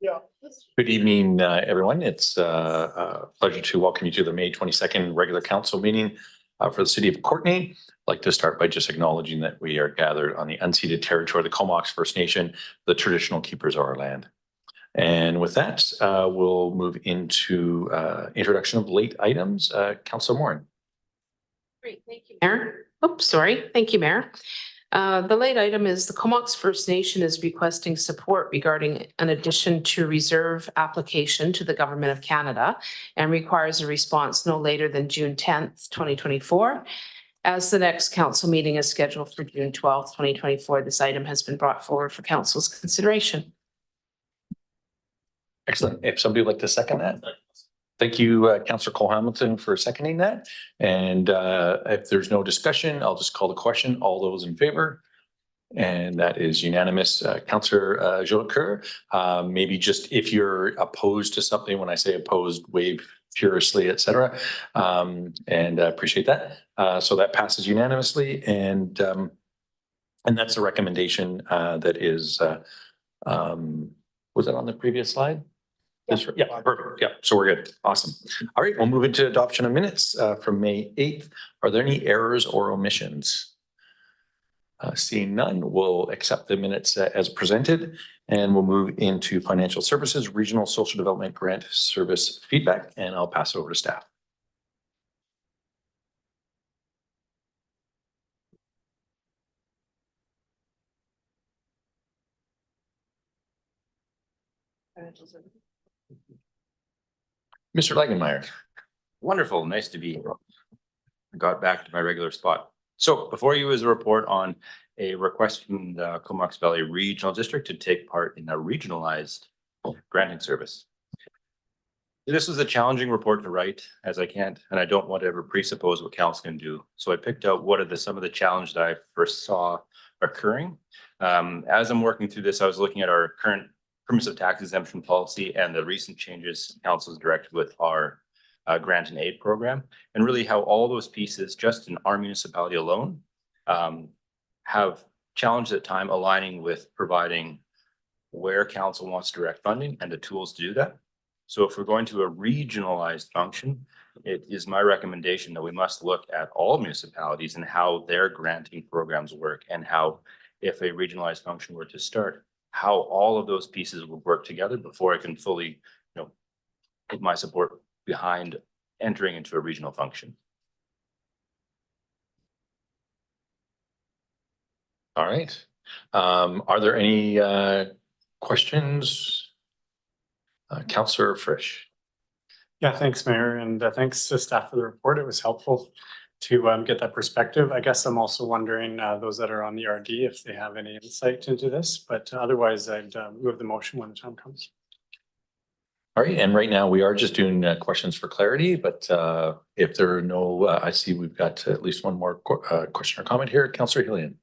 Yeah. Good evening, everyone. It's a pleasure to welcome you to the May 22nd regular council meeting for the city of Courtenay. I'd like to start by just acknowledging that we are gathered on the unceded territory of the Comox First Nation, the traditional keepers of our land. And with that, we'll move into introduction of late items. Councillor Morin. Great, thank you, Mayor. Oops, sorry. Thank you, Mayor. The late item is the Comox First Nation is requesting support regarding an addition to reserve application to the Government of Canada and requires a response no later than June 10th, 2024. As the next council meeting is scheduled for June 12th, 2024, this item has been brought forward for council's consideration. Excellent. If somebody would like to second that. Thank you, Councillor Cole Hamilton, for seconding that. And if there's no discussion, I'll just call the question. All those in favor? And that is unanimous. Councillor Jolicoeur, maybe just if you're opposed to something, when I say opposed, wave furiously, etc. And I appreciate that. So that passes unanimously. And that's a recommendation that is, was that on the previous slide? Yeah, perfect. Yeah, so we're good. Awesome. All right, we'll move into adoption of minutes from May 8th. Are there any errors or omissions? Seeing none, we'll accept the minutes as presented, and we'll move into financial services, regional social development grant service feedback, and I'll pass it over to staff. Mr. Legenmeyer. Wonderful. Nice to be here. I got back to my regular spot. So before you is a report on a request from the Comox Valley Regional District to take part in a regionalized granting service. This was a challenging report to write, as I can't, and I don't want to ever presuppose what council can do. So I picked out what are some of the challenges that I first saw occurring. As I'm working through this, I was looking at our current permissive tax exemption policy and the recent changes council has directed with our grant and aid program, and really how all those pieces just in our municipality alone have challenged at time aligning with providing where council wants direct funding and the tools to do that. So if we're going to a regionalized function, it is my recommendation that we must look at all municipalities and how their granting programs work, and how, if a regionalized function were to start, how all of those pieces would work together before I can fully, put my support behind entering into a regional function. All right. Are there any questions? Councillor Frisch. Yeah, thanks, Mayor, and thanks to staff for the report. It was helpful to get that perspective. I guess I'm also wondering, those that are on the RD, if they have any insight into this, but otherwise I'd move the motion when the time comes. All right, and right now we are just doing questions for clarity, but if there are no, I see we've got at least one more question or comment here. Councillor Hillian.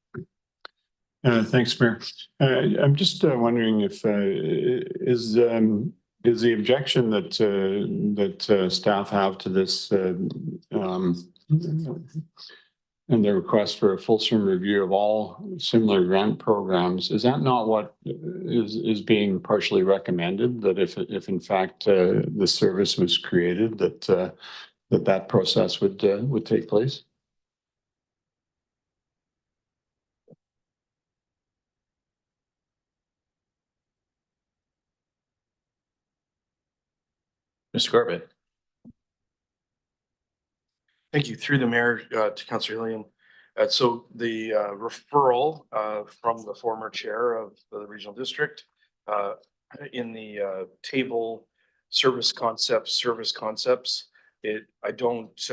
Thanks, Mayor. I'm just wondering if is the objection that staff have to this and the request for a fulsome review of all similar grant programs, is that not what is being partially recommended? That if in fact the service was created, that process would take place? Mr. Corbett. Thank you. Through the mayor to Councillor Hillian. So the referral from the former chair of the regional district in the table service concepts, I don't,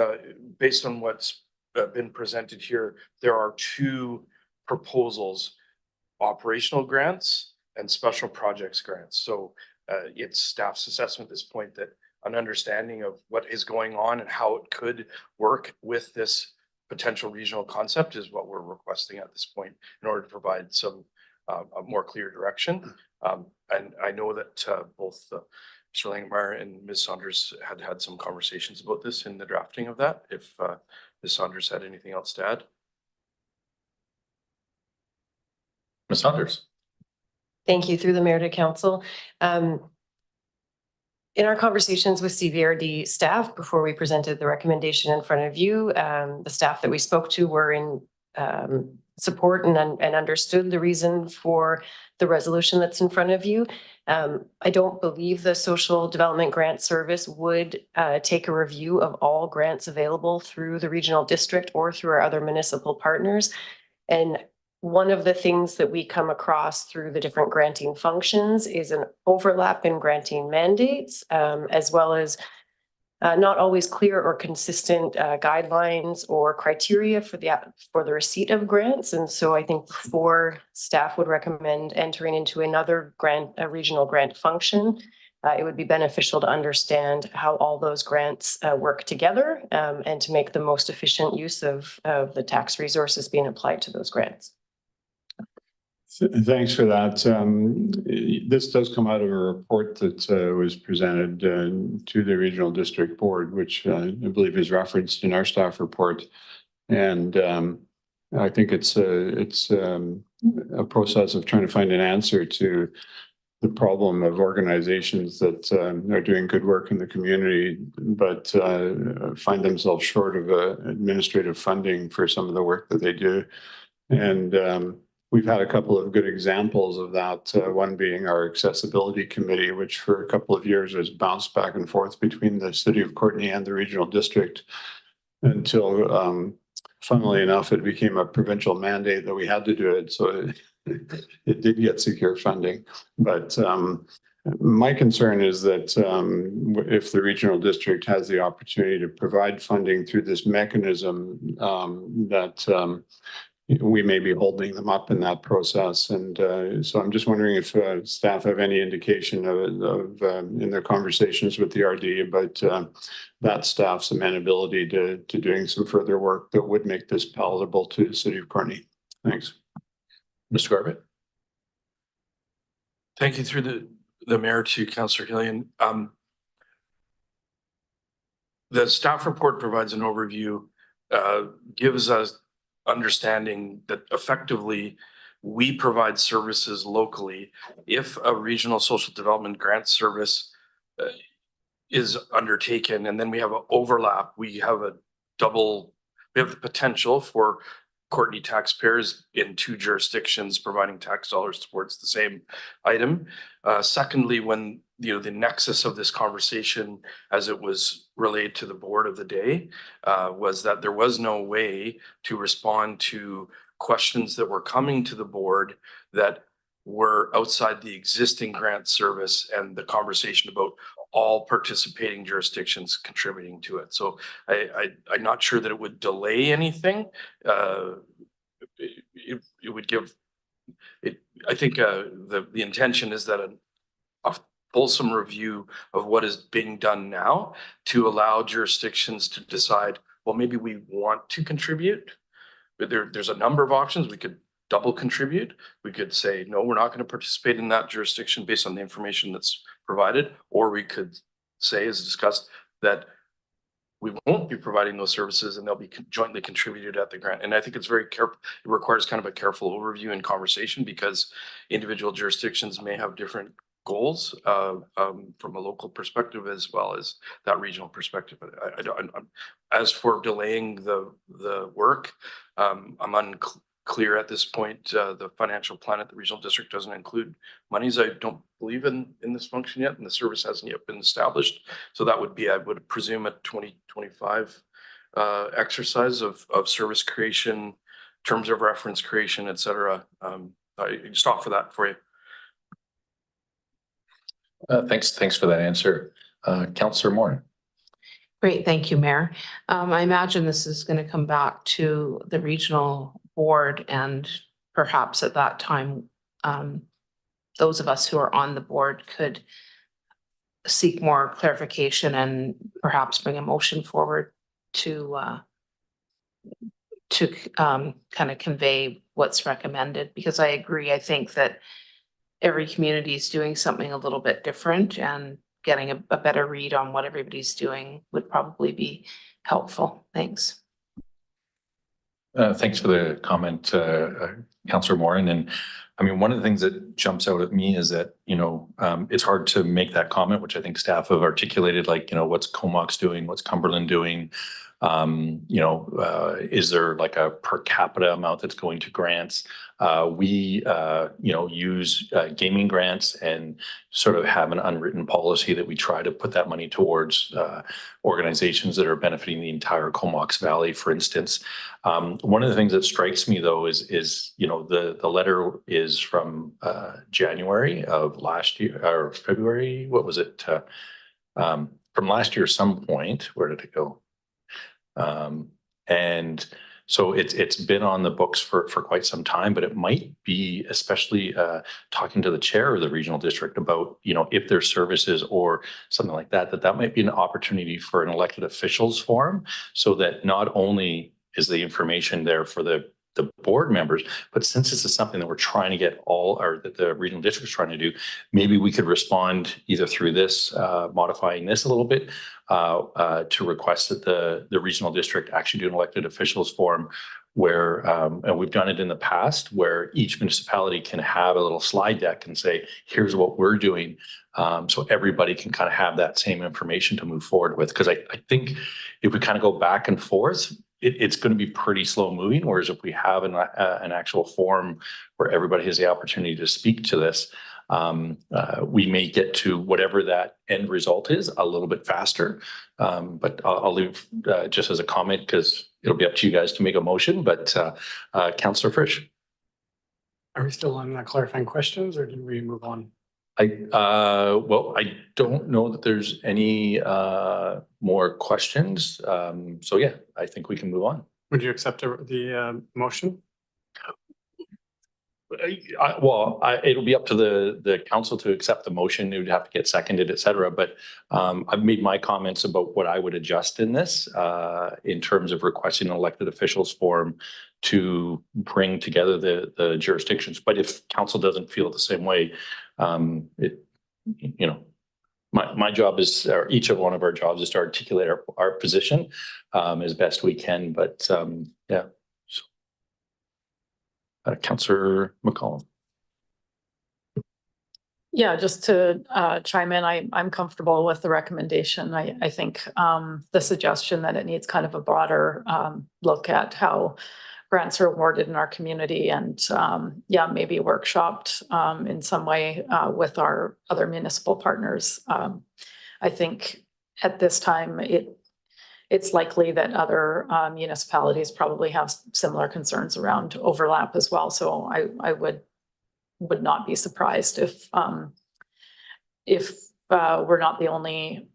based on what's been presented here, there are two proposals: operational grants and special projects grants. So it's staff's assessment at this point that an understanding of what is going on and how it could work with this potential regional concept is what we're requesting at this point in order to provide some a more clear direction. And I know that both Mr. Langenmeyer and Ms. Saunders had some conversations about this in the drafting of that. If Ms. Saunders had anything else to add. Ms. Saunders. Thank you. Through the mayor to council. in our conversations with CVRD staff before we presented the recommendation in front of you, the staff that we spoke to were in support and understood the reason for the resolution that's in front of you. I don't believe the Social Development Grant Service would take a review of all grants available through the regional district or through our other municipal partners. And one of the things that we come across through the different granting functions is an overlap in granting mandates, as well as not always clear or consistent guidelines or criteria for the receipt of grants. And so I think before staff would recommend entering into another grant, a regional grant function, it would be beneficial to understand how all those grants work together and to make the most efficient use of the tax resources being applied to those grants. Thanks for that. This does come out of a report that was presented to the Regional District Board, which I believe is referenced in our staff report. And I think it's a process of trying to find an answer to the problem of organizations that are doing good work in the community, but find themselves short of administrative funding for some of the work that they do. And we've had a couple of good examples of that, one being our accessibility committee, which for a couple of years was bounced back and forth between the city of Courtenay and the regional district until, funnily enough, it became a provincial mandate that we had to do it. So it did get secure funding. But my concern is that if the regional district has the opportunity to provide funding through this mechanism, that we may be holding them up in that process. And so I'm just wondering if staff have any indication of in their conversations with the RD about that staff's amenability to doing some further work that would make this palatable to the city of Courtenay. Thanks. Mr. Garbett? Thank you through the mayor to Councillor Hillian. The staff report provides an overview, gives us understanding that effectively we provide services locally. If a regional social development grant service is undertaken and then we have an overlap, we have the potential for Courtenay taxpayers in two jurisdictions providing tax dollars towards the same item. Secondly, when the nexus of this conversation, as it was relayed to the board of the day, was that there was no way to respond to questions that were coming to the board that were outside the existing grant service and the conversation about all participating jurisdictions contributing to it. So I'm not sure that it would delay anything. It would give it. I think the intention is that a fulsome review of what is being done now to allow jurisdictions to decide, well, maybe we want to contribute, but there's a number of options. We could double contribute. We could say, no, we're not going to participate in that jurisdiction based on the information that's provided. Or we could say, as discussed, that we won't be providing those services and they'll be jointly contributed at the grant. And I think it's very careful. It requires kind of a careful overview and conversation because individual jurisdictions may have different goals from a local perspective as well as that regional perspective. But as for delaying the work, I'm unclear at this point. The financial plan at the regional district doesn't include monies. I don't believe in this function yet, and the service hasn't yet been established. So that would be, I would presume, a 2025 exercise of service creation, terms of reference creation, et cetera. I just offer that for you. Thanks for that answer. Councillor Moore. Great, thank you, Mayor. I imagine this is going to come back to the regional board, and perhaps at that time, those of us who are on the board could seek more clarification and perhaps bring a motion forward to kind of convey what's recommended, because I agree. I think that every community is doing something a little bit different, and getting a better read on what everybody's doing would probably be helpful. Thanks. Thanks for the comment, Councillor Moore. And I mean, one of the things that jumps out at me is that, it's hard to make that comment, which I think staff have articulated, like, what's Comox doing? What's Cumberland doing? Is there like a per capita amount that's going to grants? We use gaming grants and sort of have an unwritten policy that we try to put that money towards organizations that are benefiting the entire Comox Valley, for instance. One of the things that strikes me though is the letter is from January of last year or February. What was it? From last year, some point. Where did it go? And so it's been on the books for quite some time, but it might be, especially talking to the chair of the regional district about, if there's services or something like that, that might be an opportunity for an elected officials forum, so that not only is the information there for the board members, but since this is something that we're trying to get that the regional district is trying to do, maybe we could respond either through this, modifying this a little bit, to request that the regional district actually do an elected officials forum where, and we've done it in the past, where each municipality can have a little slide deck and say, here's what we're doing. So everybody can kind of have that same information to move forward with. Because I think if we kind of go back and forth, it's going to be pretty slow moving. Whereas if we have an actual forum where everybody has the opportunity to speak to this, we may get to whatever that end result is a little bit faster. But I'll leave just as a comment, because it'll be up to you guys to make a motion. But Councillor Frisch. Are we still on clarifying questions, or did we move on? Well, I don't know that there's any more questions. So yeah, I think we can move on. Would you accept the motion? It'll be up to the council to accept the motion. It would have to get seconded, et cetera. But I've made my comments about what I would adjust in this in terms of requesting an elected officials forum to bring together the jurisdictions. But if council doesn't feel the same way, my job is, or each of one of our jobs is to articulate our position as best we can. But yeah. Councillor McCollum. Yeah, just to chime in, I'm comfortable with the recommendation. I think the suggestion that it needs kind of a broader look at how grants are awarded in our community, and maybe workshopped in some way with our other municipal partners. I think at this time it's likely that other municipalities probably have similar concerns around overlap as well. So I would not be surprised if we're not the only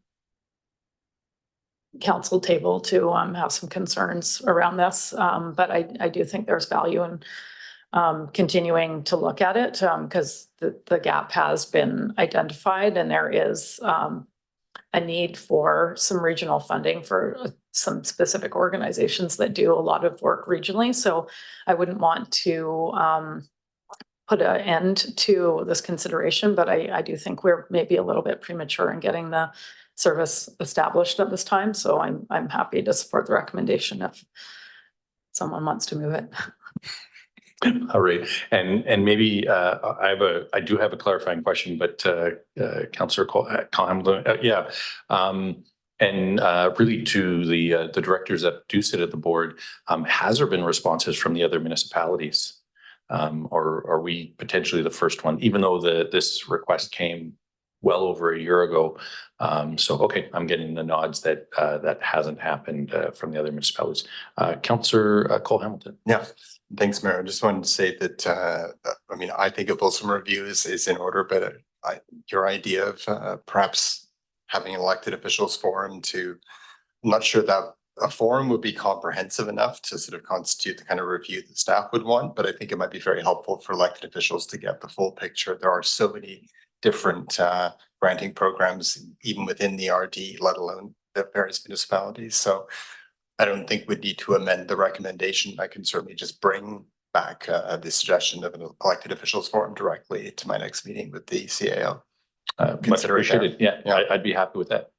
council table to have some concerns around this. But I do think there's value in continuing to look at it, because the gap has been identified, and there is a need for some regional funding for some specific organizations that do a lot of work regionally. So I wouldn't want to put an end to this consideration, but I do think we're maybe a little bit premature in getting the service established at this time. So I'm happy to support the recommendation if someone wants to move it. All right, and maybe I do have a clarifying question, but Councillor Hamilton, and really to the directors that do sit at the board, has there been responses from the other municipalities, or are we potentially the first one? Even though this request came well over a year ago, so okay, I'm getting the nods that that hasn't happened from the other municipalities. Councillor Cole Hamilton. Yeah. Thanks, Mayor. I just wanted to say that, I think a fulsome review is in order, but your idea of perhaps having an elected officials forum I'm not sure that a forum would be comprehensive enough to sort of constitute the kind of review that staff would want, but I think it might be very helpful for elected officials to get the full picture. There are so many different granting programs, even within the RD, let alone the various municipalities. So I don't think we'd need to amend the recommendation. I can certainly just bring back the suggestion of an elected officials forum directly to my next meeting with the CAO. Much appreciated. Yeah, I'd be happy with that.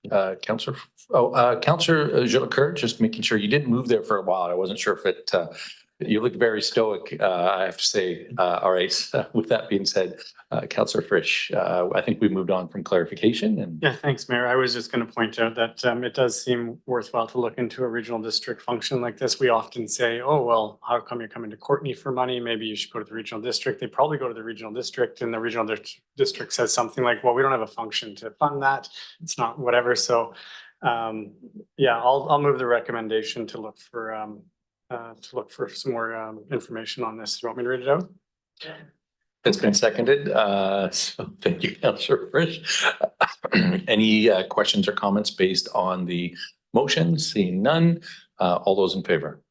Councillor Jolicoeur, just making sure you didn't move there for a while. I wasn't sure if it You look very stoic, I have to say. All right, with that being said, Councillor Frisch, I think we moved on from clarification and Yeah, thanks, Mayor. I was just going to point out that it does seem worthwhile to look into a regional district function like this. We often say, oh, well, how come you're coming to Courtney for money? Maybe you should go to the regional district. They probably go to the regional district and the regional district says something like, well, we don't have a function to fund that. It's not whatever. So yeah, I'll move the recommendation to look for some more information on this. You want me to read it out? it's been seconded. So thank you, Councillor Frisch. Any questions or comments based on the motion? Seeing none, all those in favor?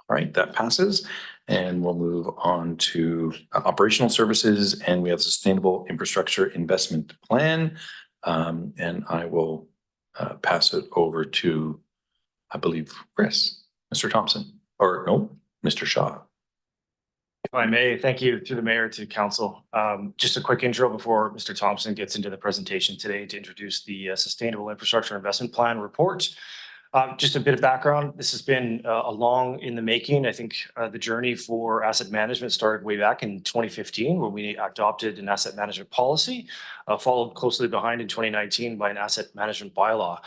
All right, that passes. And we'll move on to operational services, and we have sustainable infrastructure investment plan. And I will pass it over to, I believe, Chris, Mr. Thompson, or no, Mr. Shaw. If I may, thank you through the mayor to council. Just a quick intro before Mr. Thompson gets into the presentation today to introduce the Sustainable Infrastructure Investment Plan report. Just a bit of background. This has been a long in the making. I think the journey for asset management started way back in 2015 when we adopted an asset management policy, followed closely behind in 2019 by an asset management bylaw.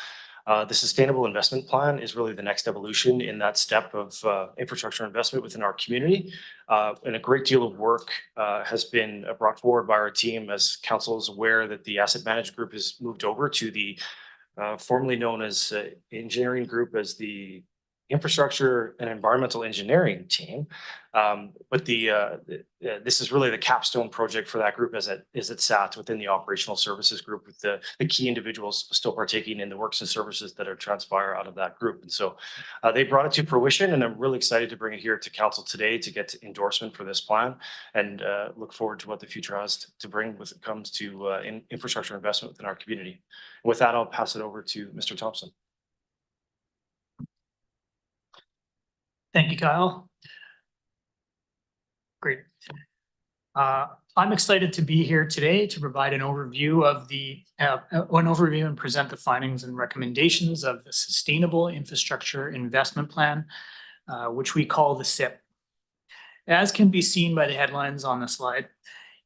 The Sustainable Investment Plan is really the next evolution in that step of infrastructure investment within our community. And a great deal of work has been brought forward by our team, as council is aware that the asset management group has moved over to the formerly known as engineering group as the infrastructure and environmental engineering team. But this is really the capstone project for that group as it sat within the operational services group, with the key individuals still partaking in the works and services that are transpire out of that group. And so they brought it to fruition, and I'm really excited to bring it here to council today to get endorsement for this plan, and look forward to what the future has to bring when it comes to infrastructure investment within our community. With that, I'll pass it over to Mr. Thompson. Thank you, Kyle. Great. I'm excited to be here today to provide an overview of and present the findings and recommendations of the Sustainable Infrastructure Investment Plan, which we call the SIP. As can be seen by the headlines on the slide,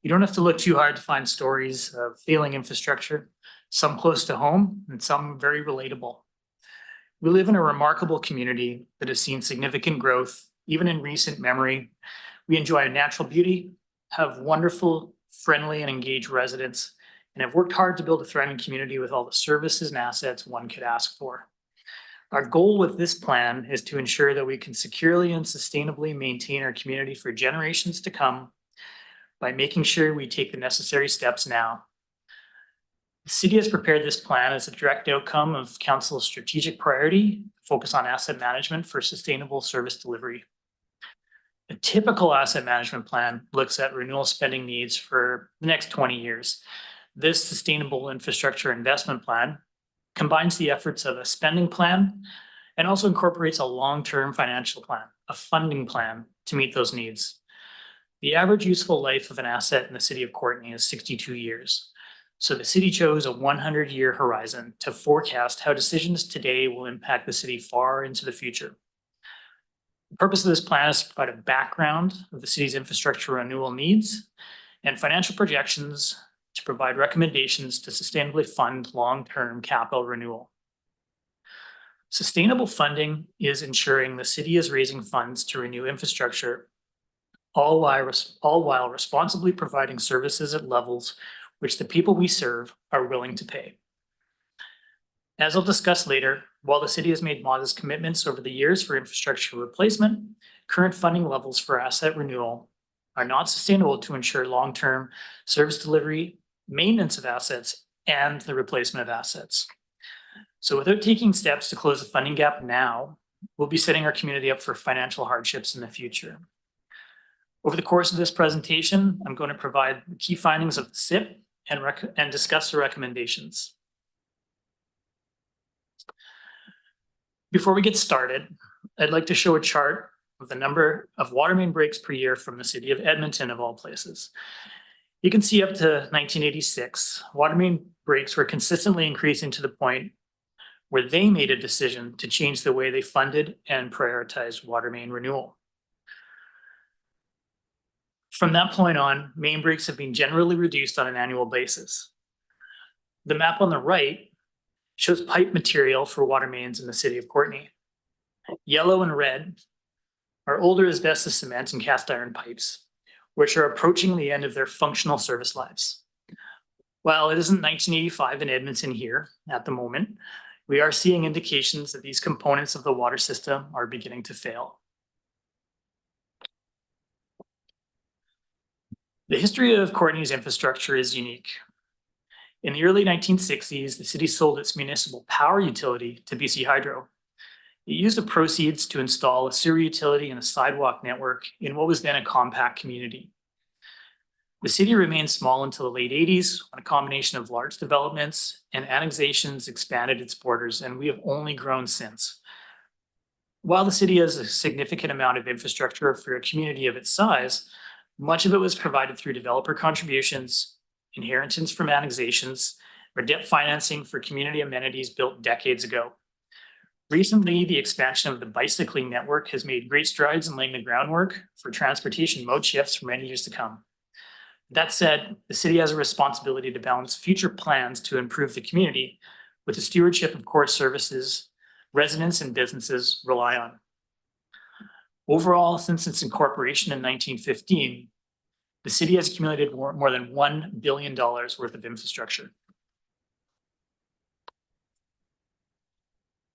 you don't have to look too hard to find stories of failing infrastructure, some close to home and some very relatable. We live in a remarkable community that has seen significant growth, even in recent memory. We enjoy natural beauty, have wonderful, friendly, and engaged residents, and have worked hard to build a thriving community with all the services and assets one could ask for. Our goal with this plan is to ensure that we can securely and sustainably maintain our community for generations to come by making sure we take the necessary steps now. The city has prepared this plan as a direct outcome of council's strategic priority, focus on asset management for sustainable service delivery. A typical asset management plan looks at renewal spending needs for the next 20 years. This Sustainable Infrastructure Investment Plan combines the efforts of a spending plan and also incorporates a long-term financial plan, a funding plan to meet those needs. The average useful life of an asset in the city of Courtney is 62 years. So the city chose a 100-year horizon to forecast how decisions today will impact the city far into the future. The purpose of this plan is to provide a background of the city's infrastructure renewal needs and financial projections to provide recommendations to sustainably fund long-term capital renewal. Sustainable funding is ensuring the city is raising funds to renew infrastructure, all while responsibly providing services at levels which the people we serve are willing to pay. As I'll discuss later, while the city has made modest commitments over the years for infrastructure replacement, current funding levels for asset renewal are not sustainable to ensure long-term service delivery, maintenance of assets, and the replacement of assets. So without taking steps to close the funding gap now, we'll be setting our community up for financial hardships in the future. Over the course of this presentation, I'm going to provide the key findings of the SIP and discuss the recommendations. Before we get started, I'd like to show a chart of the number of water main breaks per year from the city of Edmonton, of all places. You can see up to 1986, water main breaks were consistently increasing to the point where they made a decision to change the way they funded and prioritized water main renewal. From that point on, main breaks have been generally reduced on an annual basis. The map on the right shows pipe material for water mains in the city of Courtenay. Yellow and red are older asbestos cement and cast iron pipes, which are approaching the end of their functional service lives. While it isn't 1985 in Edmonton here at the moment, we are seeing indications that these components of the water system are beginning to fail. The history of Courtenay's infrastructure is unique. In the early 1960s, the city sold its municipal power utility to BC Hydro. It used the proceeds to install a sewer utility and a sidewalk network in what was then a compact community. The city remained small until the late 80s, when a combination of large developments and annexations expanded its borders, and we have only grown since. While the city has a significant amount of infrastructure for a community of its size, much of it was provided through developer contributions, inheritance from annexations, or debt financing for community amenities built decades ago. Recently, the expansion of the bicycling network has made great strides in laying the groundwork for transportation mode shifts for many years to come. That said, the city has a responsibility to balance future plans to improve the community with the stewardship of core services residents and businesses rely on. Overall, since its incorporation in 1915, the city has accumulated more than $1 billion worth of infrastructure.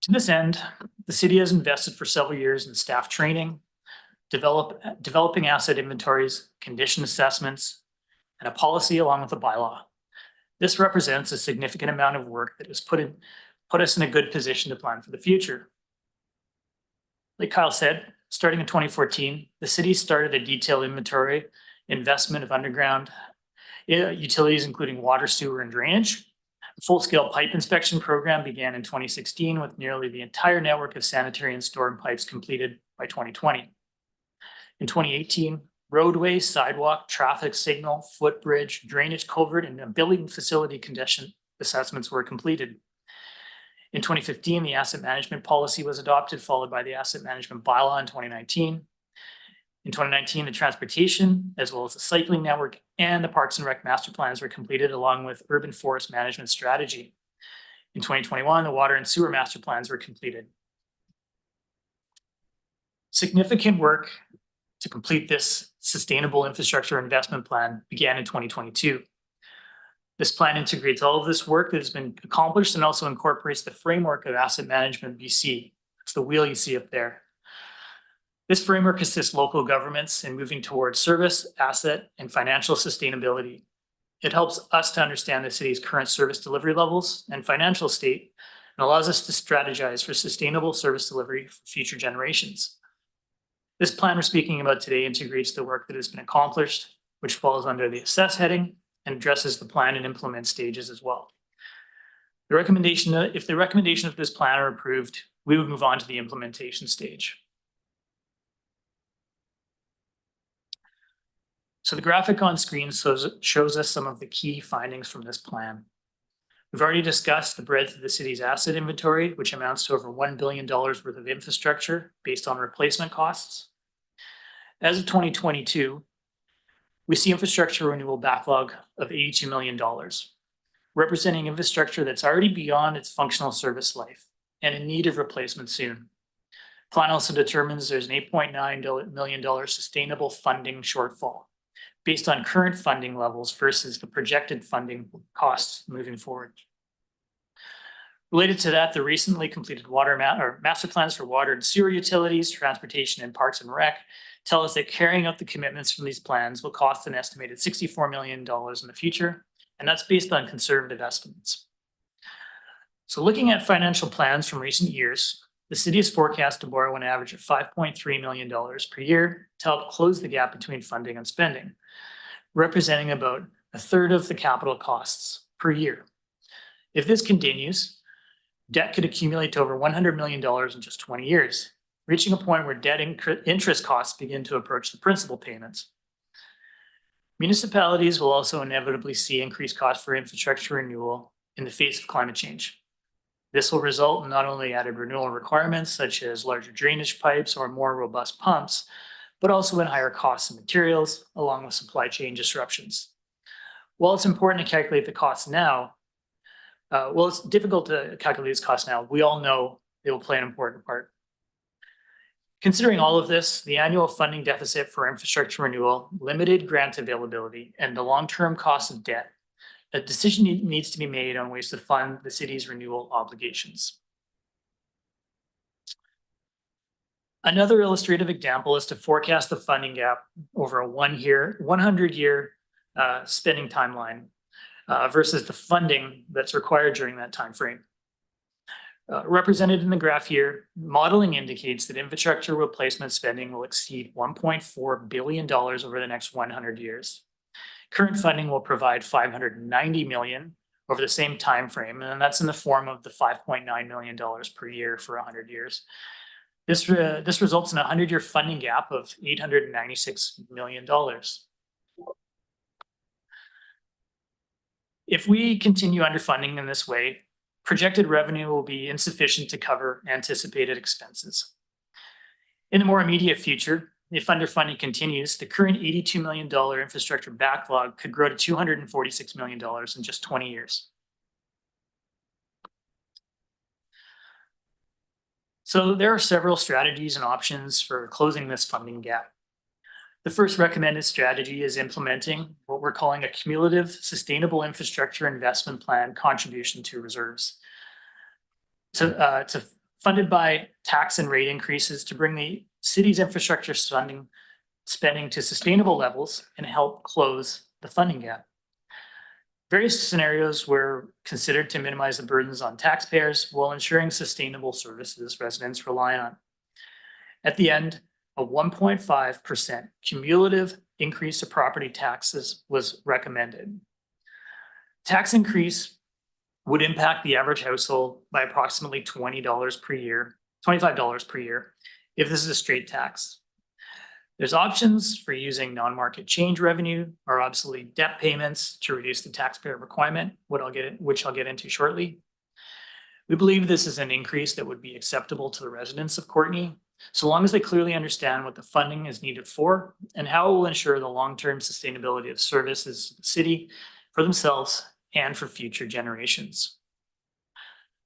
To this end, the city has invested for several years in staff training, developing asset inventories, condition assessments, and a policy along with a bylaw. This represents a significant amount of work that has put us in a good position to plan for the future. Like Kyle said, starting in 2014, the city started a detailed inventory investment of underground utilities, including water, sewer, and drainage. A full-scale pipe inspection program began in 2016 with nearly the entire network of sanitary and storm pipes completed by 2020. In 2018, roadway, sidewalk, traffic signal, footbridge, drainage culvert, and a building facility condition assessments were completed. In 2015, the asset management policy was adopted, followed by the asset management bylaw in 2019. In 2019, the transportation, as well as the cycling network and the Parks and Rec master plans were completed, along with urban forest management strategy. In 2021, the water and sewer master plans were completed. Significant work to complete this sustainable infrastructure investment plan began in 2022. This plan integrates all of this work that has been accomplished and also incorporates the framework of Asset Management BC. It's the wheel you see up there. This framework assists local governments in moving towards service, asset, and financial sustainability. It helps us to understand the city's current service delivery levels and financial state, and allows us to strategize for sustainable service delivery for future generations. This plan we're speaking about today integrates the work that has been accomplished, which falls under the assess heading, and addresses the plan and implement stages as well. If the recommendation of this plan are approved, we would move on to the implementation stage. So the graphic on screen shows us some of the key findings from this plan. We've already discussed the breadth of the city's asset inventory, which amounts to over $1 billion worth of infrastructure based on replacement costs. As of 2022, we see infrastructure renewal backlog of $82 million, representing infrastructure that's already beyond its functional service life and in need of replacement soon. Plan also determines there's an $8.9 million sustainable funding shortfall based on current funding levels versus the projected funding costs moving forward. Related to that, the recently completed master plans for water and sewer utilities, transportation, and Parks and Rec tell us that carrying out the commitments from these plans will cost an estimated $64 million in the future, and that's based on conservative estimates. So looking at financial plans from recent years, the city is forecast to borrow an average of $5.3 million per year to help close the gap between funding and spending, representing about a third of the capital costs per year. If this continues, debt could accumulate to over $100 million in just 20 years, reaching a point where debt interest costs begin to approach the principal payments. Municipalities will also inevitably see increased costs for infrastructure renewal in the face of climate change. This will result in not only added renewal requirements, such as larger drainage pipes or more robust pumps, but also in higher costs of materials along with supply chain disruptions. While it's important to calculate the costs now, well, it's difficult to calculate these costs now. We all know they will play an important part. Considering all of this, the annual funding deficit for infrastructure renewal, limited grant availability, and the long-term cost of debt, a decision needs to be made on ways to fund the city's renewal obligations. Another illustrative example is to forecast the funding gap over a 100-year spending timeline versus the funding that's required during that time frame. Represented in the graph here, modeling indicates that infrastructure replacement spending will exceed $1.4 billion over the next 100 years. Current funding will provide $590 million over the same time frame, and that's in the form of the $5.9 million per year for 100 years. This results in a 100-year funding gap of $896 million. If we continue underfunding in this way, projected revenue will be insufficient to cover anticipated expenses. In the more immediate future, if underfunding continues, the current $82 million infrastructure backlog could grow to $246 million in just 20 years. So there are several strategies and options for closing this funding gap. The first recommended strategy is implementing what we're calling a cumulative sustainable infrastructure investment plan contribution to reserves. Funded by tax and rate increases to bring the city's infrastructure spending to sustainable levels and help close the funding gap. Various scenarios were considered to minimize the burdens on taxpayers while ensuring sustainable services residents rely on. At the end, a 1.5% cumulative increase to property taxes was recommended. Tax increase would impact the average household by approximately $25 per year, if this is a straight tax. There's options for using non-market change revenue or obsolete debt payments to reduce the taxpayer requirement, which I'll get into shortly. We believe this is an increase that would be acceptable to the residents of Courtenay, so long as they clearly understand what the funding is needed for and how it will ensure the long-term sustainability of services in the city for themselves and for future generations.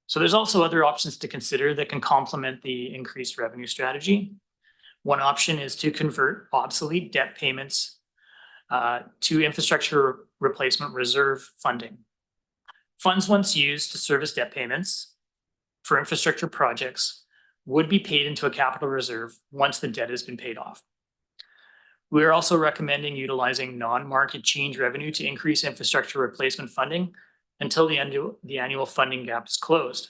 So there's also other options to consider that can complement the increased revenue strategy. One option is to convert obsolete debt payments to infrastructure replacement reserve funding. Funds once used to service debt payments for infrastructure projects would be paid into a capital reserve once the debt has been paid off. We are also recommending utilizing non-market change revenue to increase infrastructure replacement funding until the annual funding gap is closed.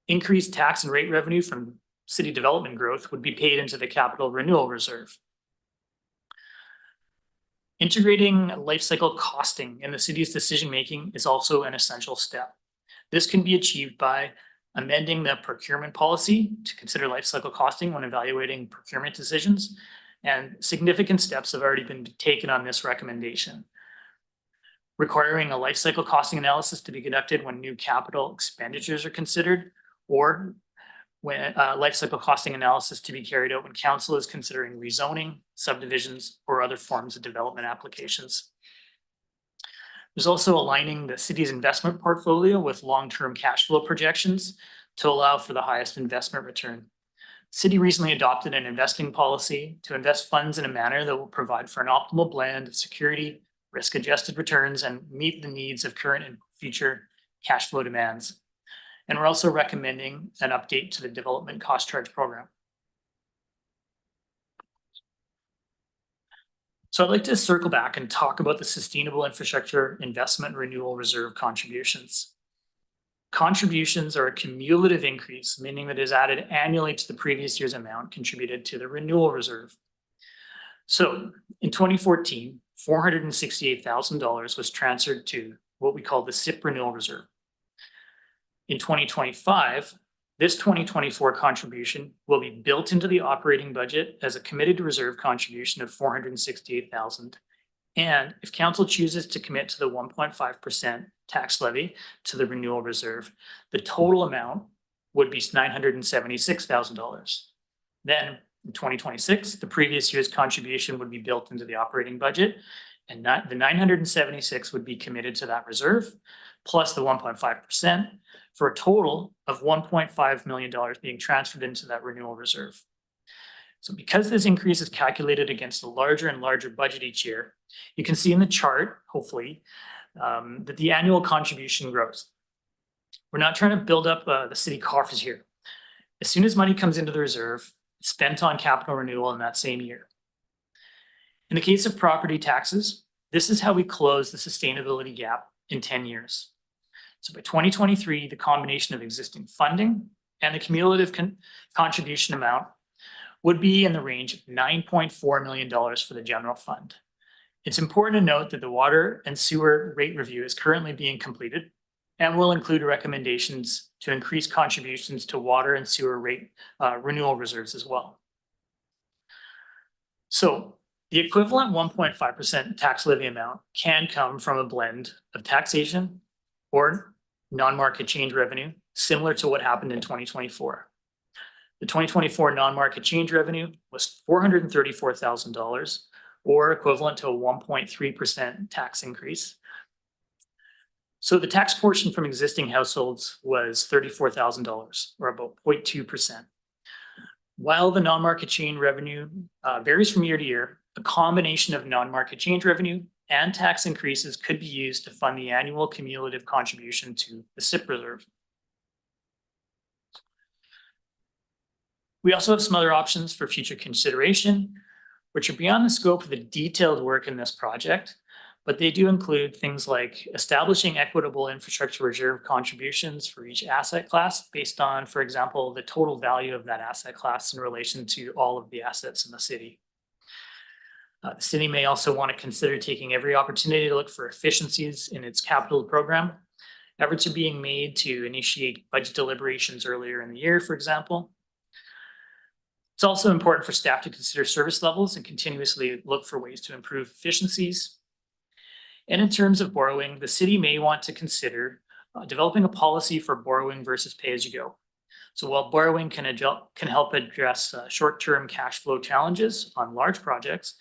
Increased tax and rate revenue from city development growth would be paid into the capital renewal reserve. Integrating life cycle costing in the city's decision-making is also an essential step. This can be achieved by amending the procurement policy to consider life cycle costing when evaluating procurement decisions, and significant steps have already been taken on this recommendation. Requiring a life cycle costing analysis to be conducted when new capital expenditures are considered, or when life cycle costing analysis to be carried out when council is considering rezoning, subdivisions, or other forms of development applications. There's also aligning the city's investment portfolio with long-term cash flow projections to allow for the highest investment return. The city recently adopted an investing policy to invest funds in a manner that will provide for an optimal blend of security, risk-adjusted returns, and meet the needs of current and future cash flow demands. And we're also recommending an update to the development cost charge program. So I'd like to circle back and talk about the Sustainable Infrastructure Investment Renewal Reserve contributions. Contributions are a cumulative increase, meaning that it is added annually to the previous year's amount contributed to the renewal reserve. So in 2014, $468,000 was transferred to what we call the SIP renewal reserve. In 2025, this 2024 contribution will be built into the operating budget as a committed reserve contribution of $468,000. And if council chooses to commit to the 1.5% tax levy to the renewal reserve, the total amount would be $976,000. Then In 2026, the previous year's contribution would be built into the operating budget, and the 976 would be committed to that reserve, plus the 1.5%, for a total of $1.5 million being transferred into that renewal reserve. So because this increase is calculated against a larger and larger budget each year, you can see in the chart, hopefully, that the annual contribution grows. We're not trying to build up the city coffers here. As soon as money comes into the reserve, it's spent on capital renewal in that same year. In the case of property taxes, this is how we close the sustainability gap in 10 years. So by 2023, the combination of existing funding and the cumulative contribution amount would be in the range of $9.4 million for the general fund. It's important to note that the water and sewer rate review is currently being completed and will include recommendations to increase contributions to water and sewer rate renewal reserves as well. So the equivalent 1.5% tax levy amount can come from a blend of taxation or non-market change revenue, similar to what happened in 2024. The 2024 non-market change revenue was $434,000, or equivalent to a 1.3% tax increase. So the tax portion from existing households was $34,000, or about 0.2%. While the non-market change revenue varies from year to year, a combination of non-market change revenue and tax increases could be used to fund the annual cumulative contribution to the SIP reserve. We also have some other options for future consideration, which are beyond the scope of the detailed work in this project, but they do include things like establishing equitable infrastructure reserve contributions for each asset class based on, for example, the total value of that asset class in relation to all of the assets in the city. The city may also want to consider taking every opportunity to look for efficiencies in its capital program. Efforts are being made to initiate budget deliberations earlier in the year, for example. It's also important for staff to consider service levels and continuously look for ways to improve efficiencies. And in terms of borrowing, the city may want to consider developing a policy for borrowing versus pay-as-you-go. So while borrowing can help address short-term cash flow challenges on large projects,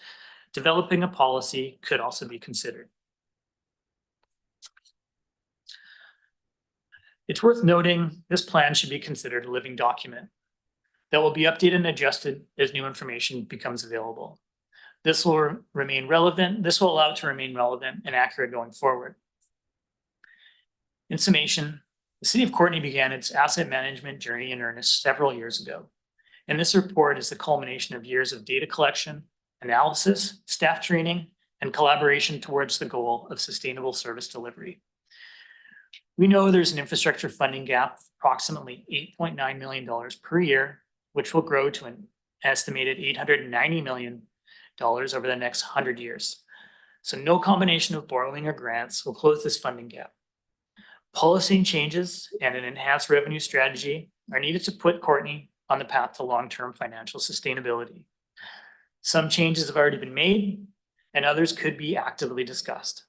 developing a policy could also be considered. It's worth noting this plan should be considered a living document that will be updated and adjusted as new information becomes available. This will remain relevant. This will allow it to remain relevant and accurate going forward. In summation, the City of Courtenay began its asset management journey in earnest several years ago. And this report is the culmination of years of data collection, analysis, staff training, and collaboration towards the goal of sustainable service delivery. We know there's an infrastructure funding gap of approximately $8.9 million per year, which will grow to an estimated $890 million over the next 100 years. So no combination of borrowing or grants will close this funding gap. Policy changes and an enhanced revenue strategy are needed to put Courtenay on the path to long-term financial sustainability. Some changes have already been made and others could be actively discussed.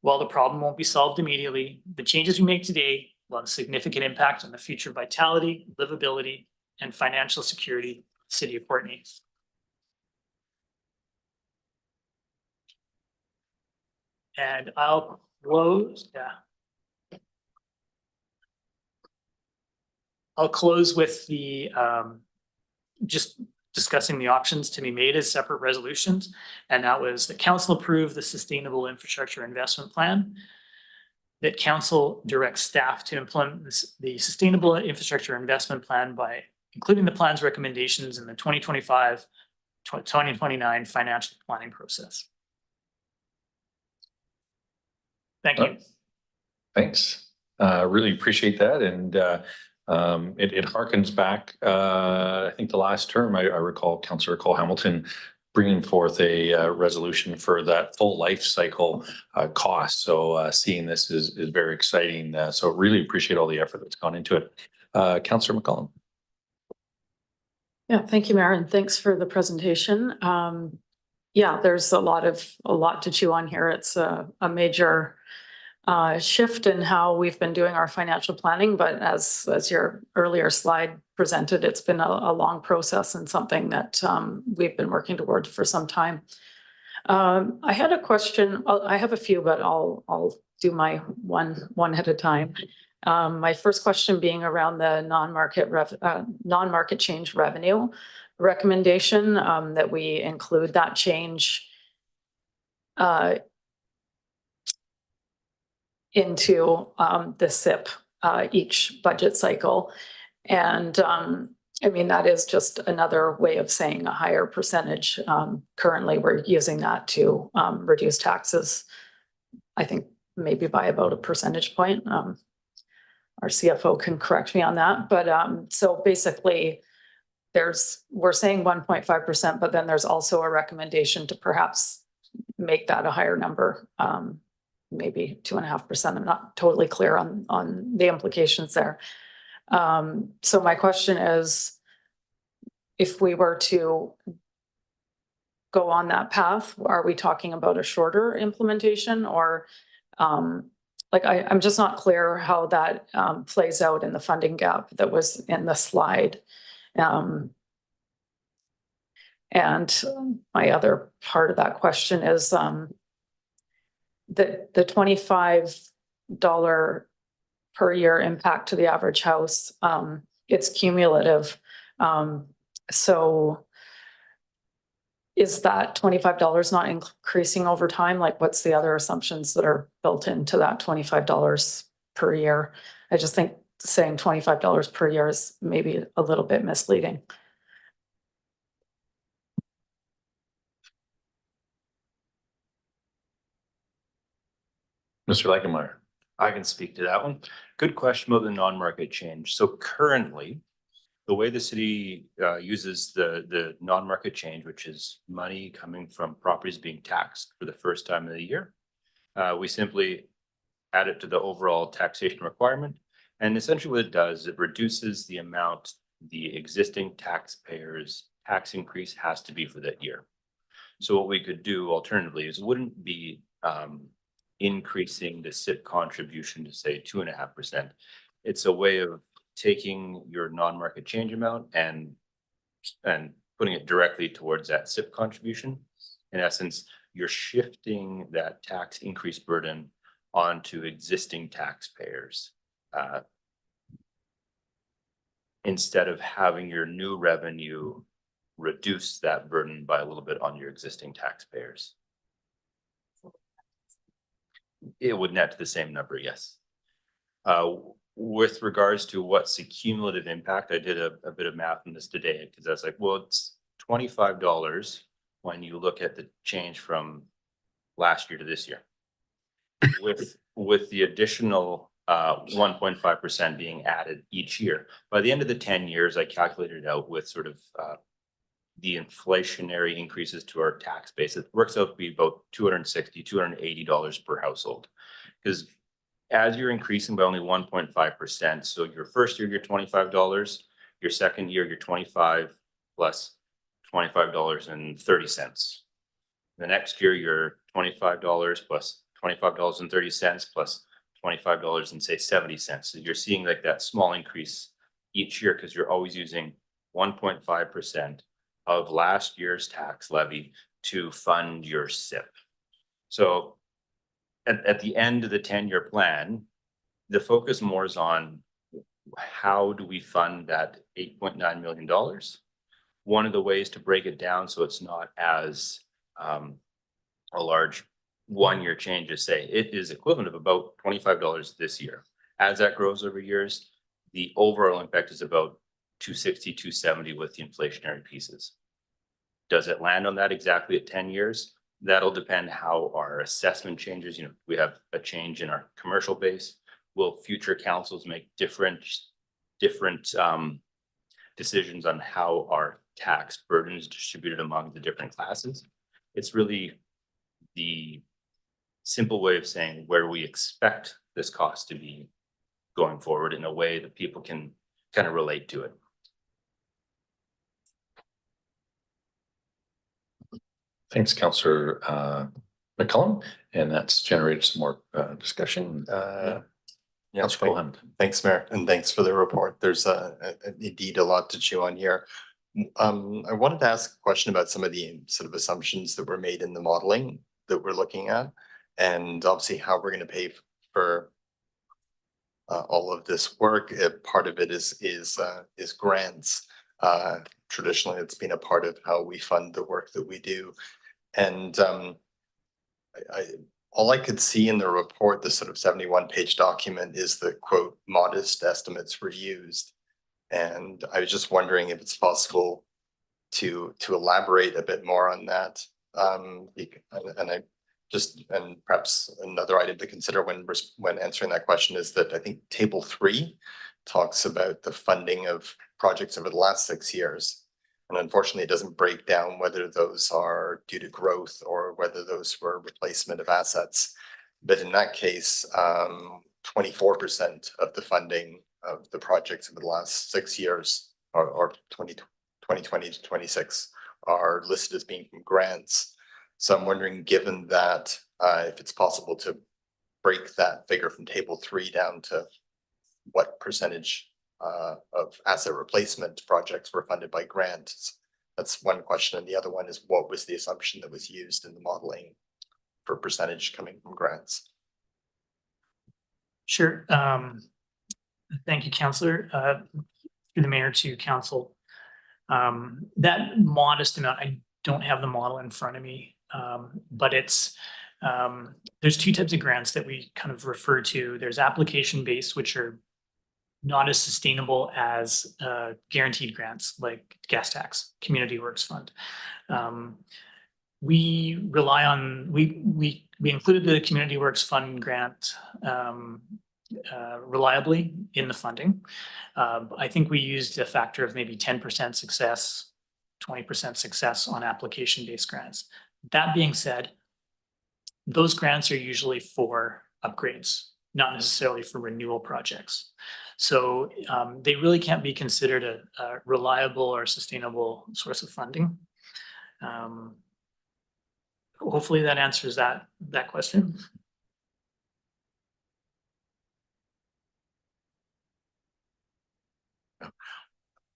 While the problem won't be solved immediately, the changes we make today will have a significant impact on the future vitality, livability, and financial security of the City of Courtenay. And I'll close, I'll close with the just discussing the options to be made as separate resolutions. And that was the council approved the Sustainable Infrastructure Investment Plan, that council directs staff to implement the Sustainable Infrastructure Investment Plan by including the plan's recommendations in the 2025-2029 financial planning process. Thank you. Thanks. Really appreciate that. And it harkens back, I think the last term, I recall Councillor Cole Hamilton bringing forth a resolution for that full life cycle cost. So seeing this is very exciting. So really appreciate all the effort that's gone into it. Councillor McCollum. Yeah, thank you, Mayor, and thanks for the presentation. Yeah, there's a lot to chew on here. It's a major shift in how we've been doing our financial planning, but as your earlier slide presented, it's been a long process and something that we've been working toward for some time. I had a question. I have a few, but I'll do my one at a time. My first question being around the non-market change revenue recommendation, that we include that change into the SIP each budget cycle. And I mean, that is just another way of saying a higher percentage. Currently, we're using that to reduce taxes, I think maybe by about a percentage point. Our CFO can correct me on that. But so basically, we're saying 1.5%, but then there's also a recommendation to perhaps make that a higher number, maybe 2.5%. I'm not totally clear on the implications there. So my question is, if we were to go on that path, are we talking about a shorter implementation, or like I'm just not clear how that plays out in the funding gap that was in the slide. And my other part of that question is the $25 per year impact to the average house. It's cumulative. So is that $25 not increasing over time? Like, what's the other assumptions that are built into that $25 per year? I just think saying $25 per year is maybe a little bit misleading. Mr. Leichenmeyer. I can speak to that one. Good question about the non-market change. So currently, the way the city uses the non-market change, which is money coming from properties being taxed for the first time of the year, we simply add it to the overall taxation requirement. And essentially what it does, it reduces the amount the existing taxpayers' tax increase has to be for that year. So what we could do alternatively is wouldn't be increasing the SIP contribution to say 2.5%. It's a way of taking your non-market change amount and putting it directly towards that SIP contribution. In essence, you're shifting that tax increase burden onto existing taxpayers instead of having your new revenue reduce that burden by a little bit on your existing taxpayers. It would net to the same number, yes. With regards to what's the cumulative impact, I did a bit of math on this today because I was like, well, it's $25 when you look at the change from last year to this year. With the additional 1.5% being added each year. By the end of the 10 years, I calculated it out with sort of the inflationary increases to our tax base. It works out to be about $260, $280 per household. Because as you're increasing by only 1.5%, so your first year, you're $25, your second year, you're 25 plus $25.30. The next year, you're $25 plus $25.30 plus $25 and say 70 cents. So you're seeing like that small increase each year because you're always using 1.5% of last year's tax levy to fund your SIP. So at the end of the 10-year plan, the focus more is on how do we fund that $8.9 million? One of the ways to break it down so it's not as a large one-year change to say it is equivalent of about $25 this year. As that grows over years, the overall impact is about $260, $270 with the inflationary pieces. Does it land on that exactly at 10 years? That'll depend how our assessment changes. You know, we have a change in our commercial base. Will future councils make different decisions on how our tax burden is distributed among the different classes? It's really the simple way of saying where we expect this cost to be going forward in a way that people can kind of relate to it. Thanks, Councillor McCullum, and that's generated some more discussion. Yeah, Councillor Cohen. thanks, Mayor, and thanks for the report. There's indeed a lot to chew on here. I wanted to ask a question about some of the sort of assumptions that were made in the modeling that we're looking at, and obviously how we're going to pay for all of this work. Part of it is grants. Traditionally, it's been a part of how we fund the work that we do, and all I could see in the report, the sort of 71-page document, is the quote, modest estimates were used. And I was just wondering if it's possible to elaborate a bit more on that. And perhaps another item to consider when answering that question is that I think table 3 talks about the funding of projects over the last 6 years. And unfortunately, it doesn't break down whether those are due to growth or whether those were replacement of assets. But in that case, 24% of the funding of the projects over the last 6 years or 2020 to 26 are listed as being from grants. So I'm wondering, given that, if it's possible to break that figure from table 3 down to what percentage of asset replacement projects were funded by grants. That's one question. And the other one is, what was the assumption that was used in the modeling for percentage coming from grants? Sure. Thank you, Councillor. Through the mayor to council. That modest amount, I don't have the model in front of me, but it's there's 2 types of grants that we kind of refer to. There's application-based, which are not as sustainable as guaranteed grants like gas tax, Community Works Fund. We rely on, we included the Community Works Fund grant reliably in the funding. I think we used a factor of maybe 10% success, 20% success on application-based grants. That being said, those grants are usually for upgrades, not necessarily for renewal projects. So they really can't be considered a reliable or sustainable source of funding. Hopefully that answers that question.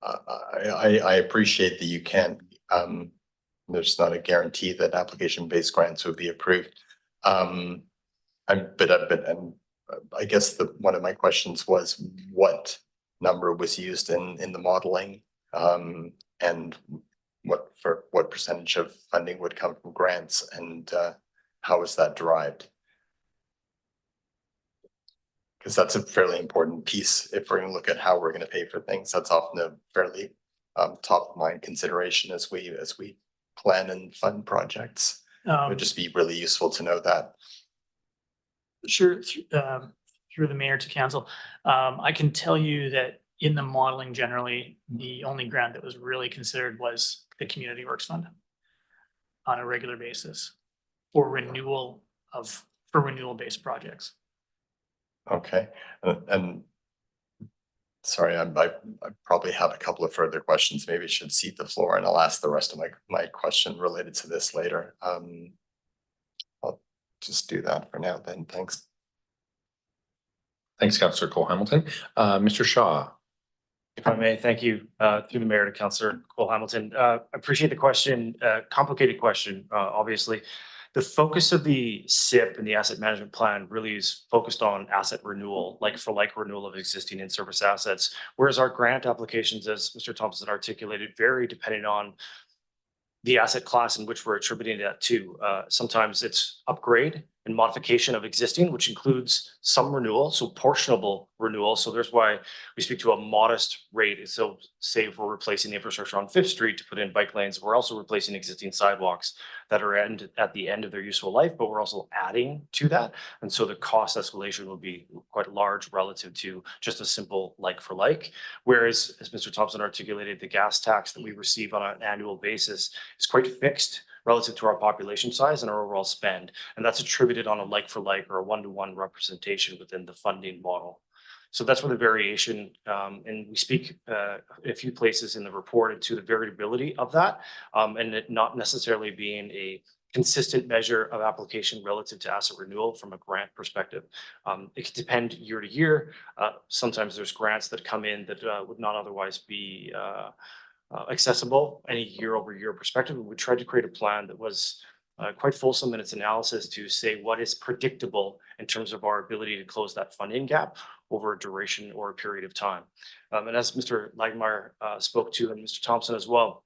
I appreciate that you can't, there's not a guarantee that application-based grants would be approved. I guess one of my questions was what number was used in the modeling, and what percentage of funding would come from grants, and how is that derived? Because that's a fairly important piece if we're going to look at how we're going to pay for things. That's often a fairly top of mind consideration as we plan and fund projects. It would just be really useful to know that. Sure. Through the mayor to council, I can tell you that in the modeling generally, the only grant that was really considered was the Community Works Fund on a regular basis for renewal-based projects. Okay, and sorry, I probably have a couple of further questions. Maybe I should cede the floor and I'll ask the rest of my question related to this later. I'll just do that for now then. Thanks. Thanks, Councillor Cole-Hamilton. Mr. Shaw. If I may, thank you, through the mayor to Councillor Cole-Hamilton. Appreciate the question, complicated question, obviously. The focus of the SIP and the asset management plan really is focused on asset renewal, like for like renewal of existing in-service assets, whereas our grant applications, as Mr. Thompson articulated, vary depending on the asset class in which we're attributing that to. Sometimes it's upgrade and modification of existing, which includes some renewal, so portionable renewal. So there's why we speak to a modest rate. So say if we're replacing the infrastructure on 5th Street to put in bike lanes, we're also replacing existing sidewalks that are at the end of their useful life, but we're also adding to that. And so the cost escalation will be quite large relative to just a simple like for like. Whereas, as Mr. Thompson articulated, the gas tax that we receive on an annual basis is quite fixed relative to our population size and our overall spend. And that's attributed on a like for like or a one-to-one representation within the funding model. So that's where the variation, and we speak a few places in the report into the variability of that, and it not necessarily being a consistent measure of application relative to asset renewal from a grant perspective. It can depend year to year. Sometimes there's grants that come in that would not otherwise be accessible any year over year perspective. We tried to create a plan that was quite fulsome in its analysis to say what is predictable in terms of our ability to close that funding gap over a duration or a period of time. And as Mr. Lagmeyer spoke to, and Mr. Thompson as well,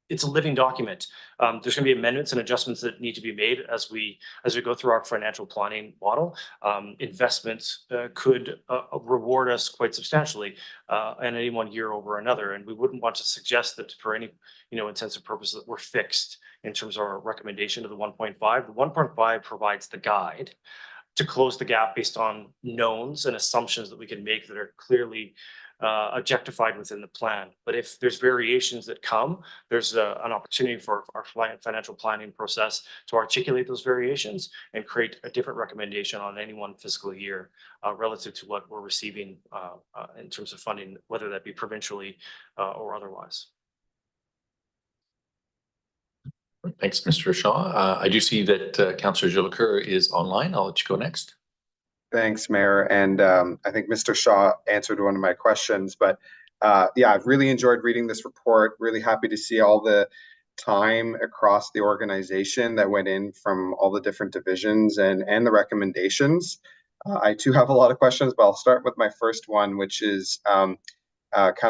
it's a living document. There's going to be amendments and adjustments that need to be made as we go through our financial planning model. Investments could reward us quite substantially in any one year over another, and we wouldn't want to suggest that for any intents and purposes that we're fixed in terms of our recommendation of the 1.5. The 1.5 provides the guide to close the gap based on knowns and assumptions that we can make that are clearly objectified within the plan. But if there's variations that come, there's an opportunity for our financial planning process to articulate those variations and create a different recommendation on any one fiscal year relative to what we're receiving in terms of funding, whether that be provincially or otherwise. Thanks, Mr. Shaw. I do see that Councillor Jolicoeur is online. I'll let you go next. Thanks, Mayor. And I think Mr. Shaw answered one of my questions, but yeah, I've really enjoyed reading this report. Really happy to see all the time across the organization that went in from all the different divisions and the recommendations. I too have a lot of questions, but I'll start with my first one, which is kind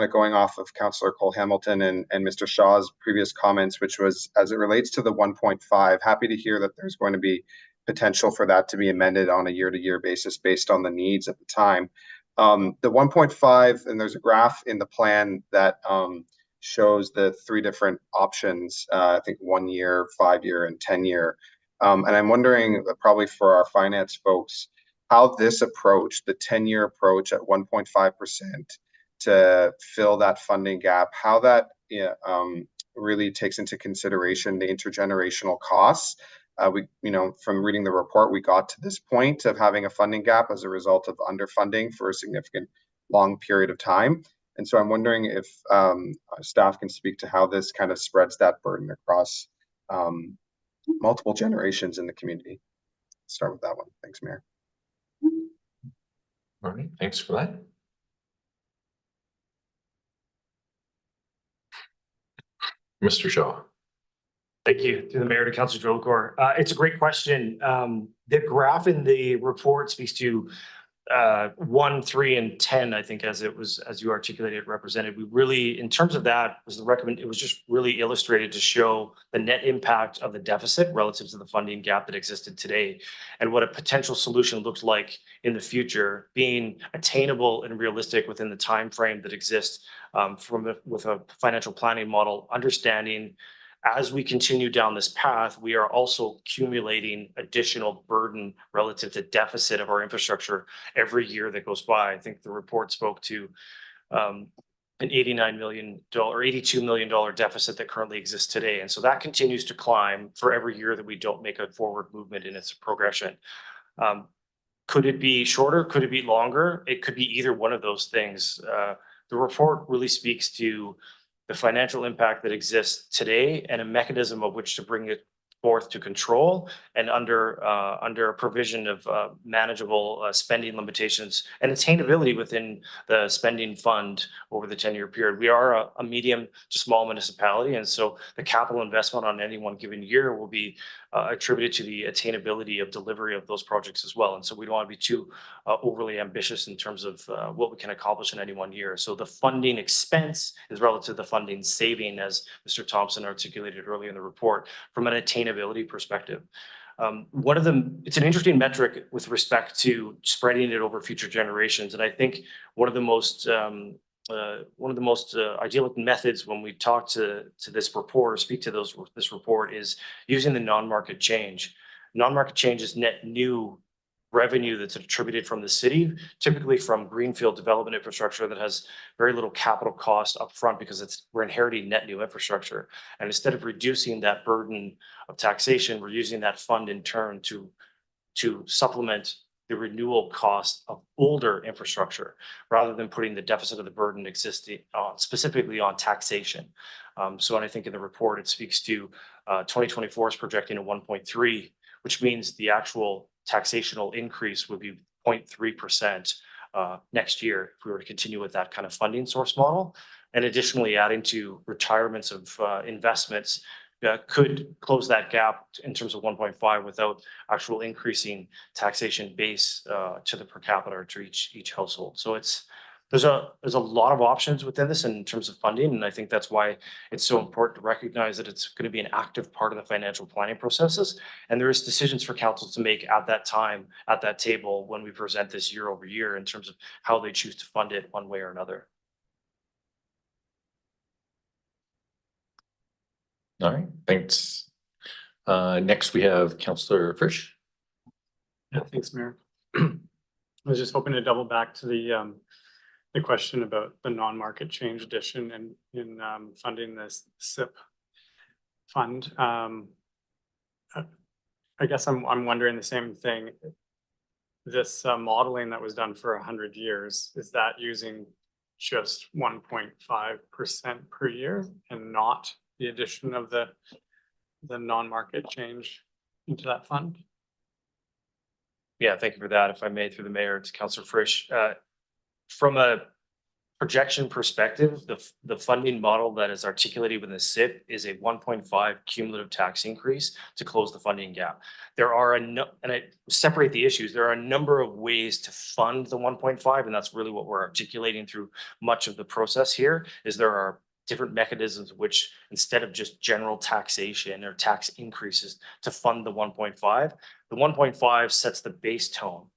of going off of Councillor Cole-Hamilton and Mr. Shaw's previous comments, which was as it relates to the 1.5, happy to hear that there's going to be potential for that to be amended on a year-to-year basis based on the needs at the time. The 1.5, and there's a graph in the plan that shows the three different options, I think 1 year, 5 year, and 10 year. And I'm wondering, probably for our finance folks, how this approach, the 10-year approach at 1.5% to fill that funding gap, how that really takes into consideration the intergenerational costs. From reading the report, we got to this point of having a funding gap as a result of underfunding for a significant long period of time. And so I'm wondering if staff can speak to how this kind of spreads that burden across multiple generations in the community. Start with that one. Thanks, Mayor. All right, thanks for that. Mr. Shaw. Thank you. Through the Mayor to Councillor Jolicoeur. It's a great question. The graph in the report speaks to 1, 3, and 10, I think, as you articulated, represented. We really, in terms of that, it was just really illustrated to show the net impact of the deficit relative to the funding gap that existed today and what a potential solution looks like in the future, being attainable and realistic within the time frame that exists with a financial planning model, understanding as we continue down this path, we are also accumulating additional burden relative to deficit of our infrastructure every year that goes by. I think the report spoke to an $89 million or $82 million deficit that currently exists today. And so that continues to climb for every year that we don't make a forward movement in its progression. Could it be shorter? Could it be longer? It could be either one of those things. The report really speaks to the financial impact that exists today and a mechanism of which to bring it forth to control and under a provision of manageable spending limitations and attainability within the spending fund over the 10-year period. We are a medium to small municipality, and so the capital investment on any one given year will be attributed to the attainability of delivery of those projects as well. And so we don't want to be too overly ambitious in terms of what we can accomplish in any one year. So the funding expense is relative to the funding saving, as Mr. Thompson articulated earlier in the report, from an attainability perspective. It's an interesting metric with respect to spreading it over future generations. And I think one of the most idyllic methods when we talk to this report or speak to this report is using the non-market change. Non-market change is net new revenue that's attributed from the city, typically from greenfield development infrastructure that has very little capital cost upfront because we're inheriting net new infrastructure. And instead of reducing that burden of taxation, we're using that fund in turn to supplement the renewal cost of older infrastructure rather than putting the deficit of the burden existing specifically on taxation. So when I think in the report, it speaks to 2024 is projecting a 1.3, which means the actual taxational increase would be 0.3% next year if we were to continue with that kind of funding source model. And additionally, adding to retirements of investments could close that gap in terms of 1.5 without actual increasing taxation base to the per capita or to each household. So there's a lot of options within this in terms of funding, and I think that's why it's so important to recognize that it's going to be an active part of the financial planning processes, and there is decisions for council to make at that time, at that table, when we present this year over year in terms of how they choose to fund it one way or another. All right, thanks. Next, we have Councillor Frisch. Yeah, thanks, Mayor. I was just hoping to double back to the question about the non-market change addition and in funding this SIP fund. I guess I'm wondering the same thing. This modeling that was done for 100 years, is that using just 1.5% per year and not the addition of the non-market change into that fund? Yeah, thank you for that. If I may, through the mayor, to Councillor Frisch. From a projection perspective, the funding model that is articulated within the SIP is a 1.5 cumulative tax increase to close the funding gap. There are and I separate the issues. There are a number of ways to fund the 1.5, and that's really what we're articulating through much of the process here. Is there are different mechanisms which, instead of just general taxation or tax increases to fund the 1.5, the 1.5 sets the base tone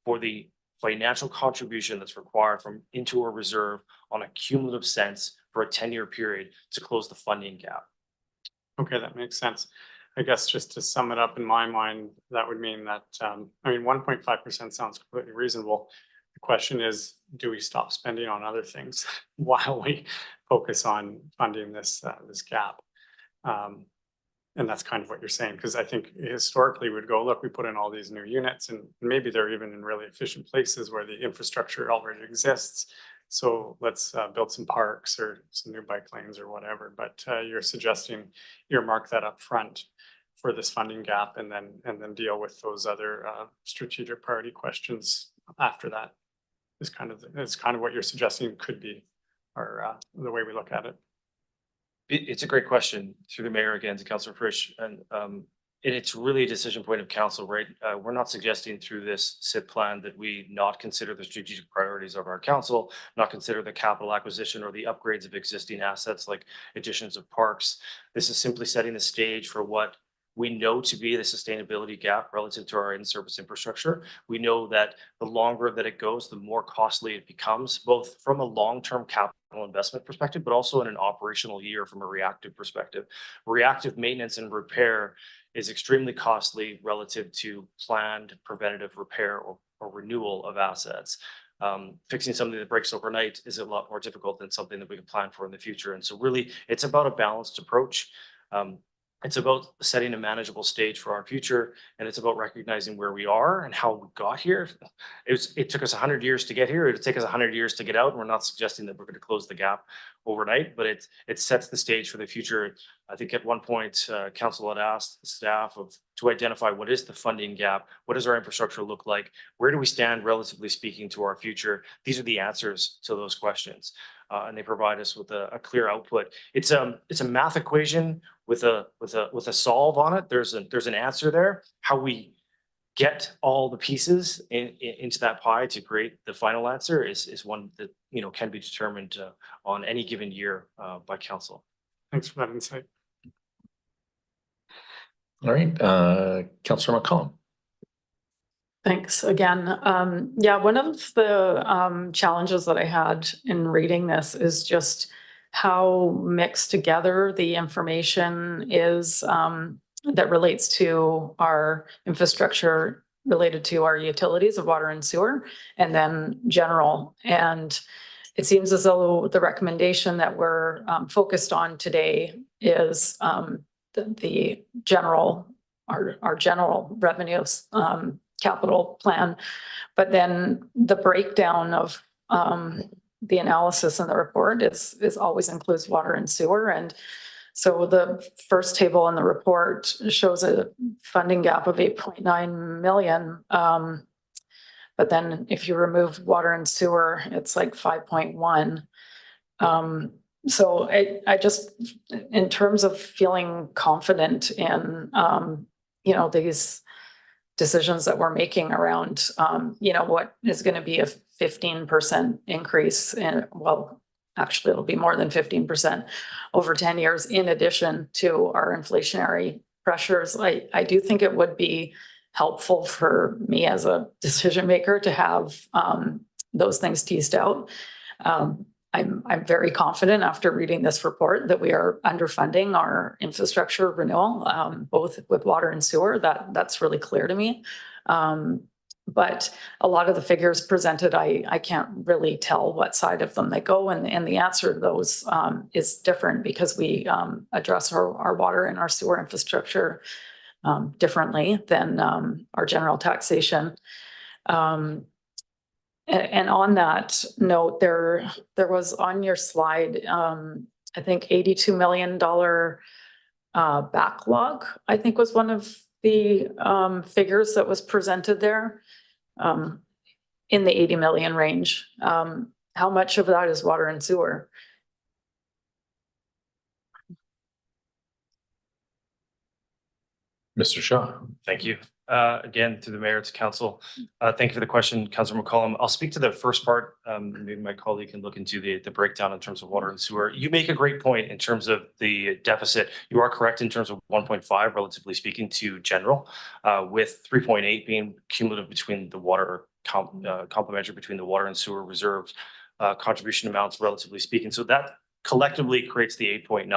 for the financial contribution that's required from into a reserve on a cumulative sense for a 10-year period to close the funding gap. Okay, that makes sense. I guess just to sum it up in my mind, that would mean that, 1.5% sounds completely reasonable. The question is, do we stop spending on other things while we focus on funding this gap? And that's kind of what you're saying, because I think historically we'd go, look, we put in all these new units and maybe they're even in really efficient places where the infrastructure already exists. So let's build some parks or some new bike lanes or whatever. But you're suggesting earmark that up front for this funding gap and then deal with those other strategic priority questions after that. Is kind of what you're suggesting could be our the way we look at it. It's a great question through the mayor again to Councillor Frisch, and it's really a decision point of council, right? We're not suggesting through this SIP plan that we not consider the strategic priorities of our council, not consider the capital acquisition or the upgrades of existing assets like additions of parks. This is simply setting the stage for what we know to be the sustainability gap relative to our in-service infrastructure. We know that the longer that it goes, the more costly it becomes, both from a long-term capital investment perspective, but also in an operational year from a reactive perspective. Reactive maintenance and repair is extremely costly relative to planned preventative repair or renewal of assets. Fixing something that breaks overnight is a lot more difficult than something that we can plan for in the future. And so really, it's about a balanced approach. It's about setting a manageable stage for our future, and it's about recognizing where we are and how we got here. It took us 100 years to get here. It'll take us 100 years to get out. And we're not suggesting that we're going to close the gap overnight, but it sets the stage for the future. I think at one point, council had asked the staff to identify what is the funding gap, what does our infrastructure look like, where do we stand relatively speaking to our future. These are the answers to those questions, and they provide us with a clear output. It's a math equation with a solve on it. There's an answer there. How we get all the pieces into that pie to create the final answer is one that can be determined on any given year by council. Thanks for that insight. All right, Councillor McCollum. Thanks again. Yeah, one of the challenges that I had in reading this is just how mixed together the information is that relates to our infrastructure related to our utilities of water and sewer, and then general. And it seems as though the recommendation that we're focused on today is the general, our general revenues capital plan. But then the breakdown of the analysis in the report is always includes water and sewer. And so the first table in the report shows a funding gap of 8.9 million. But then if you remove water and sewer, it's like 5.1. So I just, in terms of feeling confident in, these decisions that we're making around, what is going to be a 15% increase in, well, actually it'll be more than 15% over 10 years in addition to our inflationary pressures. I do think it would be helpful for me as a decision maker to have those things teased out. I'm very confident after reading this report that we are underfunding our infrastructure renewal, both with water and sewer. That's really clear to me. But a lot of the figures presented, I can't really tell what side of them they go. And the answer to those is different because we address our water and our sewer infrastructure differently than our general taxation. And on that note, there was on your slide, I think $82 million backlog, I think was one of the figures that was presented there in the 80 million range. How much of that is water and sewer? Mr. Shaw. Thank you. Again, to the mayor, to council. Thank you for the question, Councilor McCollum. I'll speak to the first part. Maybe my colleague can look into the breakdown in terms of water and sewer. You make a great point in terms of the deficit. You are correct in terms of 1.5, relatively speaking, to general, with 3.8 being cumulative between the water, complementary between the water and sewer reserves, contribution amounts, relatively speaking. So that collectively creates the 8.9.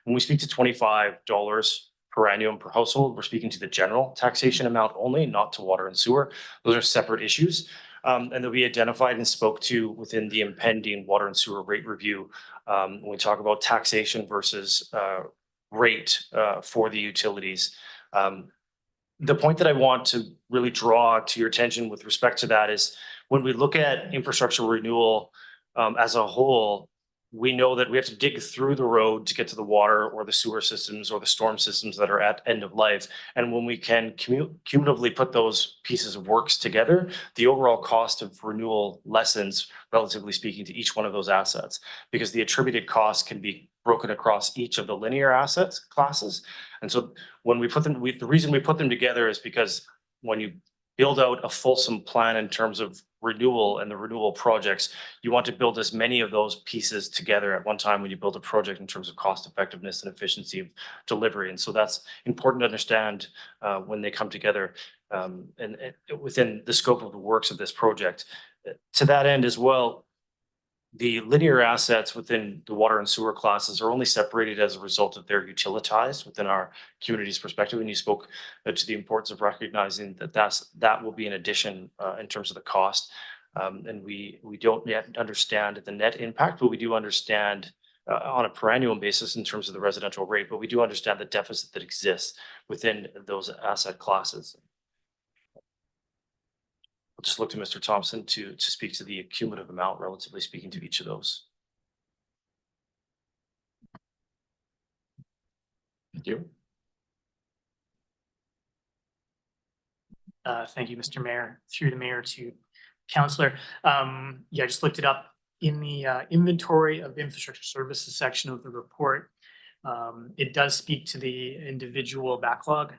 When we speak to $25 per annum per household, we're speaking to the general taxation amount only, not to water and sewer. Those are separate issues. And they'll be identified and spoke to within the impending water and sewer rate review. When we talk about taxation versus rate for the utilities. The point that I want to really draw to your attention with respect to that is when we look at infrastructure renewal as a whole, we know that we have to dig through the road to get to the water or the sewer systems or the storm systems that are at end of life. And when we can cumulatively put those pieces of works together, the overall cost of renewal lessens, relatively speaking, to each one of those assets, because the attributed cost can be broken across each of the linear assets classes. And so when we put them, the reason we put them together is because when you build out a fulsome plan in terms of renewal and the renewal projects, you want to build as many of those pieces together at one time when you build a project in terms of cost effectiveness and efficiency of delivery. And so that's important to understand when they come together and within the scope of the works of this project. To that end as well, the linear assets within the water and sewer classes are only separated as a result of their utilitized within our community's perspective. And you spoke to the importance of recognizing that that will be an addition in terms of the cost. And we don't yet understand the net impact, but we do understand on a per annum basis in terms of the residential rate, but we do understand the deficit that exists within those asset classes. I'll just look to Mr. Thompson to speak to the cumulative amount, relatively speaking, to each of those. Thank you. Thank you, Mr. Mayor. Through the mayor to councillor. I just looked it up in the inventory of infrastructure services section of the report. It does speak to the individual backlog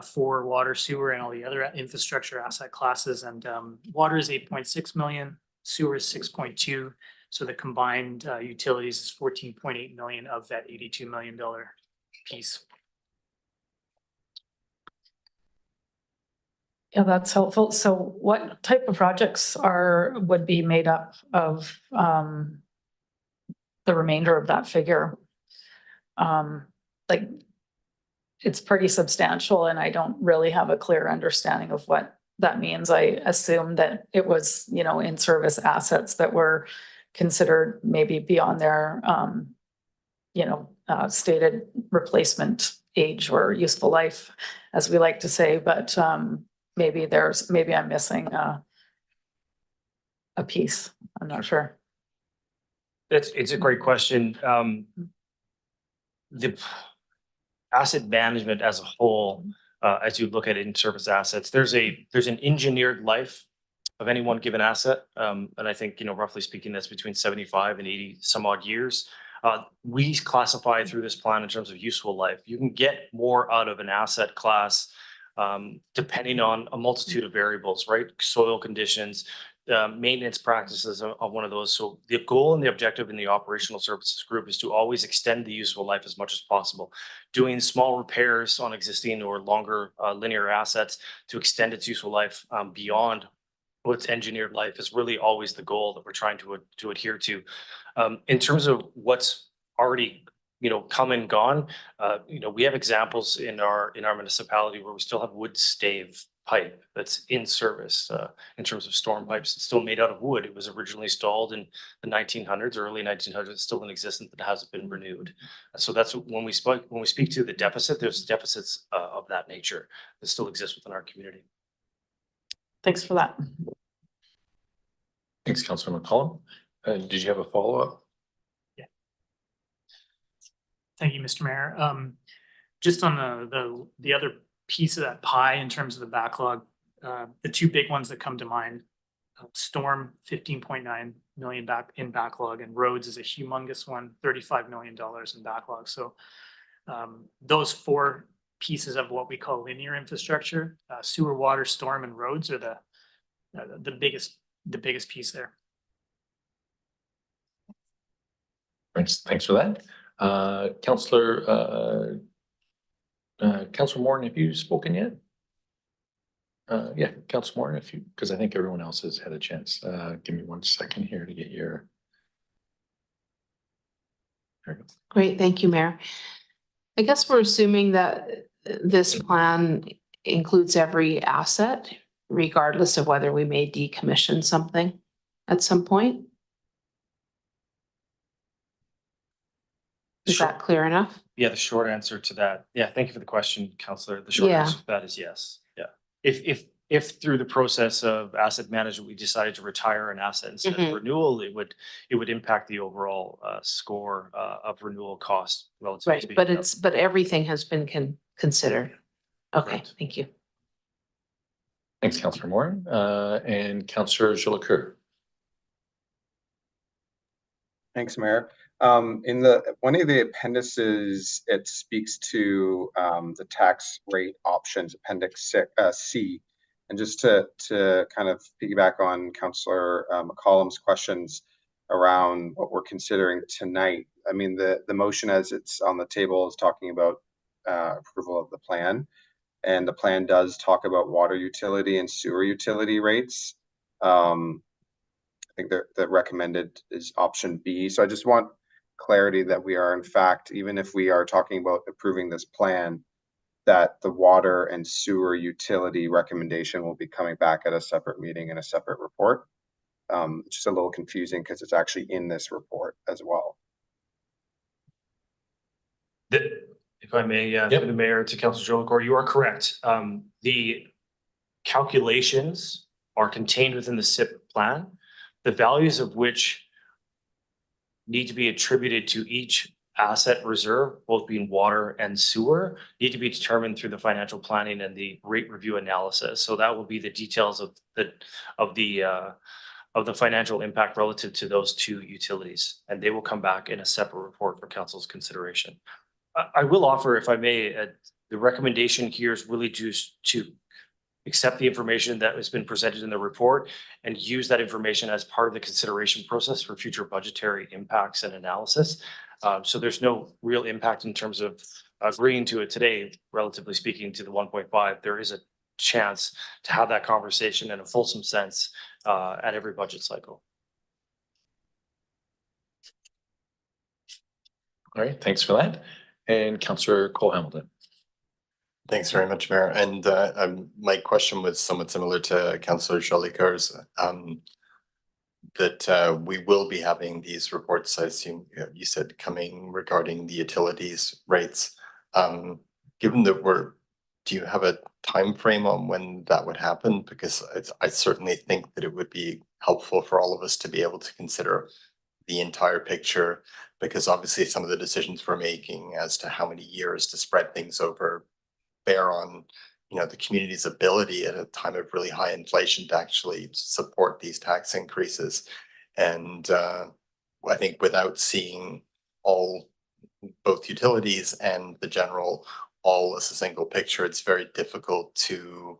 for water, sewer, and all the other infrastructure asset classes. And water is 8.6 million, sewer is 6.2. So the combined utilities is 14.8 million of that $82 million piece. Yeah, that's helpful. So what type of projects would be made up of the remainder of that figure? Like, it's pretty substantial and I don't really have a clear understanding of what that means. I assume that it was, in service assets that were considered maybe beyond their, stated replacement age or useful life, as we like to say. But maybe I'm missing a piece. I'm not sure. It's a great question. The asset management as a whole, as you look at in-service assets, there's an engineered life of any one given asset. And I think, roughly speaking, that's between 75 and 80 some odd years. We classify through this plan in terms of useful life. You can get more out of an asset class depending on a multitude of variables, right? Soil conditions, maintenance practices are one of those. So the goal and the objective in the operational services group is to always extend the useful life as much as possible. Doing small repairs on existing or longer linear assets to extend its useful life beyond what's engineered life is really always the goal that we're trying to adhere to. In terms of what's already come and gone, we have examples in our municipality where we still have wood stave pipe that's in service in terms of storm pipes. It's still made out of wood. It was originally installed in the 1900s, early 1900s. It's still in existence that hasn't been renewed. So that's when we speak to the deficit. There's deficits of that nature that still exist within our community. Thanks for that. Thanks, Councilor McCollum. Did you have a follow-up? Thank you, Mr. Mayor. Just on the other piece of that pie in terms of the backlog, the two big ones that come to mind, Storm, 15.9 million in backlog, and roads is a humongous one, $35 million in backlog. So those four pieces of what we call linear infrastructure, sewer, water, storm, and roads are the biggest piece there. Thanks for that. Councilor Moore, have you spoken yet? Yeah, Councilor Moore, because I think everyone else has had a chance. Give me 1 second here to get your. There we go. Great, thank you, Mayor. I guess we're assuming that this plan includes every asset, regardless of whether we may decommission something at some point. Is that clear enough? Yeah, the short answer to that. Yeah, thank you for the question, Councillor. The short answer to that is yes. Yeah. If through the process of asset management, we decided to retire an asset instead of renewal, it would impact the overall score of renewal cost relatively Right, speaking. but everything has been considered. Okay, Correct. thank you. Thanks, Councilor Moore. And Councilor Jolicoeur. Thanks, Mayor. In one of the appendices, it speaks to the tax rate options, Appendix C. And just to kind of piggyback on Councillor McCollum's questions around what we're considering tonight. I mean, the motion as it's on the table is talking about approval of the plan. And the plan does talk about water utility and sewer utility rates. I think the recommended is option B. So I just want clarity that we are in fact, even if we are talking about approving this plan, that the water and sewer utility recommendation will be coming back at a separate meeting and a separate report. It's just a little confusing because it's actually in this report as well. If I may, through the mayor to Councillor Jolicoeur, you are correct. The calculations are contained within the SIP plan, the values of which need to be attributed to each asset reserve, both being water and sewer, need to be determined through the financial planning and the rate review analysis. So that will be the details of the financial impact relative to those two utilities, and they will come back in a separate report for council's consideration. I will offer, if I may, the recommendation here is really just to accept the information that has been presented in the report and use that information as part of the consideration process for future budgetary impacts and analysis. So there's no real impact in terms of agreeing to it today, relatively speaking, to the 1.5. There is a chance to have that conversation in a fulsome sense at every budget cycle. All right, thanks for that. And Councillor Cole-Hamilton. Thanks very much, Mayor. And my question was somewhat similar to Councillor Jolicoeur's, that we will be having these reports, I assume you said, coming regarding the utilities rates. Given that we're do you have a time frame on when that would happen? Because I certainly think that it would be helpful for all of us to be able to consider the entire picture, because obviously some of the decisions we're making as to how many years to spread things over bear on, the community's ability at a time of really high inflation to actually support these tax increases. And I think without seeing both utilities and the general all as a single picture, it's very difficult to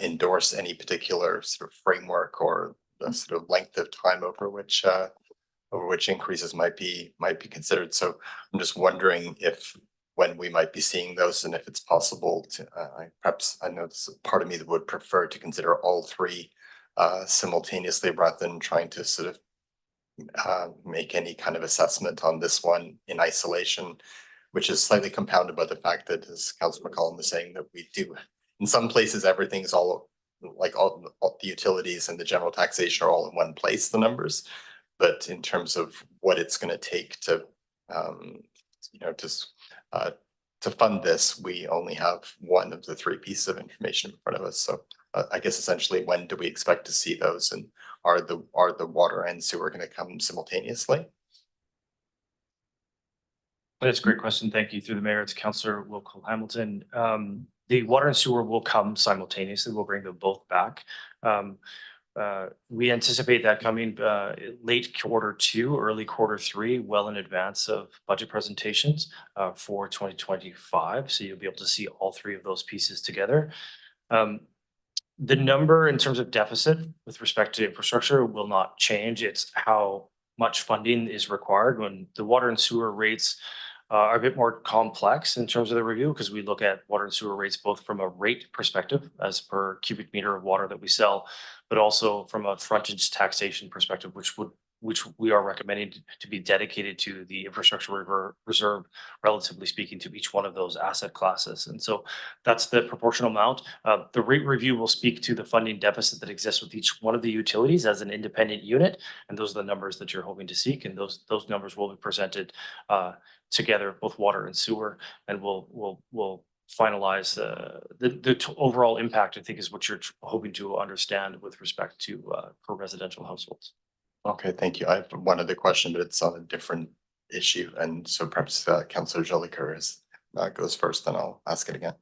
endorse any particular sort of framework or the sort of length of time over which increases might be considered. So I'm just wondering when we might be seeing those, and if it's possible to, I know this is part of me that would prefer to consider all three simultaneously rather than trying to sort of make any kind of assessment on this one in isolation, which is slightly compounded by the fact that, as Councillor McCollum was saying, that we do, in some places, everything's all the utilities and the general taxation are all in one place, the numbers. But in terms of what it's going to take to, to fund this, we only have one of the three pieces of information in front of us. So I guess essentially, when do we expect to see those, and are the water and sewer going to come simultaneously? That's a great question. Thank you. Through the mayor, it's Councillor Will Cole-Hamilton. The water and sewer will come simultaneously. We'll bring them both back. We anticipate that coming late Q2, early Q3, well in advance of budget presentations for 2025. So you'll be able to see all three of those pieces together. The number in terms of deficit with respect to infrastructure will not change. It's how much funding is required. When the water and sewer rates are a bit more complex in terms of the review, because we look at water and sewer rates both from a rate perspective as per cubic meter of water that we sell, but also from a frontage taxation perspective, which we are recommending to be dedicated to the infrastructure reserve, relatively speaking, to each one of those asset classes. And so that's the proportional amount. The rate review will speak to the funding deficit that exists with each one of the utilities as an independent unit. And those are the numbers that you're hoping to seek. And those numbers will be presented together, both water and sewer, and we'll finalize the overall impact, I think, is what you're hoping to understand with respect to for residential households. Okay, thank you. I have one other question, but it's on a different issue. And so perhaps Councillor Jolicoeur goes first, then I'll ask it again.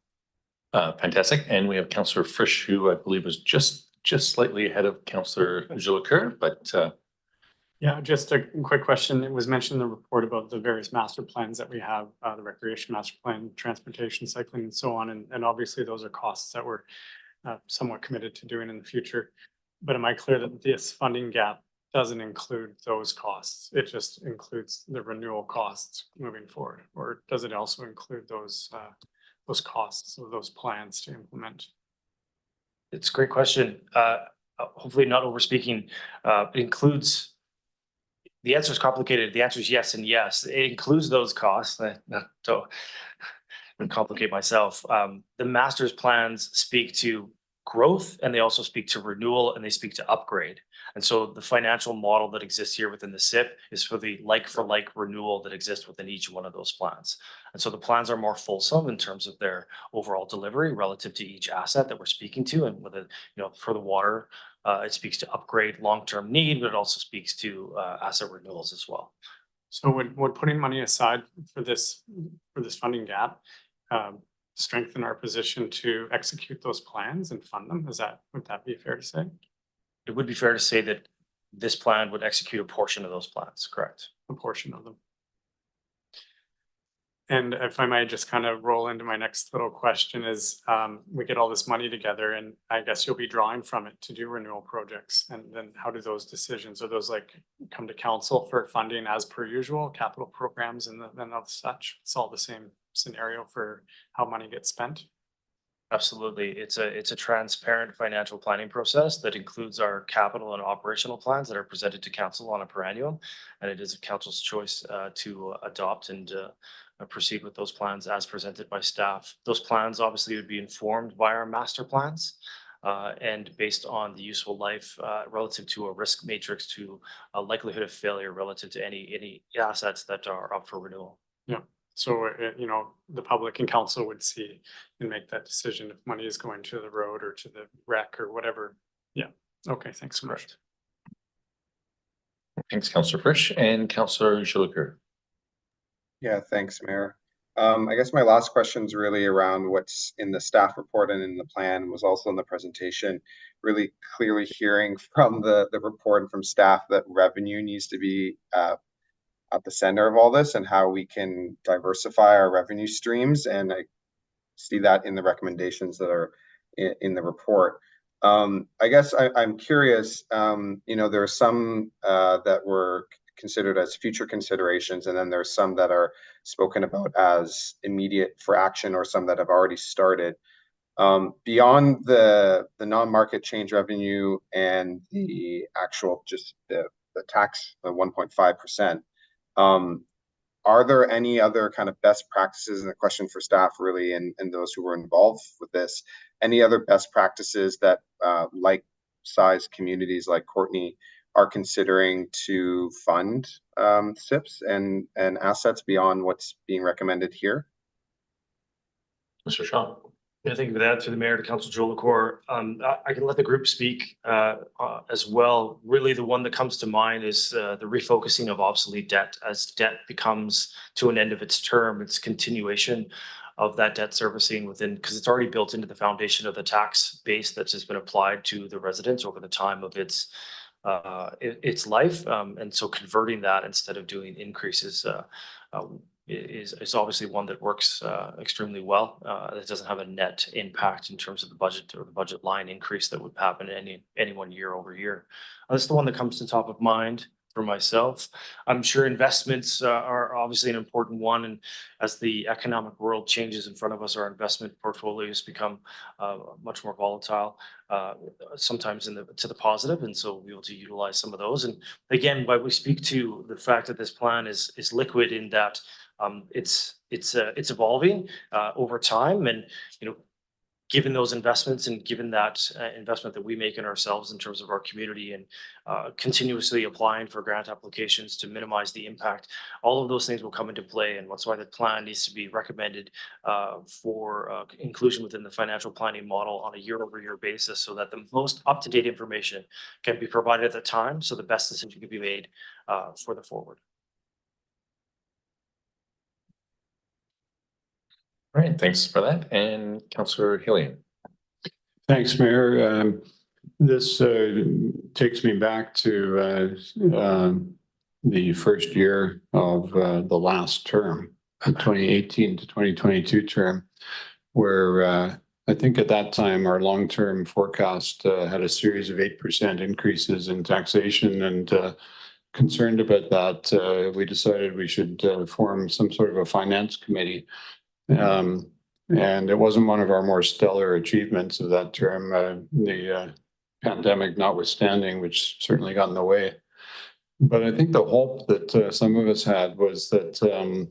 Fantastic. And we have Councillor Frisch, who I believe was just slightly ahead of Councillor Jolicoeur, but yeah, just a quick question. It was mentioned in the report about the various master plans that we have, the recreation master plan, transportation, cycling, and so on. And obviously those are costs that we're somewhat committed to doing in the future. But am I clear that this funding gap doesn't include those costs? It just includes the renewal costs moving forward, or does it also include those costs of those plans to implement? It's a great question. Hopefully not over speaking. It includes. The answer is complicated. The answer is yes and yes. It includes those costs. Not to complicate myself. The master's plans speak to growth, and they also speak to renewal, and they speak to upgrade. And so the financial model that exists here within the SIP is for the like renewal that exists within each one of those plans. And so the plans are more fulsome in terms of their overall delivery relative to each asset that we're speaking to. And with it, for the water, it speaks to upgrade long-term need, but it also speaks to asset renewals as well. So would putting money aside for this funding gap strengthen our position to execute those plans and fund them? Would that be fair to say? It would be fair to say that this plan would execute a portion of those plans, correct? A portion of them. And if I might just kind of roll into my next little question is, we get all this money together and I guess you'll be drawing from it to do renewal projects. And then how do those decisions, are those like come to council for funding as per usual, capital programs and then of such? It's all the same scenario for how money gets spent? Absolutely. It's a transparent financial planning process that includes our capital and operational plans that are presented to council on a per annum. And it is council's choice to adopt and proceed with those plans as presented by staff. Those plans obviously would be informed by our master plans and based on the useful life relative to a risk matrix to a likelihood of failure relative to any assets that are up for renewal. Yeah. So, you know, the public and council would see and make that decision if money is going to the road or to the rec or whatever. Yeah, okay, thanks so much. Thanks, Councillor Frisch and Councillor Jolicoeur. Yeah, thanks, Mayor. I guess my last question is really around what's in the staff report and in the plan, was also in the presentation. Really clearly hearing from the report and from staff that revenue needs to be at the center of all this and how we can diversify our revenue streams. And I see that in the recommendations that are in the report. I guess I'm curious, you know, there are some that were considered as future considerations, and then there's some that are spoken about as immediate for action or some that have already started. Beyond the non-market change revenue and the actual just the tax, the 1.5%, are there any other kind of best practices, and the question for staff really and those who were involved with this, any other best practices that like size communities like Courtenay are considering to fund SIPs and assets beyond what's being recommended here? Mr. Shaw. Yeah, thank you for that. To the mayor, to Council Jolicoeur. I can let the group speak as well. Really, the one that comes to mind is the refocusing of obsolete debt. As debt becomes to an end of its term, its continuation of that debt servicing within, because it's already built into the foundation of the tax base that has been applied to the residents over the time of its life. And so converting that instead of doing increases is obviously one that works extremely well. It doesn't have a net impact in terms of the budget or the budget line increase that would happen any one year over year. That's the one that comes to top of mind for myself. I'm sure investments are obviously an important one, and as the economic world changes in front of us, our investment portfolios become much more volatile, sometimes to the positive, and so we'll be able to utilize some of those. And again, why we speak to the fact that this plan is liquid in that it's evolving over time, and you know, given those investments and given that investment that we make in ourselves in terms of our community and continuously applying for grant applications to minimize the impact, all of those things will come into play. And that's why the plan needs to be recommended for inclusion within the financial planning model on a year-over-year basis, so that the most up-to-date information can be provided at the time, so the best decision can be made for the forward. All right, thanks for that. And Councillor Hillian. Thanks, Mayor. This takes me back to the first year of the last term, the 2018 to 2022 term, where I think at that time our long-term forecast had a series of 8% increases in taxation, and concerned about that, we decided we should form some sort of a finance committee. And it wasn't one of our more stellar achievements of that term, the pandemic notwithstanding, which certainly got in the way. But I think the hope that some of us had was that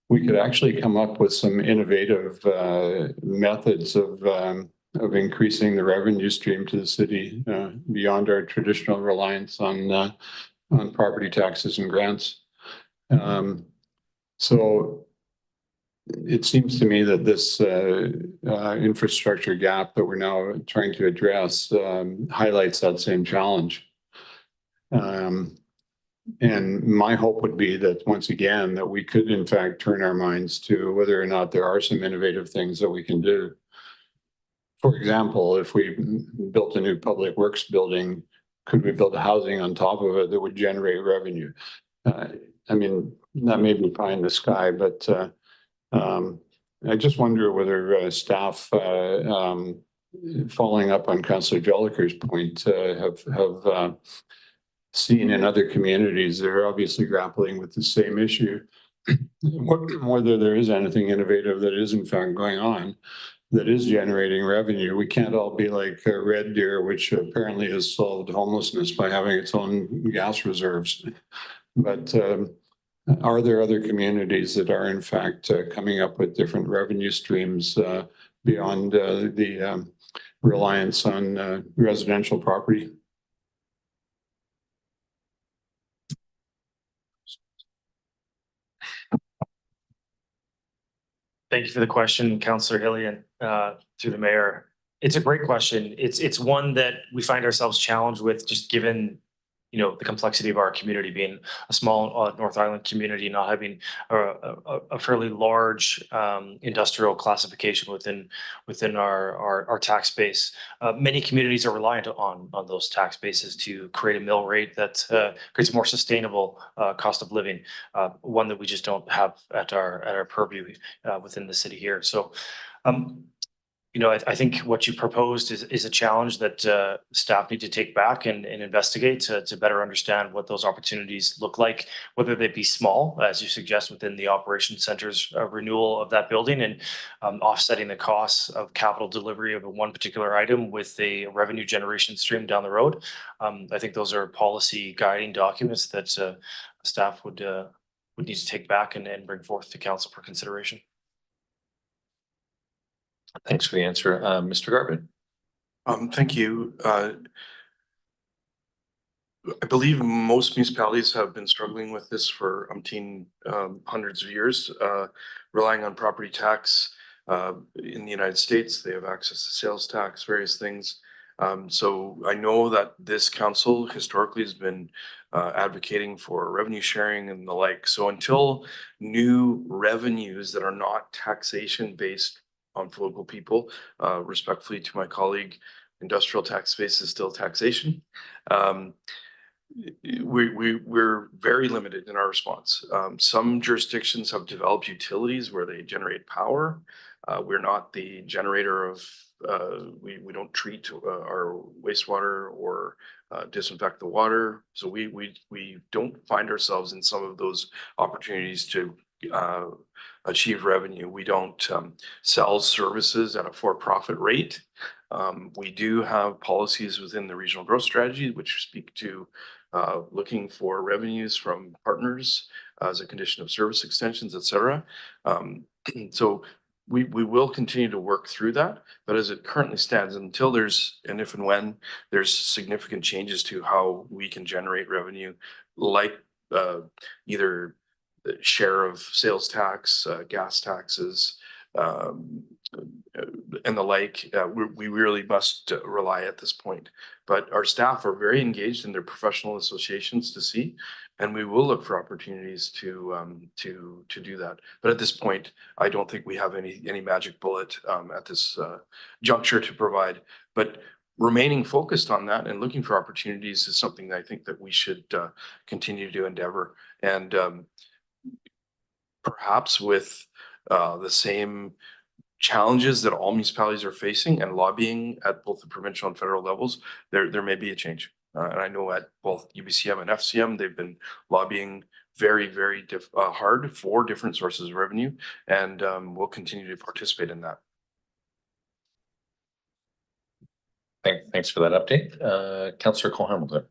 we could actually come up with some innovative methods of increasing the revenue stream to the city beyond our traditional reliance on property taxes and grants. So it seems to me that this infrastructure gap that we're now trying to address highlights that same challenge. And my hope would be that once again, that we could in fact turn our minds to whether or not there are some innovative things that we can do. For example, if we built a new public works building, could we build a housing on top of it that would generate revenue? I mean, that may be pie in the sky, but I just wonder whether staff, following up on Councillor Jolicoeur's point, have seen in other communities that are obviously grappling with the same issue, whether there is anything innovative that is in fact going on that is generating revenue. We can't all be like Red Deer, which apparently has solved homelessness by having its own gas reserves. But are there other communities that are in fact coming up with different revenue streams beyond the reliance on residential property? Thank you for the question, Councillor Hillian, through the mayor. It's a great question. It's one that we find ourselves challenged with, just given, you know, the complexity of our community being a small North Island community, not having a fairly large industrial classification within our tax base. Many communities are reliant on those tax bases to create a mill rate that creates a more sustainable cost of living, one that we just don't have at our purview within the city here. So you know, I think what you proposed is a challenge that staff need to take back and investigate to better understand what those opportunities look like, whether they be small, as you suggest, within the operation center's renewal of that building, and offsetting the costs of capital delivery of one particular item with a revenue generation stream down the road. I think those are policy guiding documents that staff would need to take back and bring forth to council for consideration. Thanks for the answer. Mr. Garvin. Thank you. I believe most municipalities have been struggling with this for hundreds of years, relying on property tax. In the United States, they have access to sales tax, various things. So I know that this council historically has been advocating for revenue sharing and the like. So until new revenues that are not taxation based on local people, respectfully to my colleague, industrial tax base is still taxation. We're very limited in our response. Some jurisdictions have developed utilities where they generate power. We're not the generator of, we don't treat our wastewater or disinfect the water. So we don't find ourselves in some of those opportunities to achieve revenue. We don't sell services at a for-profit rate. We do have policies within the regional growth strategy which speak to looking for revenues from partners as a condition of service extensions, et cetera. So we will continue to work through that, but as it currently stands, until there's, and if and when there's significant changes to how we can generate revenue, like either the share of sales tax, gas taxes, and the like, we really must rely at this point. But our staff are very engaged in their professional associations to see, and we will look for opportunities to do that. But at this point, I don't think we have any magic bullet at this juncture to provide. But remaining focused on that and looking for opportunities is something that I think that we should continue to endeavor. And perhaps with the same challenges that all municipalities are facing and lobbying at both the provincial and federal levels, there may be a change. And I know at both UBCM and FCM, they've been lobbying very hard for different sources of revenue, and we'll continue to participate in that. Thanks for that update. Councillor Cole Hamilton.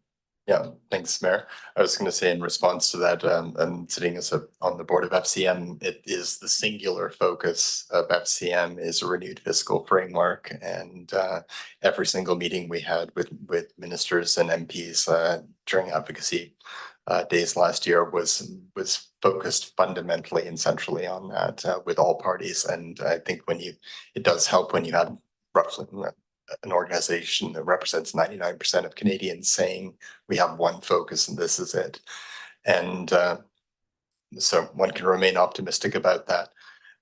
Yeah, thanks, Mayor. I was going to say in response to that, and sitting as on the board of FCM, it is the singular focus of FCM is a renewed fiscal framework, and every single meeting we had with ministers and MPs during advocacy days last year was focused fundamentally and centrally on that with all parties. And I think it does help when you have roughly an organization that represents 99% of Canadians saying we have one focus and this is it. And so one can remain optimistic about that.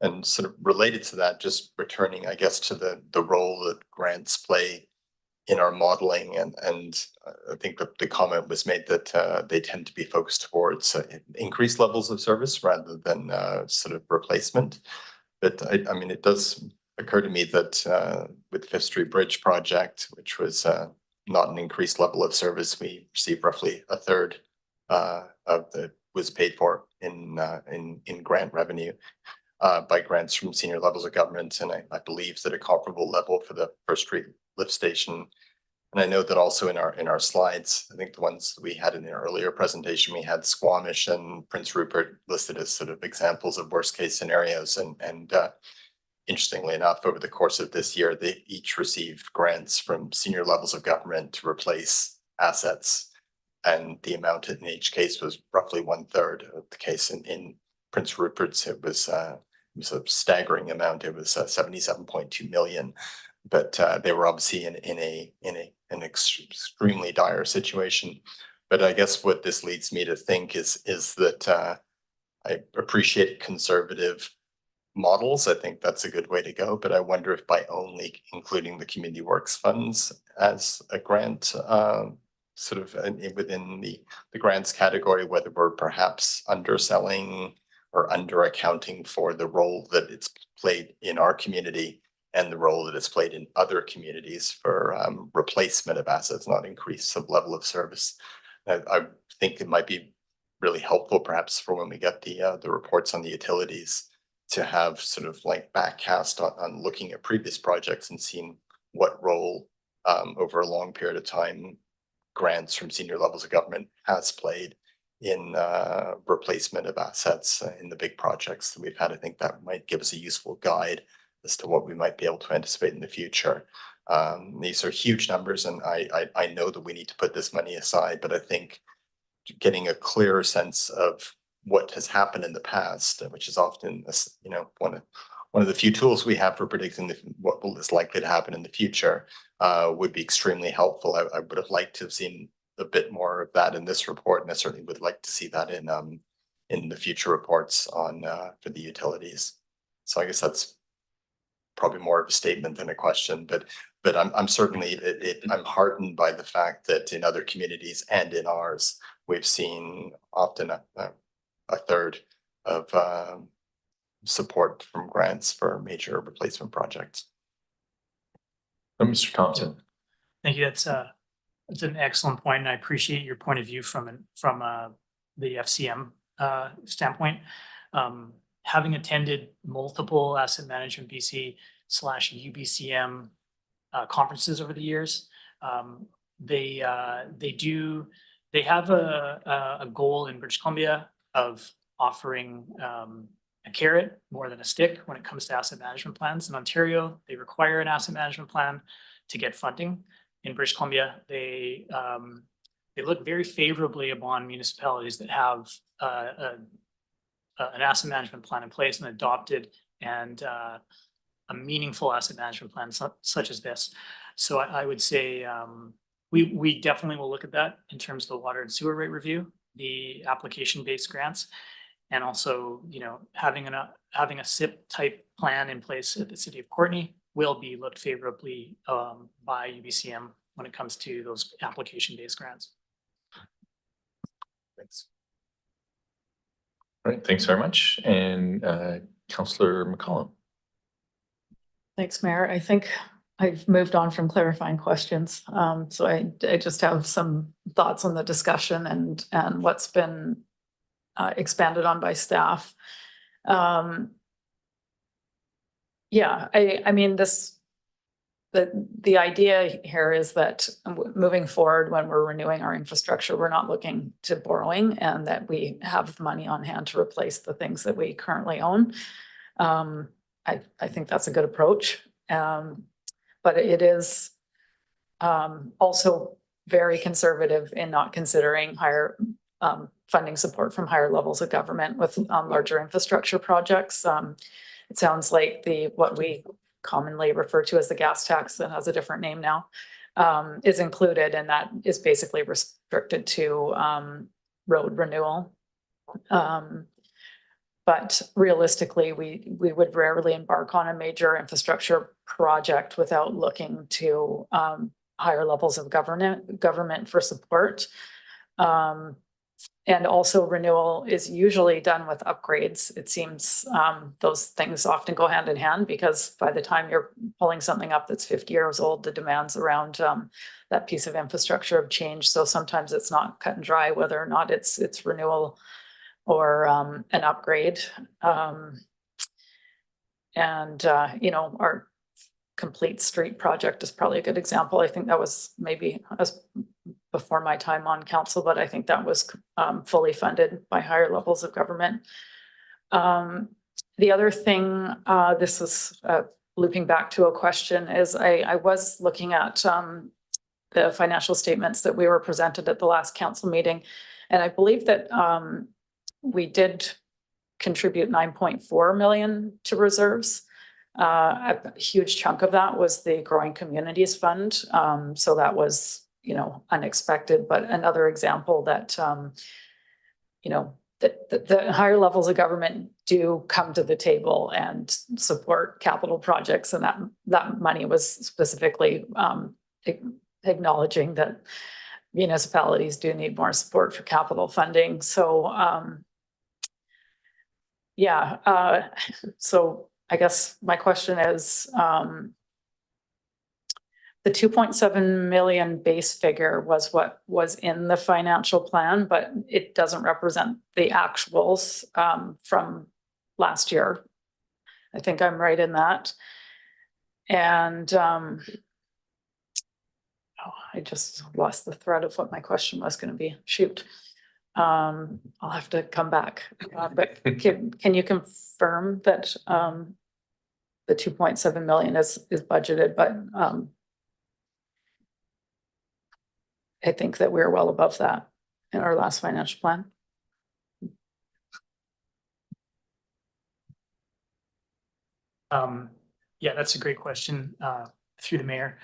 And sort of related to that, just returning, I guess, to the role that grants play in our modeling. And I think the comment was made that they tend to be focused towards increased levels of service rather than sort of replacement. But I mean, it does occur to me that with Fifth Street Bridge project, which was not an increased level of service, we received roughly a third of the was paid for in grant revenue by grants from senior levels of government, and I believe that a comparable level for the First Street lift station. And I know that also in our slides, I think the ones that we had in the earlier presentation, we had Squamish and Prince Rupert listed as sort of examples of worst case scenarios, and interestingly enough, over the course of this year, they each received grants from senior levels of government to replace assets. And the amount in each case was roughly 1/3 of the case. In Prince Rupert's, it was was a staggering amount. It was 77.2 million, but they were obviously an extremely dire situation. But I guess what this leads me to think is that I appreciate conservative models. I think that's a good way to go, but I wonder if by only including the community works funds as a grant, sort of within the grants category, whether we're perhaps underselling or under accounting for the role that it's played in our community and the role that it's played in other communities for replacement of assets, not increase of level of service. I think it might be really helpful perhaps for when we get the reports on the utilities to have sort of like backcast on looking at previous projects and seeing what role over a long period of time grants from senior levels of government has played in replacement of assets in the big projects that we've had. I think that might give us a useful guide as to what we might be able to anticipate in the future. These are huge numbers, and I know that we need to put this money aside, but I think getting a clearer sense of what has happened in the past, which is often, you know, one of the few tools we have for predicting what is likely to happen in the future, would be extremely helpful. I would have liked to have seen a bit more of that in this report, and I certainly would like to see that in the future reports on for the utilities. So I guess that's probably more of a statement than a question, but I'm certainly I'm heartened by the fact that in other communities and in ours, we've seen often a third of support from grants for major replacement projects. Mr. Thompson. Thank you. That's an excellent point, and I appreciate your point of view from the FCM standpoint. Having attended multiple Asset Management BC /UBCM conferences over the years, they have a goal in British Columbia of offering a carrot more than a stick when it comes to asset management plans. In Ontario, they require an asset management plan to get funding. In British Columbia, they look very favorably upon municipalities that have an asset management plan in place and adopted and a meaningful asset management plan such as this. So I would say we definitely will look at that in terms of the water and sewer rate review, the application-based grants, and also, you know, having a SIP type plan in place at the City of Courtenay will be looked favorably by UBCM when it comes to those application-based grants. Thanks. All right, thanks very much. And Councillor McCollum. Thanks, Mayor. I think I've moved on from clarifying questions. So I just have some thoughts on the discussion and what's been expanded on by staff. Yeah, I mean, the idea here is that moving forward, when we're renewing our infrastructure, we're not looking to borrowing, and that we have money on hand to replace the things that we currently own. I think that's a good approach. But it is also very conservative in not considering higher funding support from higher levels of government with larger infrastructure projects. It sounds like what we commonly refer to as the gas tax, that has a different name now, is included, and that is basically restricted to road renewal. But realistically, we would rarely embark on a major infrastructure project without looking to higher levels of government for support. And also renewal is usually done with upgrades. It seems those things often go hand in hand, because by the time you're pulling something up that's 50 years old, the demands around that piece of infrastructure have changed. So sometimes it's not cut and dry whether or not it's renewal or an upgrade. You know, our Complete Street project is probably a good example. I think that was maybe before my time on council, but I think that was fully funded by higher levels of government. The other thing, this is looping back to a question, is I was looking at the financial statements that we were presented at the last council meeting, and I believe that we did contribute 9.4 million to reserves. A huge chunk of that was the Growing Communities Fund. So that was, unexpected, but another example that, the higher levels of government do come to the table and support capital projects, and that money was specifically acknowledging that municipalities do need more support for capital funding. So so I guess my question is, the 2.7 million base figure was what was in the financial plan, but it doesn't represent the actuals from last year. I think I'm right in that. And I just lost the thread of what my question was going to be. Shoot. I'll have to come back. But can you confirm that the 2.7 million is budgeted, but I think that we're well above that in our last financial plan. Yeah, that's a great question, through the mayor.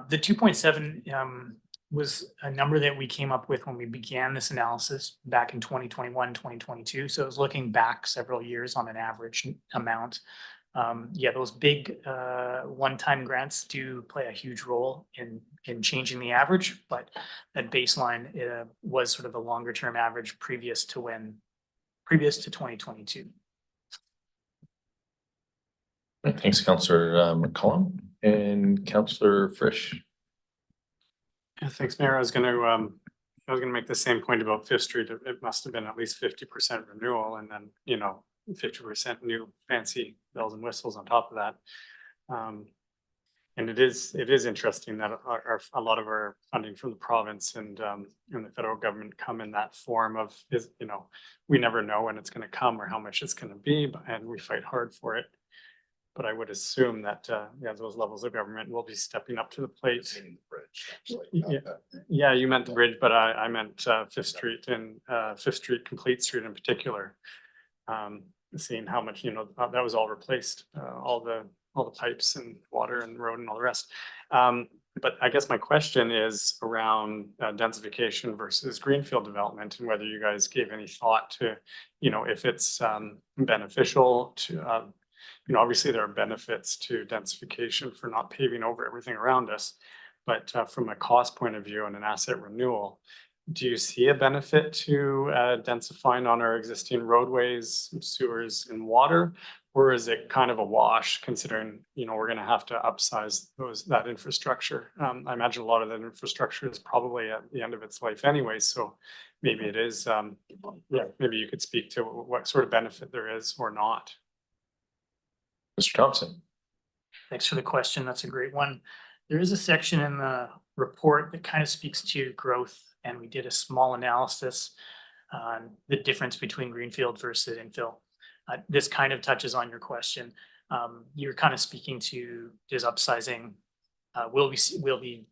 The 2.7 was a number that we came up with when we began this analysis back in 2021, 2022. So it was looking back several years on an average amount. Yeah, those big one-time grants do play a huge role in changing the average, but that baseline was sort of a longer term average previous to 2022. Thanks, Councillor McCollum and Councillor Frisch. Yeah, thanks, Mayor. I was gonna make the same point about Fifth Street. It must have been at least 50% renewal, and then 50% new fancy bells and whistles on top of that. And it is interesting that a lot of our funding from the province and the federal government come in that form of we never know when it's going to come or how much it's going to be, and we fight hard for it. But I would assume that those levels of government will be stepping up to the plate. Yeah, you meant the bridge, but I meant Fifth Street and Fifth Street, Complete Street in particular. Seeing how much that was all replaced, all the pipes and water and road and all the rest. But I guess my question is around densification versus greenfield development, and whether you guys gave any thought to if it's beneficial to obviously there are benefits to densification for not paving over everything around us, but from a cost point of view and an asset renewal, do you see a benefit to densifying on our existing roadways, sewers, and water? Or is it kind of a wash, considering we're going to have to upsize that infrastructure? I imagine a lot of that infrastructure is probably at the end of its life anyway, so maybe it is. Maybe you could speak to what sort of benefit there is or not. Mr. Thompson. Thanks for the question. That's a great one. There is a section in the report that kind of speaks to growth, and we did a small analysis on the difference between greenfield versus infill. This kind of touches on your question. You're kind of speaking to does upsizing, will we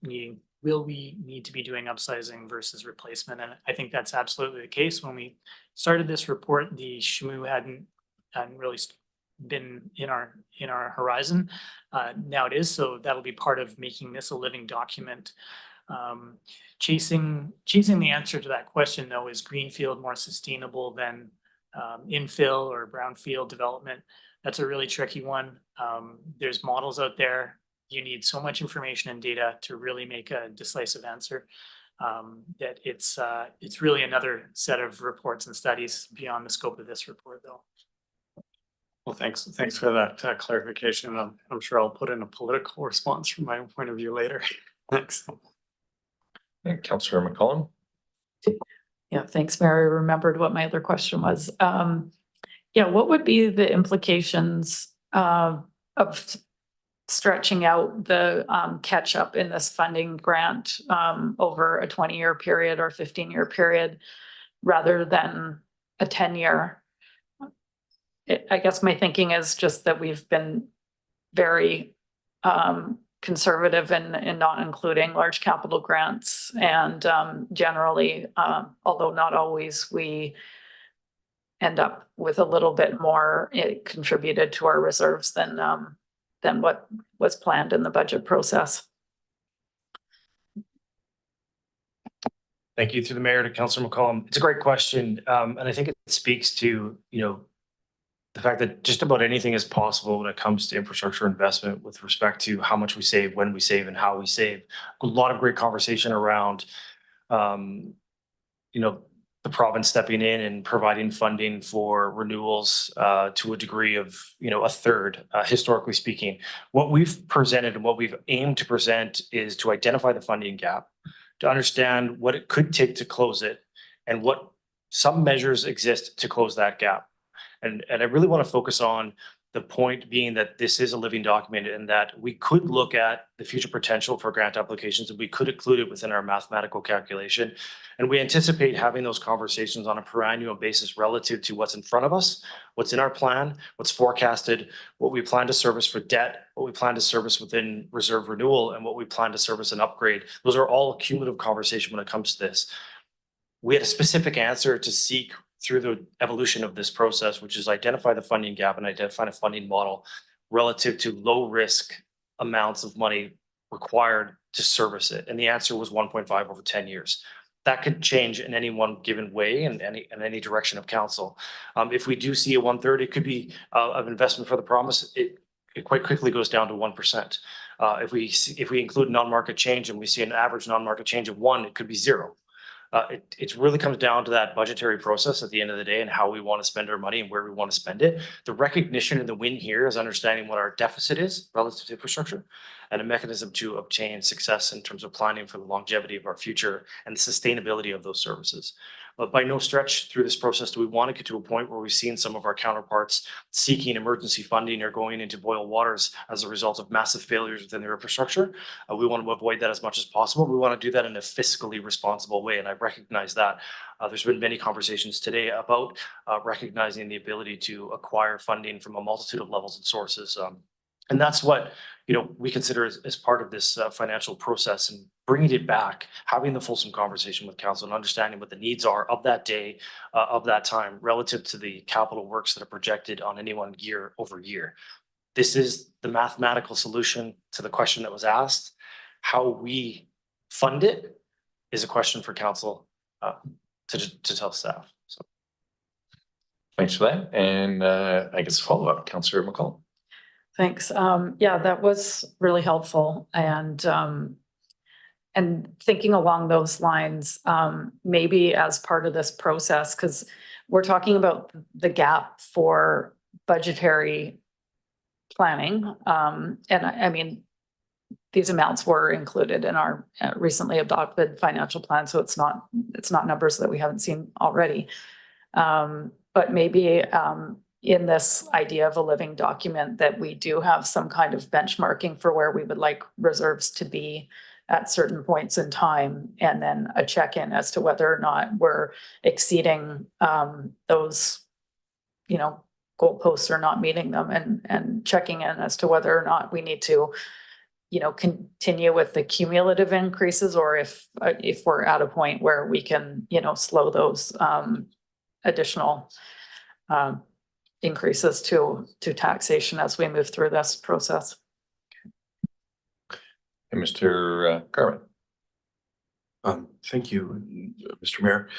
need to be doing upsizing versus replacement? And I think that's absolutely the case. When we started this report, the SHMU hadn't really been in our horizon. Now it is, so that'll be part of making this a living document. Chasing the answer to that question, though, is greenfield more sustainable than infill or brownfield development? That's a really tricky one. There's models out there. You need so much information and data to really make a decisive answer, that it's really another set of reports and studies beyond the scope of this report, though. Well, thanks for that clarification. I'm sure I'll put in a political response from my own point of view later. Thanks. Councillor McCollum. Yeah, thanks, Mary. I remembered what my other question was. What would be the implications of stretching out the catch up in this funding grant over a 20-year period or 15-year period rather than a 10-year? I guess my thinking is just that we've been very conservative in not including large capital grants, and generally, although not always, we end up with a little bit more contributed to our reserves than what was planned in the budget process. Thank you through the mayor to Councillor McCollum. It's a great question. And I think it speaks to, the fact that just about anything is possible when it comes to infrastructure investment with respect to how much we save, when we save, and how we save. A lot of great conversation around, the province stepping in and providing funding for renewals to a degree of, a third, historically speaking. What we've presented and what we've aimed to present is to identify the funding gap, to understand what it could take to close it, and what some measures exist to close that gap. And I really want to focus on the point being that this is a living document and that we could look at the future potential for grant applications and we could include it within our mathematical calculation. And we anticipate having those conversations on a per annual basis relative to what's in front of us, what's in our plan, what's forecasted, what we plan to service for debt, what we plan to service within reserve renewal, and what we plan to service and upgrade. Those are all a cumulative conversation when it comes to this. We had a specific answer to seek through the evolution of this process, which is identify the funding gap and identify a funding model relative to low risk amounts of money required to service it. And the answer was 1.5 over 10 years. That could change in any one given way and any direction of council. If we do see a 1/3, it could be of investment for the promise. It quite quickly goes down to 1%. If we include non-market change and we see an average non-market change of 1, it could be 0. It really comes down to that budgetary process at the end of the day and how we want to spend our money and where we want to spend it. The recognition and the win here is understanding what our deficit is relative to infrastructure and a mechanism to obtain success in terms of planning for the longevity of our future and the sustainability of those services. But by no stretch through this process do we want to get to a point where we've seen some of our counterparts seeking emergency funding or going into boil waters as a result of massive failures within their infrastructure. We want to avoid that as much as possible. We want to do that in a fiscally responsible way, and I recognize that. There's been many conversations today about recognizing the ability to acquire funding from a multitude of levels and sources. And that's what we consider as part of this financial process, and bringing it back, having the fulsome conversation with council and understanding what the needs are of that day, of that time, relative to the capital works that are projected on any one year over year. This is the mathematical solution to the question that was asked. How we fund it is a question for council to tell staff. So. Thanks for that. And I guess follow up, Councillor McCollum. Thanks. Yeah, that was really helpful. And thinking along those lines, maybe as part of this process, because we're talking about the gap for budgetary planning. And I mean, these amounts were included in our recently adopted financial plan, so it's not numbers that we haven't seen already. But maybe in this idea of a living document that we do have some kind of benchmarking for where we would like reserves to be at certain points in time, and then a check-in as to whether or not we're exceeding those, goalposts or not meeting them, and checking in as to whether or not we need to, continue with the cumulative increases, or if we're at a point where we can, slow those additional increases to taxation as we move through this process. And Mr. Carmen. Thank you, Mr. Mayor.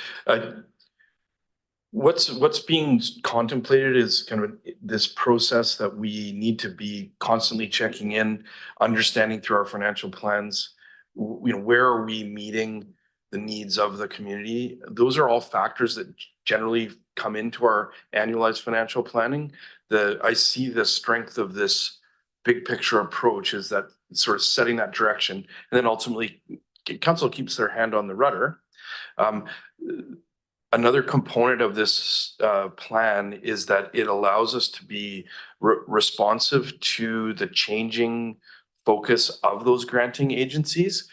What's being contemplated is kind of this process that we need to be constantly checking in, understanding through our financial plans, where are we meeting the needs of the community? Those are all factors that generally come into our annualized financial planning. I see the strength of this big picture approach is that sort of setting that direction, and then ultimately council keeps their hand on the rudder. Another component of this plan is that it allows us to be responsive to the changing focus of those granting agencies.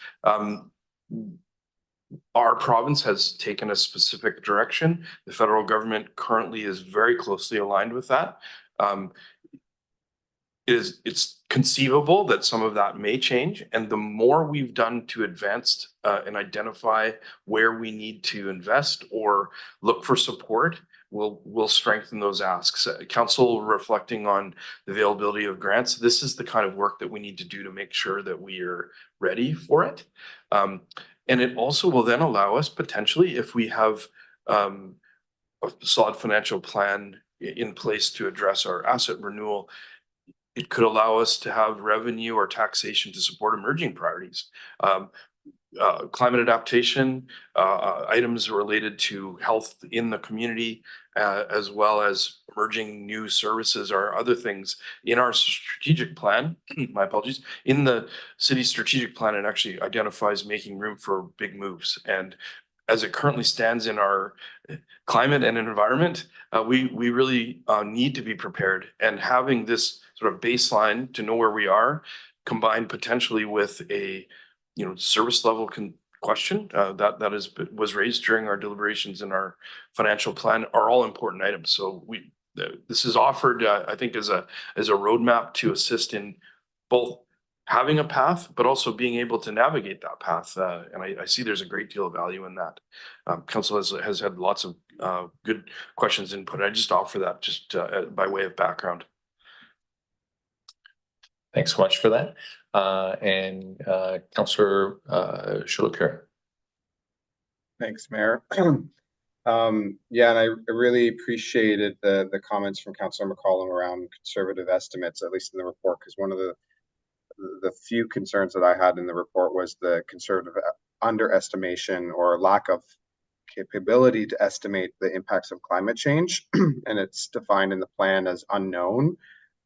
Our province has taken a specific direction. The federal government currently is very closely aligned with that. It's conceivable that some of that may change, and the more we've done to advance and identify where we need to invest or look for support, we'll strengthen those asks. Council reflecting on the availability of grants, this is the kind of work that we need to do to make sure that we are ready for it. And it also will then allow us potentially, if we have a solid financial plan in place to address our asset renewal, it could allow us to have revenue or taxation to support emerging priorities. Climate adaptation, items related to health in the community, as well as emerging new services or other things in our strategic plan. My apologies. In the city's strategic plan, it actually identifies making room for big moves. And as it currently stands in our climate and environment, we really need to be prepared. And having this sort of baseline to know where we are, combined potentially with a service level question that was raised during our deliberations in our financial plan, are all important items. So this is offered, I think, as a roadmap to assist in both having a path, but also being able to navigate that path. And I see there's a great deal of value in that. Council has had lots of good questions input. I just offer that just by way of background. Thanks so much for that. Councillor Chouleau-Crève. Thanks, Mayor. Yeah, and I really appreciated the comments from Councillor McCollum around conservative estimates, at least in the report, because one of the few concerns that I had in the report was the conservative underestimation or lack of capability to estimate the impacts of climate change. And it's defined in the plan as unknown,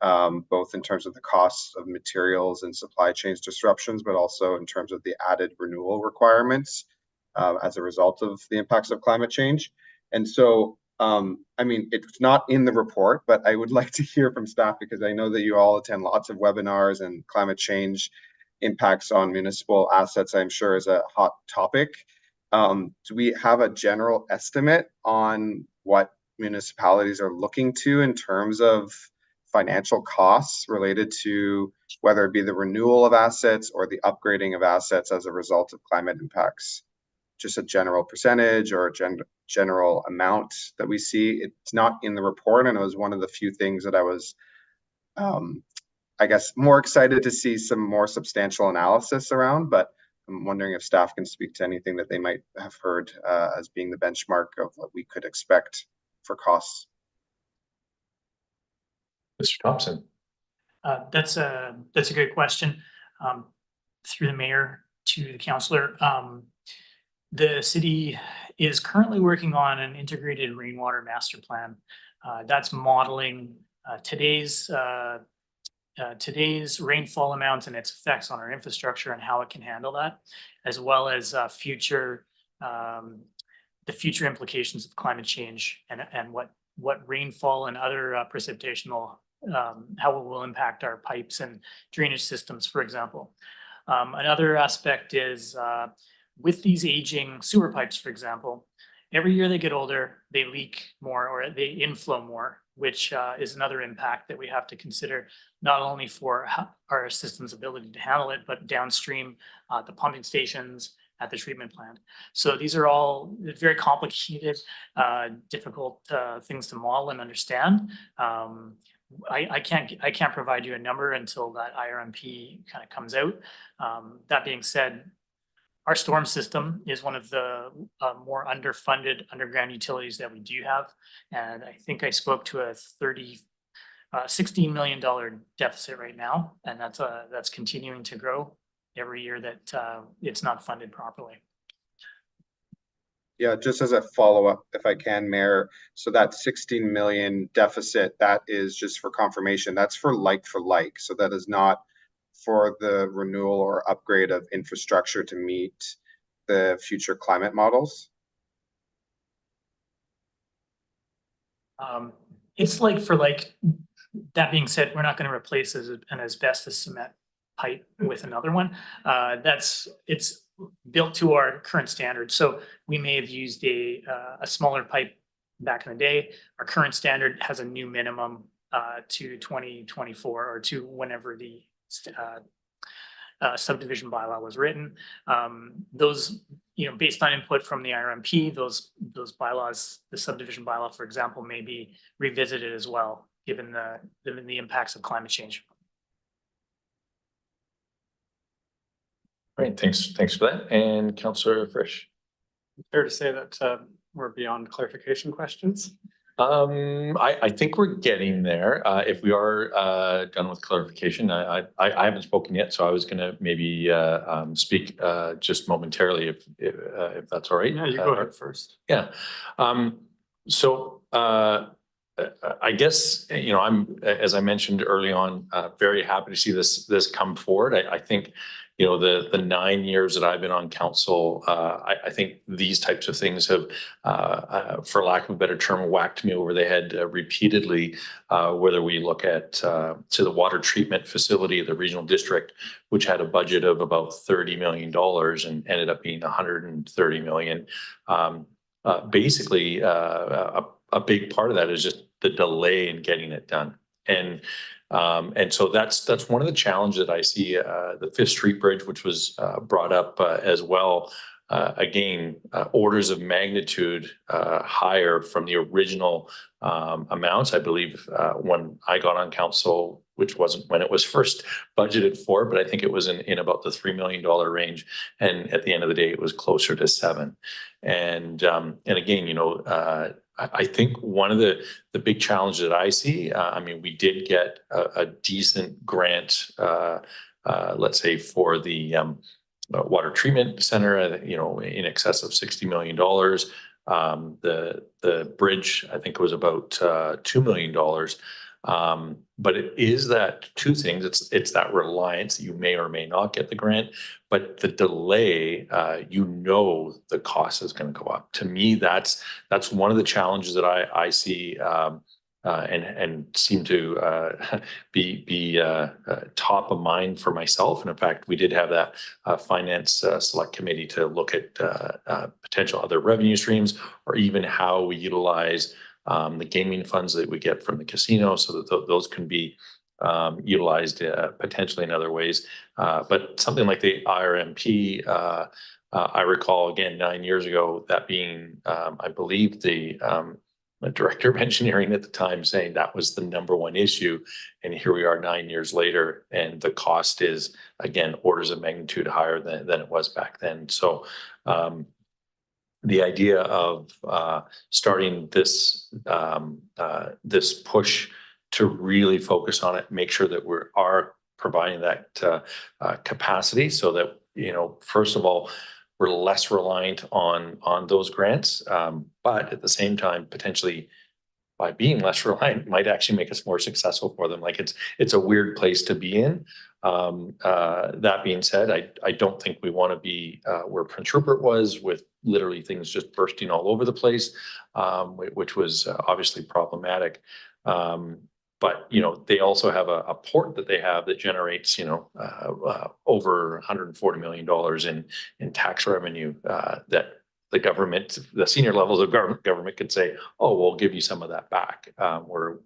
both in terms of the costs of materials and supply chains disruptions, but also in terms of the added renewal requirements as a result of the impacts of climate change. And so, I mean, it's not in the report, but I would like to hear from staff, because I know that you all attend lots of webinars, and climate change impacts on municipal assets, I'm sure, is a hot topic. Do we have a general estimate on what municipalities are looking to in terms of financial costs related to whether it be the renewal of assets or the upgrading of assets as a result of climate impacts? Just a general percentage or a general amount that we see. It's not in the report, and it was one of the few things that I was, I guess, more excited to see some more substantial analysis around, but I'm wondering if staff can speak to anything that they might have heard as being the benchmark of what we could expect for costs. Mr. Thompson. That's a good question. Through the mayor to the councillor. The city is currently working on an integrated rainwater master plan. That's modeling today's rainfall amounts and its effects on our infrastructure and how it can handle that, as well as the future implications of climate change and what rainfall and other precipitation will, how it will impact our pipes and drainage systems, for example. Another aspect is with these aging sewer pipes, for example, every year they get older, they leak more or they inflow more, which is another impact that we have to consider, not only for our system's ability to handle it, but downstream the pumping stations at the treatment plant. So these are all very complicated, difficult things to model and understand. I can't provide you a number until that IRMP kind of comes out. That being said, our storm system is one of the more underfunded underground utilities that we do have. And I think I spoke to a $16 million deficit right now. And that's continuing to grow every year that it's not funded properly. Yeah, just as a follow-up, if I can, Mayor. So that 16 million deficit, that is just for confirmation, that's for like. So that is not for the renewal or upgrade of infrastructure to meet the future climate models? It's like for like. That being said, we're not going to replace an asbestos cement pipe with another one. It's built to our current standards. So we may have used a smaller pipe back in the day. Our current standard has a new minimum to 2024 or to whenever the subdivision bylaw was written. Those based on input from the RMP, those bylaws, the subdivision bylaw, for example, may be revisited as well, given the impacts of climate change. Great, thanks for that. And Councillor Frisch. Fair to say that we're beyond clarification questions? I think we're getting there. If we are done with clarification, I haven't spoken yet, so I was gonna maybe speak just momentarily if that's all right. Yeah, you go ahead first. Yeah. So I guess, I'm, as I mentioned early on, very happy to see this come forward. I think, the 9 years that I've been on council, I think these types of things have, for lack of a better term, whacked me over the head repeatedly, whether we look at to the water treatment facility of the regional district, which had a budget of about $30 million and ended up being $130 million. Basically, a big part of that is just the delay in getting it done. And so that's one of the challenges that I see. The Fifth Street Bridge, which was brought up as well, again, orders of magnitude higher from the original amounts. I believe when I got on council, which wasn't when it was first budgeted for, but I think it was in about the $3 million range. And at the end of the day, it was closer to $7 million. And again, I think one of the big challenges that I see, we did get a decent grant, let's say for the water treatment center, in excess of $60 million. The bridge, I think, was about $2 million. But it is that two things. It's that reliance that you may or may not get the grant, but the delay, the cost is going to go up. To me, that's one of the challenges that I see and seem to be top of mind for myself. And in fact, we did have that finance select committee to look at potential other revenue streams, or even how we utilize the gaming funds that we get from the casino, so that those can be utilized potentially in other ways. But something like the IRMP, I recall again 9 years ago, that being, I believe, the director of engineering at the time saying that was the number one issue. And here we are 9 years later, and the cost is, again, orders of magnitude higher than it was back then. So the idea of starting this push to really focus on it, make sure that we are providing that capacity, so that, first of all, we're less reliant on those grants, but at the same time, potentially by being less reliant, might actually make us more successful for them. Like it's a weird place to be in. That being said, I don't think we want to be where Prince Rupert was, with literally things just bursting all over the place, which was obviously problematic. But they also have a port that they have that generates over $140 million in tax revenue that the government, the senior levels of government could say, oh, we'll give you some of that back, and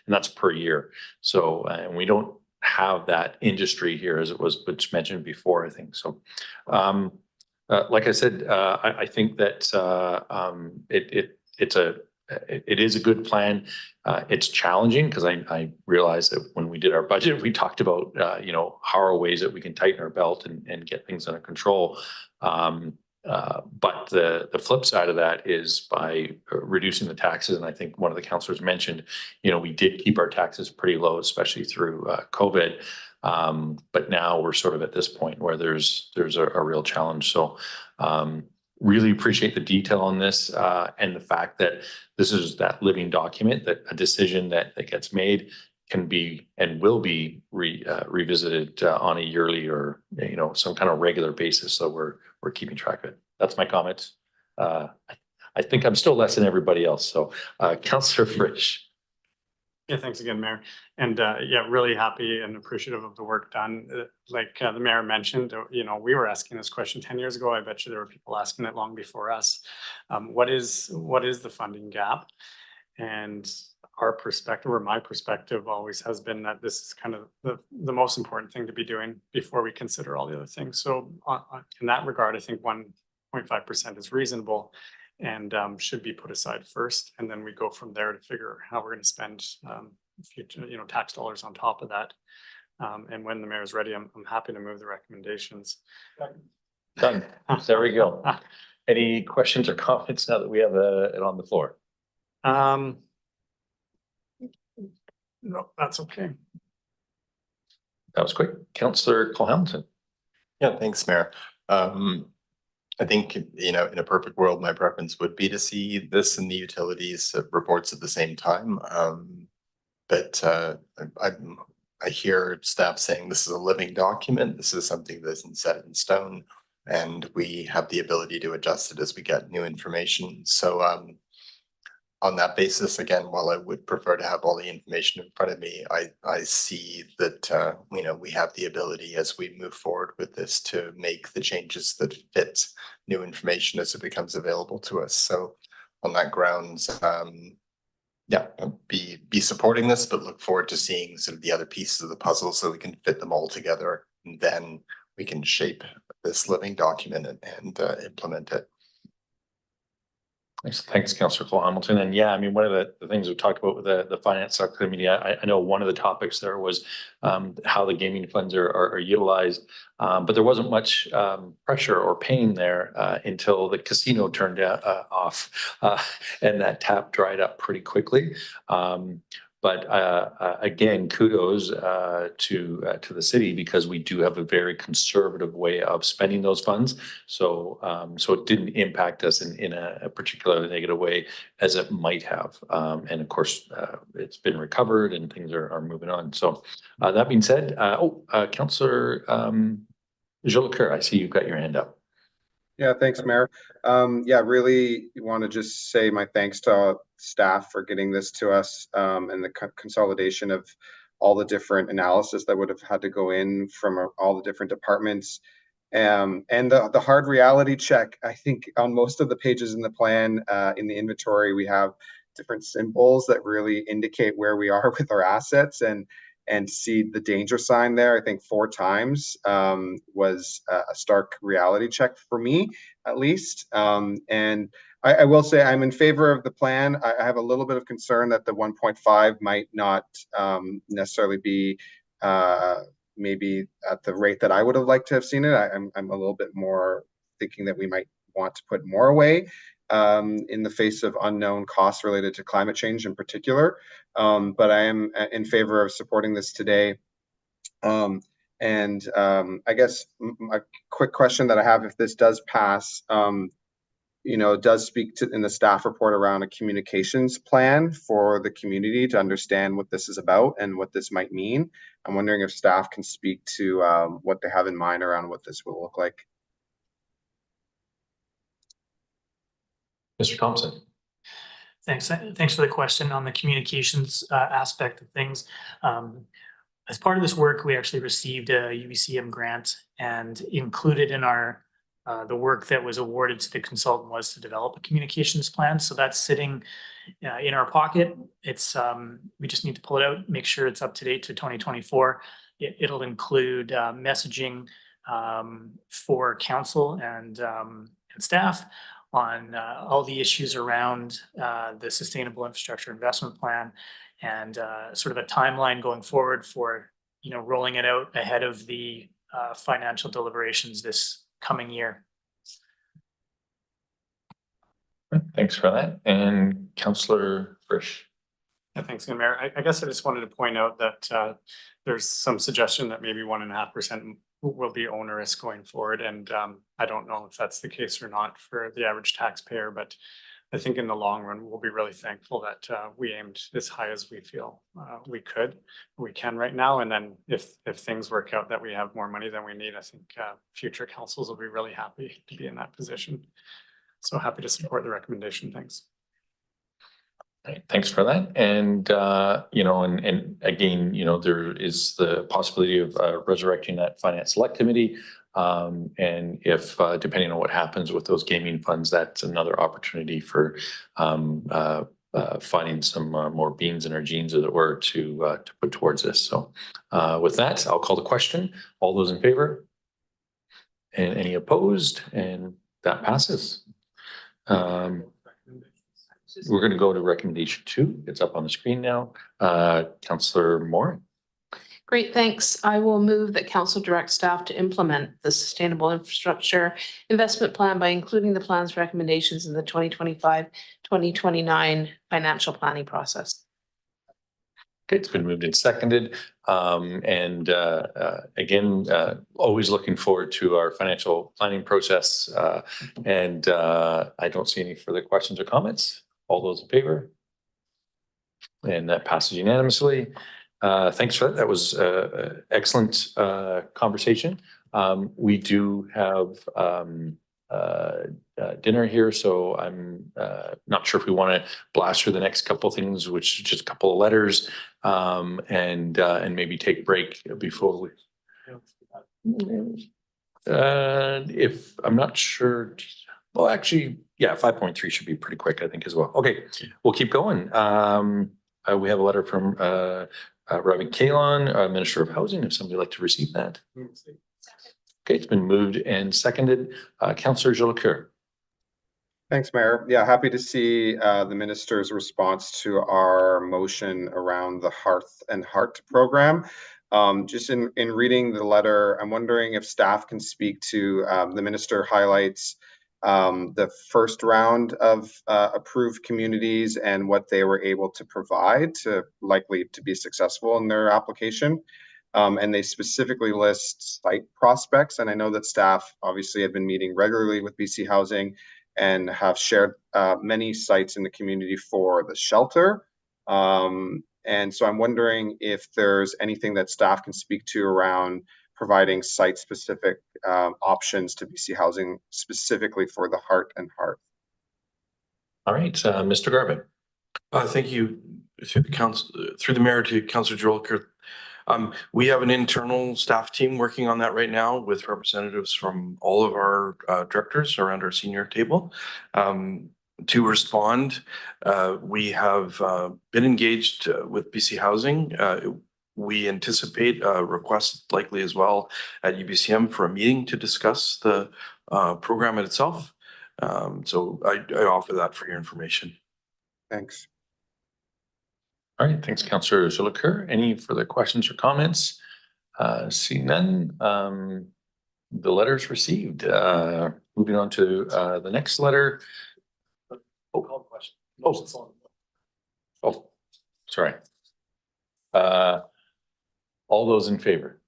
that's per year. So and we don't have that industry here, as it was mentioned before, I think. So like I said, I think that it is a good plan. It's challenging because I realized that when we did our budget, we talked about, how are ways that we can tighten our belt and get things under control. But the flip side of that is by reducing the taxes. And I think one of the councillors mentioned, we did keep our taxes pretty low, especially through COVID. But now we're sort of at this point where there's a real challenge. So really appreciate the detail on this, and the fact that this is that living document, that a decision that gets made can be and will be revisited on a yearly or some kind of regular basis. So we're keeping track of it. That's my comments. I think I'm still less than everybody else. So Councillor Frisch. Yeah, thanks again, Mayor. And really happy and appreciative of the work done. Like the Mayor mentioned, we were asking this question 10 years ago. I bet you there were people asking it long before us. What is the funding gap? And our perspective, or my perspective, always has been that this is kind of the most important thing to be doing before we consider all the other things. So in that regard, I think one 0.5% is reasonable and should be put aside first, and then we go from there to figure how we're going to spend future, tax dollars on top of that. And when the mayor is ready, I'm happy to move the recommendations. Done. There we go. Any questions or comments now that we have it on the floor? No, that's okay. That was quick. Councillor Cole Hamilton. Yeah, thanks, Mayor. I think, in a perfect world, my preference would be to see this and the utilities reports at the same time. But I hear staff saying this is a living document. This is something that isn't set in stone, and we have the ability to adjust it as we get new information. So on that basis, again, while I would prefer to have all the information in front of me, I see that, we have the ability as we move forward with this to make the changes that fit new information as it becomes available to us. So on that grounds, yeah, I'll be supporting this, but look forward to seeing sort of the other pieces of the puzzle so we can fit them all together, and then we can shape this living document and implement it. Thanks, Councillor Cole Hamilton. And yeah, I mean, one of the things we talked about with the finance subcommittee, I know one of the topics there was how the gaming funds are utilized, but there wasn't much pressure or pain there until the casino turned off and that tap dried up pretty quickly. But again, kudos to the city, because we do have a very conservative way of spending those funds. So it didn't impact us in a particularly negative way as it might have. And of course, it's been recovered and things are moving on. So that being said, Councillor Jolicoeur, I see you've got your hand up. Yeah, thanks, Mayor. Yeah, really want to just say my thanks to staff for getting this to us, and the consolidation of all the different analysis that would have had to go in from all the different departments. And the hard reality check, I think on most of the pages in the plan, in the inventory, we have different symbols that really indicate where we are with our assets, and see the danger sign there, I think 4 times, was a stark reality check for me, at least. And I will say I'm in favor of the plan. I have a little bit of concern that the 1.5 might not necessarily be maybe at the rate that I would have liked to have seen it. I'm a little bit more thinking that we might want to put more away in the face of unknown costs related to climate change in particular. But I am in favor of supporting this today. I guess a quick question that I have, if this does pass, does speak to in the staff report around a communications plan for the community to understand what this is about and what this might mean. I'm wondering if staff can speak to what they have in mind around what this will look like. Mr. Thompson. Thanks for the question on the communications aspect of things. As part of this work, we actually received a UBCM grant, and included in our the work that was awarded to the consultant was to develop a communications plan. So that's sitting in our pocket. It's we just need to pull it out, make sure it's up to date to 2024. It'll include messaging for council and staff on all the issues around the Sustainable Infrastructure Investment Plan, and sort of a timeline going forward for rolling it out ahead of the financial deliberations this coming year. Thanks for that. And Councillor Frisch. Yeah, thanks, Mayor. I guess I just wanted to point out that there's some suggestion that maybe 1.5% will be onerous going forward. And I don't know if that's the case or not for the average taxpayer, but I think in the long run, we'll be really thankful that we aimed as high as we feel we can right now. And then if things work out that we have more money than we need, I think future councils will be really happy to be in that position. So happy to support the recommendation. Thanks. Right, thanks for that. And and again, there is the possibility of resurrecting that finance select committee. And if depending on what happens with those gaming funds, that's another opportunity for finding some more beans in our jeans, as it were, to put towards this. So with that, I'll call the question. All those in favor? And any opposed? And That passes. We're going to go to recommendation 2. It's up on the screen now. Councillor Moore. Great, thanks. I will move that council direct staff to implement the Sustainable Infrastructure Investment Plan by including the plan's recommendations in the 2025-2029 financial planning process. Okay, it's been moved and seconded. Again, always looking forward to our financial planning process. I don't see any further questions or comments. All those in favor? And that passes unanimously. Thanks for that. That was excellent conversation. We do have dinner here, so I'm not sure if we want to blast through the next couple of things, which is just a couple of letters, and maybe take a break before we. If I'm not sure, well, actually, yeah, 5.3 should be pretty quick, I think, as well. Okay, we'll keep going. We have a letter from Ravi Kahlon, Minister of Housing, if somebody would like to receive that. Okay, it's been moved and seconded. Councillor Jolicoeur. Thanks, Mayor. Yeah, happy to see the minister's response to our motion around the Hearth and Heart program. Just in reading the letter, I'm wondering if staff can speak to the minister highlights the first round of approved communities and what they were able to provide to likely to be successful in their application. And they specifically list site prospects. And I know that staff obviously have been meeting regularly with BC Housing and have shared many sites in the community for the shelter. And so I'm wondering if there's anything that staff can speak to around providing site-specific options to BC Housing specifically for the Heart and Hearth. All right, Mr. Garvin. Thank you through the mayor to Councillor Jolicoeur. We have an internal staff team working on that right now with representatives from all of our directors around our senior table. To respond, we have been engaged with BC Housing. We anticipate a request likely as well at UBCM for a meeting to discuss the program itself. So I offer that for your information. Thanks. All right, thanks, Councillor Jolicoeur. Any further questions or comments? Seeing none, the letters received. Moving on to the next letter. Oh, sorry. All those in favor?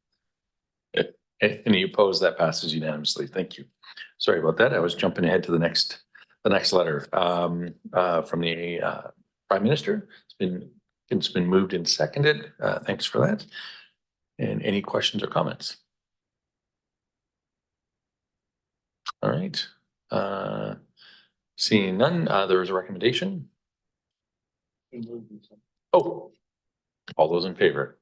Any opposed? That passes unanimously. Thank you. Sorry about that. I was jumping ahead to the next letter from the Prime Minister. It's been moved and seconded. Thanks for that. And any questions or comments? All right. Seeing none, there is a recommendation. Oh, all those in favor?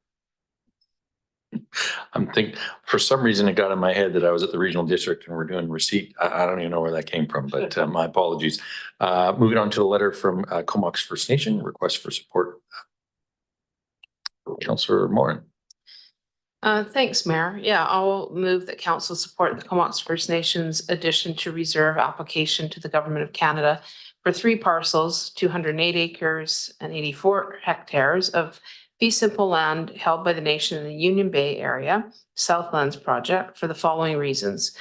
I'm thinking, for some reason, it got in my head that I was at the regional district and we're doing receipt. I don't even know where that came from, but my apologies. Moving on to the letter from Comox First Nation, request for support. Councillor Morin. Thanks, Mayor. Yeah, I'll move that council support the Comox First Nations addition to reserve application to the Government of Canada for 3 parcels, 208 acres and 84 hectares of fee simple land held by the nation in the Union Bay area, Southlands Project, for the following reasons.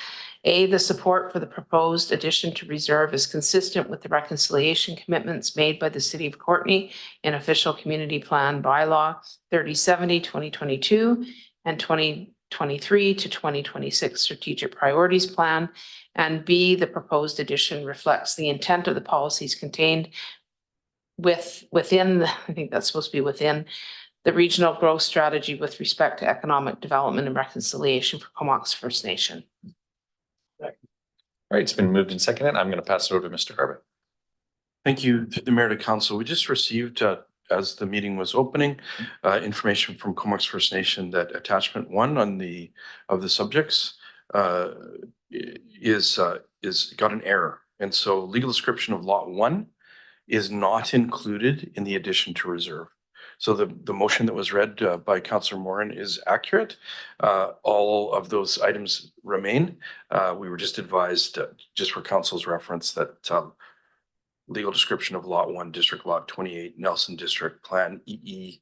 A, the support for the proposed addition to reserve is consistent with the reconciliation commitments made by the City of Courtenay in Official Community Plan Bylaw 3070-2022 and 2023 to 2026 Strategic Priorities Plan. And B, the proposed addition reflects the intent of the policies contained within, I think that's supposed to be within, the regional growth strategy with respect to economic development and reconciliation for Comox First Nation. All right, it's been moved and seconded. I'm going to pass it over to Mr. Garvin. Thank you to the Mayor to Council. We just received, as the meeting was opening, information from Comox First Nation that attachment 1 of the subjects is got an error. And so legal description of lot 1 is not included in the addition to reserve. So the motion that was read by Councillor Moran is accurate. All of those items remain. We were just advised, just for council's reference, that legal description of Lot 1, District Lot 28, Nelson District Plan EPP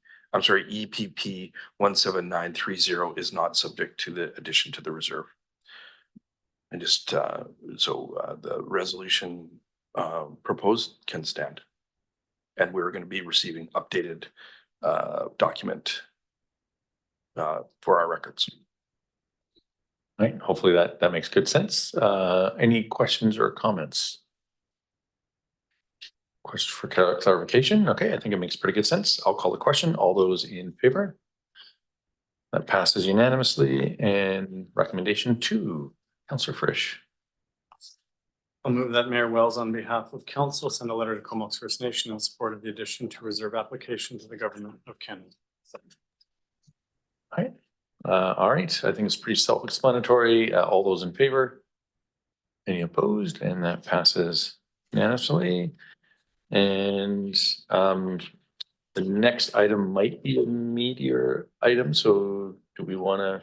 17930 is not subject to the addition to the reserve. And just the resolution proposed can stand. And we're going to be receiving updated document for our records. Right, hopefully that makes good sense. Any questions or comments? Question for clarification? Okay, I think it makes pretty good sense. I'll call the question. All those in favor? That passes unanimously. And recommendation 2, Councillor Frisch. I'll move that Mayor Wells, on behalf of council, send a letter to Comox First Nation in support of the addition to reserve application to the Government of Canada. All right, I think it's pretty self-explanatory. All those in favor? Any opposed? And that passes unanimously. And the next item might be a meatier item. So do we want to,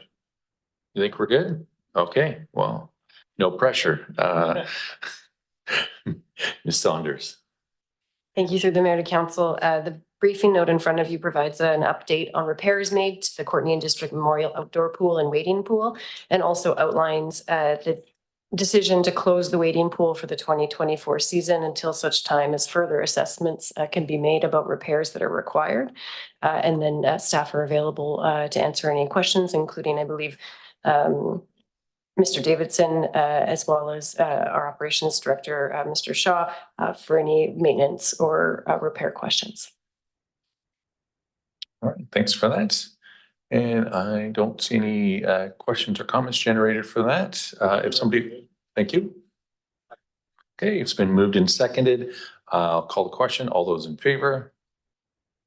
you think we're good? Okay, well, no pressure. Ms. Saunders. Thank you through the mayor to council. The briefing note in front of you provides an update on repairs made to the Courtney and District Memorial Outdoor Pool and Wading Pool, and also outlines the decision to close the wading pool for the 2024 season until such time as further assessments can be made about repairs that are required. And then staff are available to answer any questions, including, I believe, Mr. Davidson, as well as our operations director, Mr. Shaw, for any maintenance or repair questions. All right, thanks for that. And I don't see any questions or comments generated for that. If somebody, thank you. Okay, it's been moved and seconded. I'll call the question. All those in favor?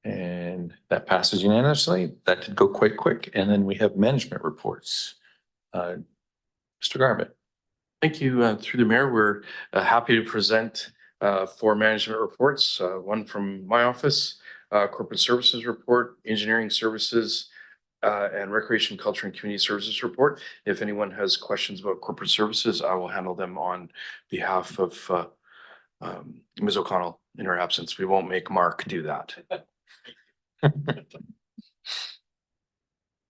And that passes unanimously. That did go quite quick. And then we have management reports. Mr. Garbutt. Thank you. Through the mayor, we're happy to present 4 management reports. One from my office, corporate services report, engineering services, and recreation, culture, and community services report. If anyone has questions about corporate services, I will handle them on behalf of Ms. O'Connell in her absence. We won't make Mark do that.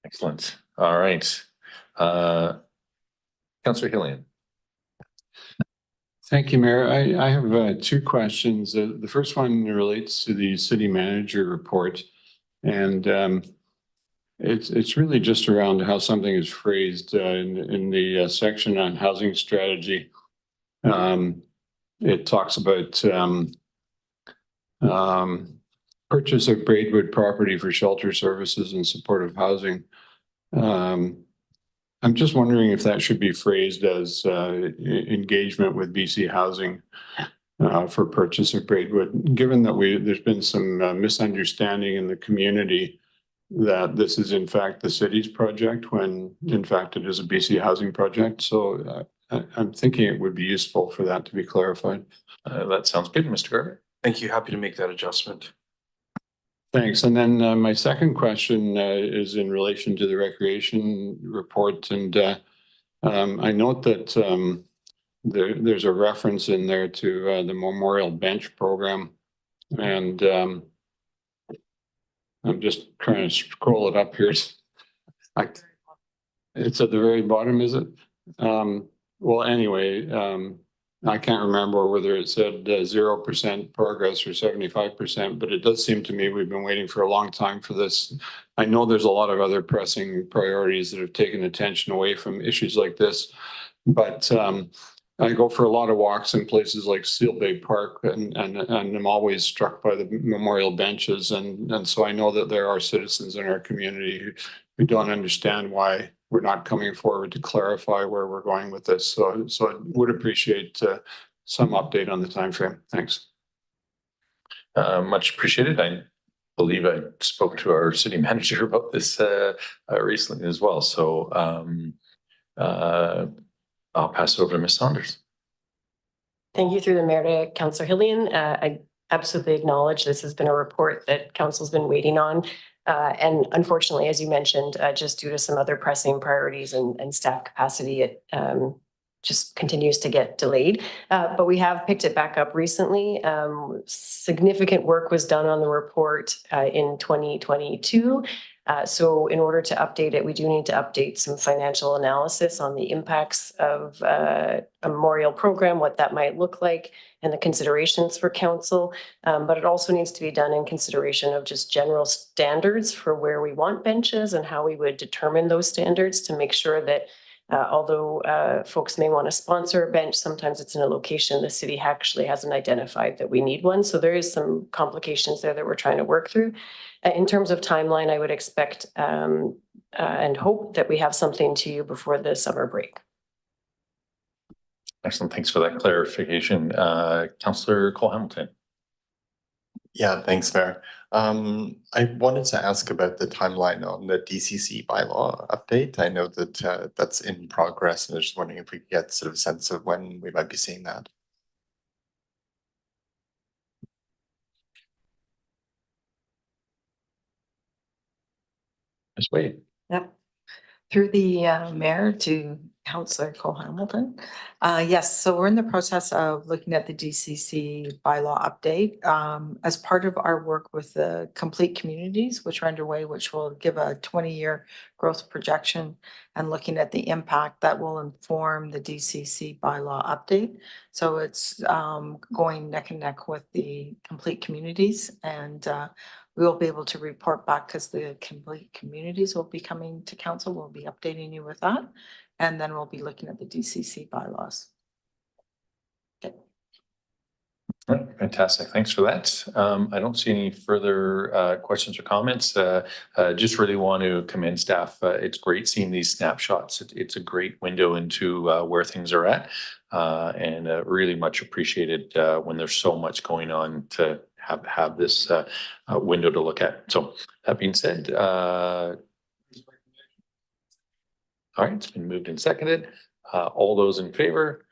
Excellent. All right. Councillor Hillian. Thank you, Mayor. I have 2 questions. The first one relates to the city manager report. And it's really just around how something is phrased in the section on housing strategy. It talks about purchase of Braidwood property for shelter services and supportive housing. I'm just wondering if that should be phrased as engagement with BC Housing for purchase of Braidwood, given that there's been some misunderstanding in the community that this is in fact the city's project when in fact it is a BC Housing project. So I'm thinking it would be useful for that to be clarified. That sounds good, Mr. Garbutt. Thank you. Happy to make that adjustment. Thanks. And then my second question is in relation to the recreation report. And I note that there's a reference in there to the Memorial Bench program. And I'm just trying to scroll it up here. It's at the very bottom, is it? Well, anyway, I can't remember whether it said 0% progress or 75%, but it does seem to me we've been waiting for a long time for this. I know there's a lot of other pressing priorities that have taken attention away from issues like this, but I go for a lot of walks in places like Seal Bay Park, and I'm always struck by the memorial benches, and so I know that there are citizens in our community who don't understand why we're not coming forward to clarify where we're going with this. So I would appreciate some update on the timeframe. Thanks. Much appreciated. I believe I spoke to our city manager about this recently as well. So I'll pass it over to Ms. Saunders. Thank you through the mayor to Councillor Hillian. I absolutely acknowledge this has been a report that council's been waiting on. And unfortunately, as you mentioned, just due to some other pressing priorities and staff capacity, it just continues to get delayed. But we have picked it back up recently. Significant work was done on the report in 2022. So in order to update it, we do need to update some financial analysis on the impacts of a memorial program, what that might look like, and the considerations for council. But it also needs to be done in consideration of just general standards for where we want benches and how we would determine those standards to make sure that although folks may want to sponsor a bench, sometimes it's in a location the city actually hasn't identified that we need one. So there is some complications there that we're trying to work through. In terms of timeline, I would expect and hope that we have something to you before the summer break. Excellent. Thanks for that clarification. Councillor Cole Hamilton. Yeah, thanks, Mayor. I wanted to ask about the timeline on the DCC bylaw update. I know that that's in progress, and I was just wondering if we could get sort of a sense of when we might be seeing that. Ms. Wade. Yep. Through the mayor to Councillor Cole Hamilton. Yes, so we're in the process of looking at the DCC bylaw update. As part of our work with the complete communities, which are underway, which will give a 20-year growth projection and looking at the impact that will inform the DCC bylaw update. So it's going neck and neck with the complete communities, and we will be able to report back because the complete communities will be coming to council. We'll be updating you with that. And then we'll be looking at the DCC bylaws. Okay. All right, fantastic. Thanks for that. I don't see any further questions or comments. Just really want to commend staff. It's great seeing these snapshots. It's a great window into where things are at, and really much appreciated when there's so much going on to have this window to look at. So that being said, all right, it's been moved and seconded. All those in favor,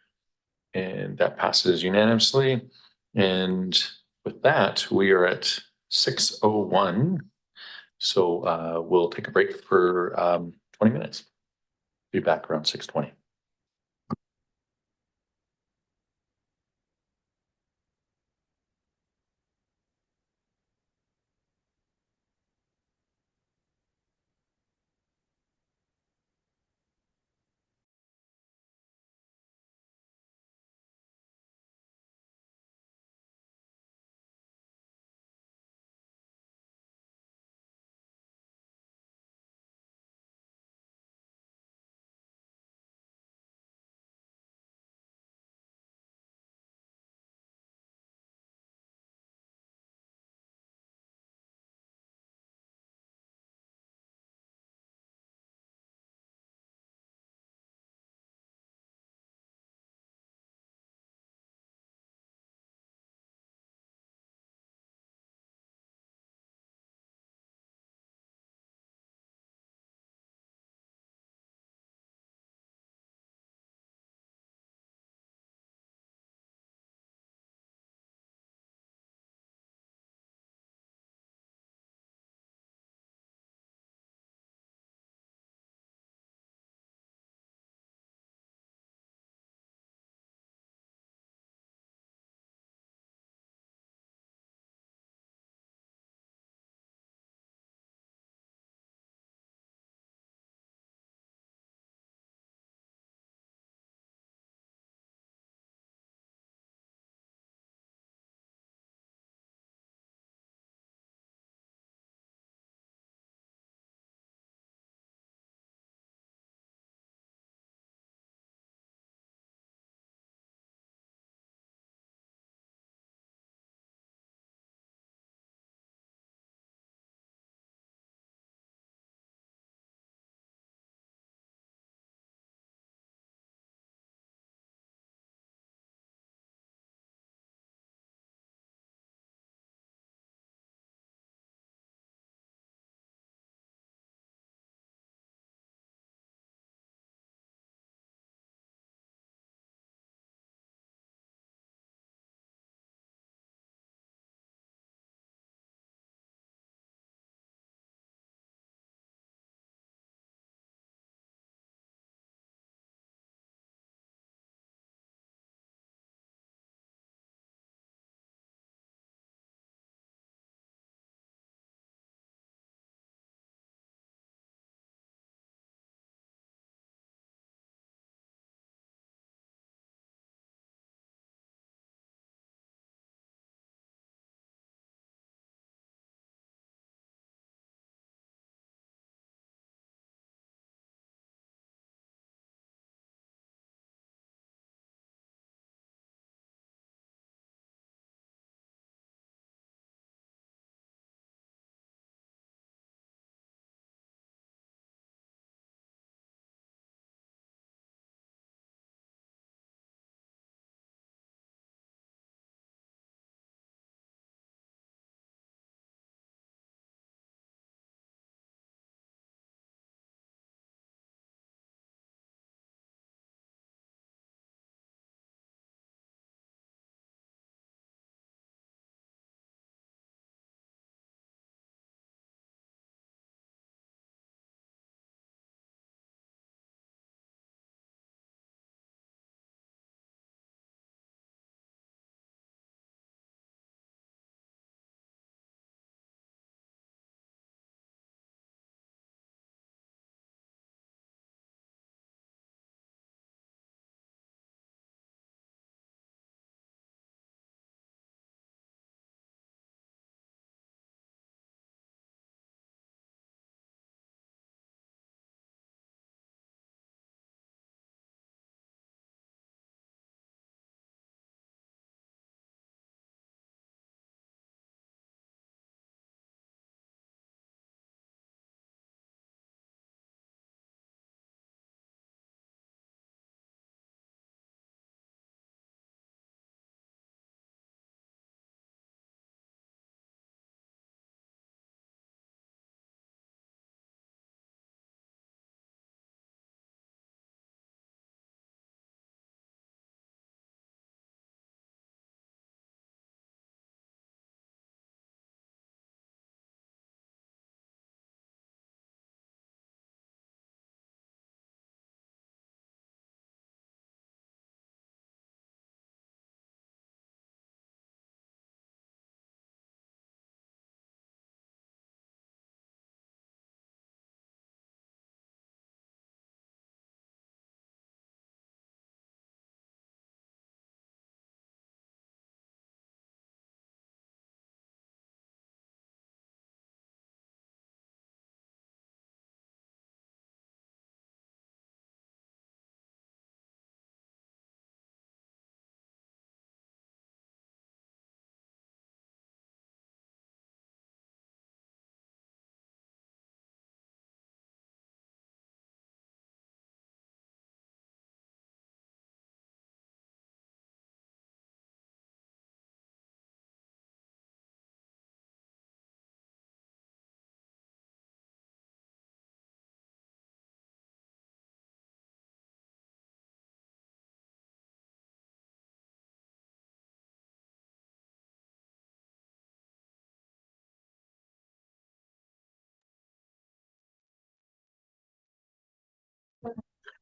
and that passes unanimously. And with that, we are at 6:01. So we'll take a break for 20 minutes. Be back around 6:20.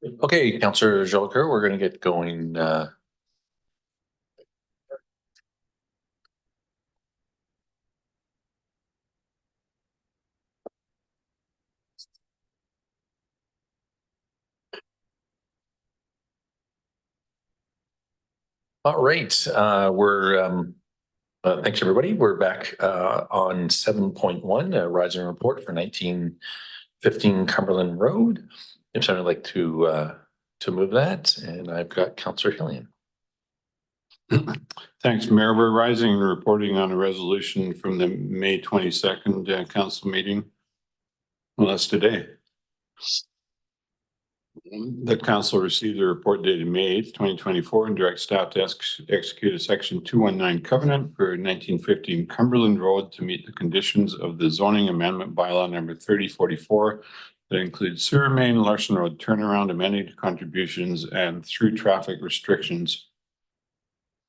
Okay, Councillor Jolicoeur, we're going to get going. All right, thanks, everybody. We're back on 7.1, rising report for 1915 Cumberland Road. If someone would like to move that, and I've got Councillor Hillian. Thanks, Mayor. We're rising and reporting on a resolution from the May 22nd council meeting. Well, that's today. The council received a report dated May 8th, 2024 and direct staff to execute a section 219 covenant for 1915 Cumberland Road to meet the conditions of the zoning amendment bylaw number 3044 that includes sewer main, Larson Road turnaround, amenity contributions, and through traffic restrictions.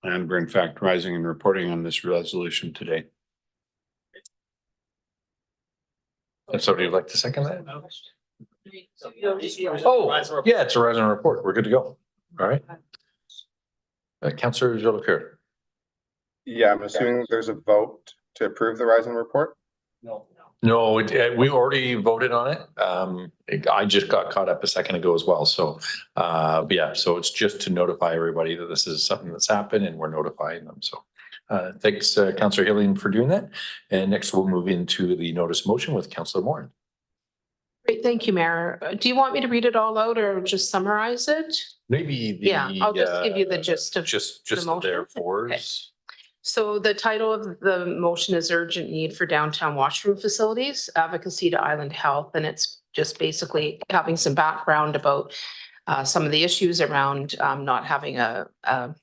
And we're in fact rising and reporting on this resolution today. And somebody would like to second that? Oh, yeah, it's a rising report. We're good to go. All right. Councillor Jolicoeur. Yeah, I'm assuming there's a vote to approve the rising report. No, we already voted on it. I just got caught up a second ago as well. So, yeah, so it's just to notify everybody that this is something that's happened and we're notifying them. So, thanks, Councillor Hillian, for doing that. And next we'll move into the notice motion with Councillor Morin. Great, thank you, Mayor. Do you want me to read it all out or just summarize it? Maybe the. Yeah, I'll just give you the gist of Just the motion. therefores. So the title of the motion is Urgent Need for Downtown Washroom Facilities, Advocacy to Island Health. And it's just basically having some background about some of the issues around not having a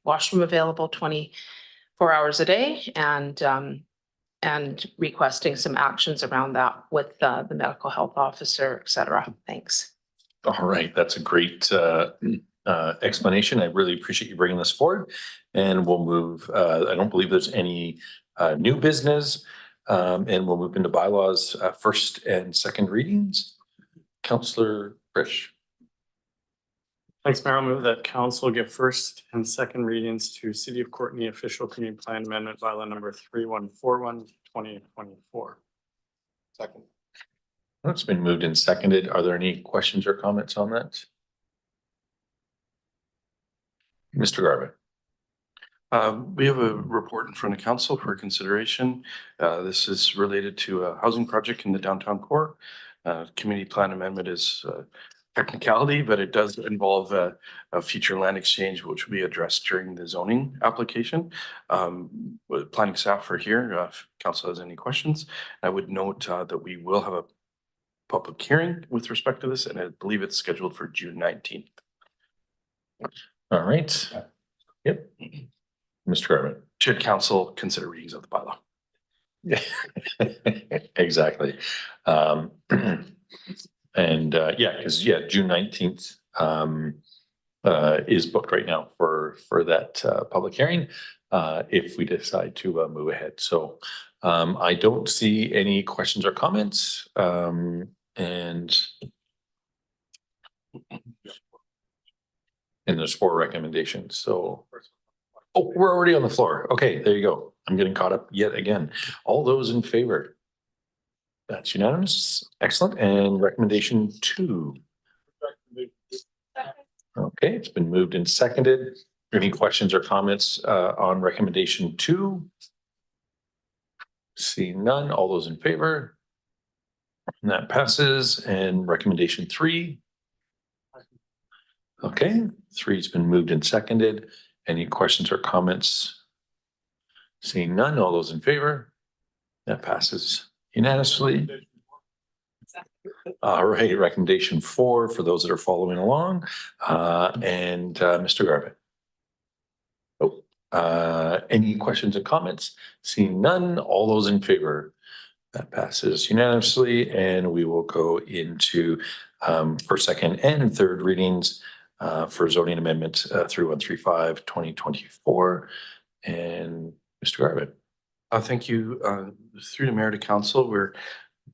washroom available 24 hours a day and requesting some actions around that with the medical health officer, et cetera. Thanks. All right, that's a great explanation. I really appreciate you bringing this forward. And we'll move, I don't believe there's any new business. And we'll move into bylaws, first and second readings. Councillor Frisch. Thanks, Mayor. I'll move that council give first and second readings to City of Courtenay Official Community Plan Amendment bylaw number 3141 2024. Second. It's been moved and seconded. Are there any questions or comments on that? Mr. Garvin. We have a report in front of council for consideration. This is related to a housing project in the downtown core. Community plan amendment is technicality, but it does involve a future land exchange, which will be addressed during the zoning application. Planning staff are here. If council has any questions, I would note that we will have a public hearing with respect to this, and I believe it's scheduled for June 19th. All right. Yep. Mr. Garvin. Should council consider readings of the bylaw? Yeah, exactly. And yeah, because June 19th is booked right now for that public hearing if we decide to move ahead. So I don't see any questions or comments. And there's 4 recommendations. So, oh, we're already on the floor. Okay, there you go. I'm getting caught up yet again. All those in favor? That's unanimous. Excellent. And recommendation 2. Okay, it's been moved and seconded. Any questions or comments on recommendation 2? Seeing none. All those in favor? And that passes. And recommendation 3. Okay, 3 has been moved and seconded. Any questions or comments? Seeing none. All those in favor? That passes unanimously. All right, recommendation 4 for those that are following along. And Mr. Garvin. Oh, any questions or comments? Seeing none. All those in favor? That passes unanimously. And we will go into first, second, and third readings for zoning amendment 3135 2024. And Mr. Garvin. Thank you. Through the mayor to council, we're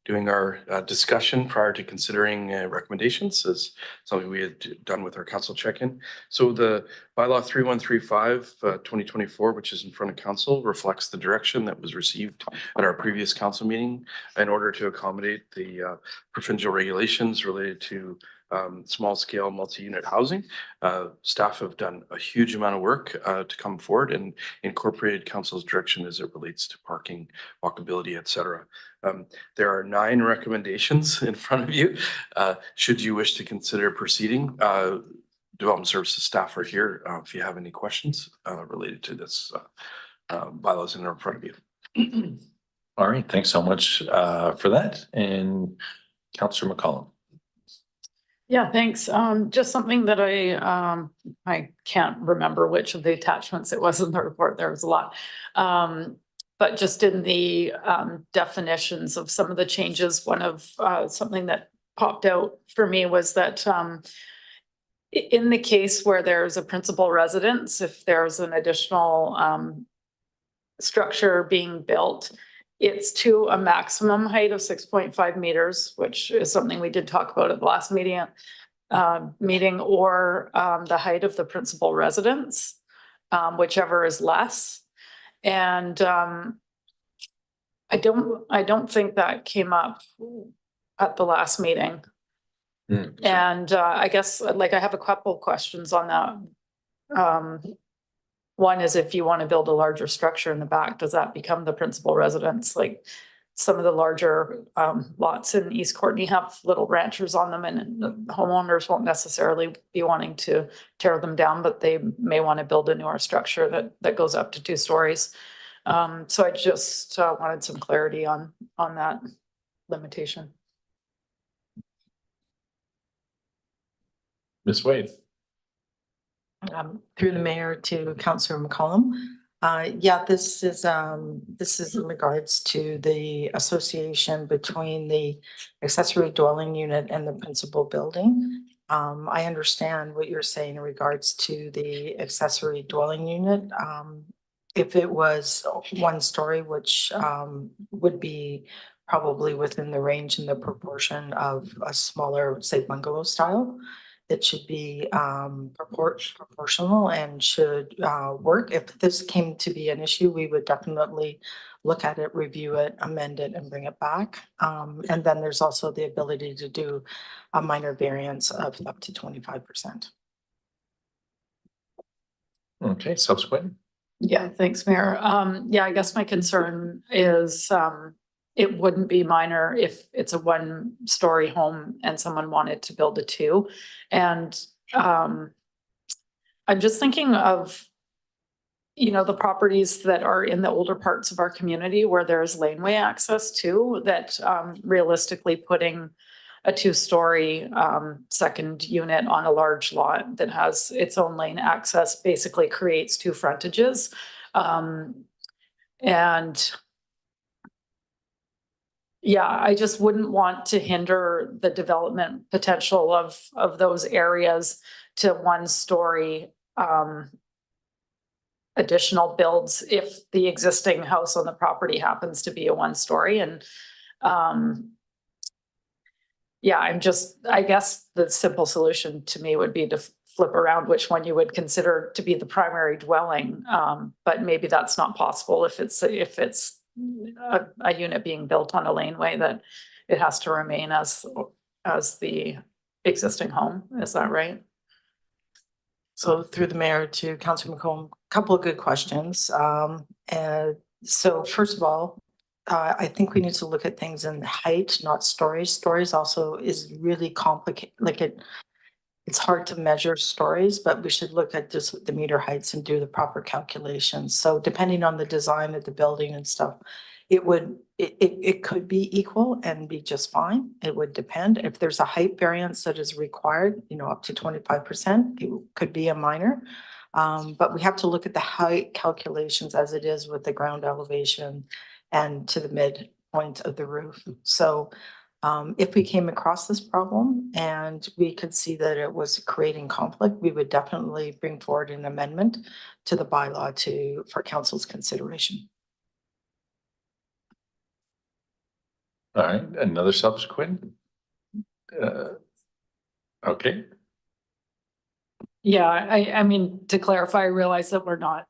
doing our discussion prior to considering recommendations as something we had done with our council check-in. So the bylaw 3135, 2024, which is in front of council, reflects the direction that was received at our previous council meeting in order to accommodate the provincial regulations related to small scale multi-unit housing. Staff have done a huge amount of work to come forward and incorporated council's direction as it relates to parking, walkability, et cetera. There are 9 recommendations in front of you. Should you wish to consider proceeding, Development Services staff are here if you have any questions related to this bylaws in front of you. All right, thanks so much for that. And Councillor McCollum. Yeah, thanks. Just something that I can't remember which of the attachments it was in the report. There was a lot. But just in the definitions of some of the changes, one of something that popped out for me was that in the case where there's a principal residence, if there's an additional structure being built, it's to a maximum height of 6.5 meters, which is something we did talk about at the last meeting, or the height of the principal residence, whichever is less. And I don't think that came up at the last meeting. And I guess I have a couple questions on that. One is, if you want to build a larger structure in the back, does that become the principal residence? Like some of the larger lots in East Courtney have little ranchers on them, and the homeowners won't necessarily be wanting to tear them down, but they may want to build a newer structure that goes up to 2 stories. So I just wanted some clarity on that limitation. Ms. Wade. Through the mayor to Councillor McCollum. Yeah, this is in regards to the association between the accessory dwelling unit and the principal building. I understand what you're saying in regards to the accessory dwelling unit. If it was 1 story, which would be probably within the range and the proportion of a smaller, say, bungalow style, it should be proportional and should work. If this came to be an issue, we would definitely look at it, review it, amend it, and bring it back. And then there's also the ability to do a minor variance of up to 25%. Okay, subsequent. Yeah, thanks, Mayor. Yeah, I guess my concern is it wouldn't be minor if it's a 1-story home and someone wanted to build a 2. And I'm just thinking of, the properties that are in the older parts of our community where there's laneway access too, that realistically putting a 2-story second unit on a large lot that has its own lane access basically creates 2 frontages. And yeah, I just wouldn't want to hinder the development potential of those areas to 1-story additional builds if the existing house on the property happens to be a 1-story. And yeah, I guess the simple solution to me would be to flip around which one you would consider to be the primary dwelling. But maybe that's not possible if it's a unit being built on a laneway, that it has to remain as the existing home. Is that right? So through the mayor to Councillor McComb, a couple of good questions. And so first of all, I think we need to look at things in height, not stories. Stories also is really complicated. It's hard to measure stories, but we should look at just the meter heights and do the proper calculations. So depending on the design of the building and stuff, it could be equal and be just fine. It would depend. If there's a height variance that is required, up to 25%, it could be a minor. But we have to look at the height calculations as it is with the ground elevation and to the midpoint of the roof. So if we came across this problem and we could see that it was creating conflict, we would definitely bring forward an amendment to the bylaw for council's consideration. All right, another subsequent? Okay, Yeah, I mean, to clarify, I realize that we're not,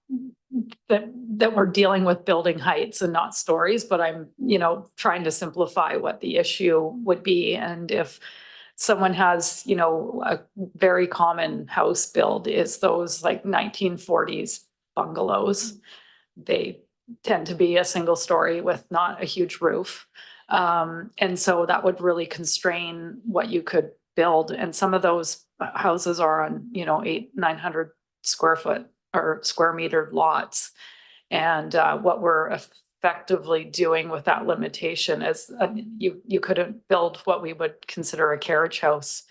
that we're dealing with building heights and not stories, but I'm, trying to simplify what the issue would be. And if someone has, a very common house build is those like 1940s bungalows. They tend to be a single story with not a huge roof. And so that would really constrain what you could build. And some of those houses are on, 900 square foot or square meter lots. And what we're effectively doing with that limitation is you couldn't build what we would consider a carriage house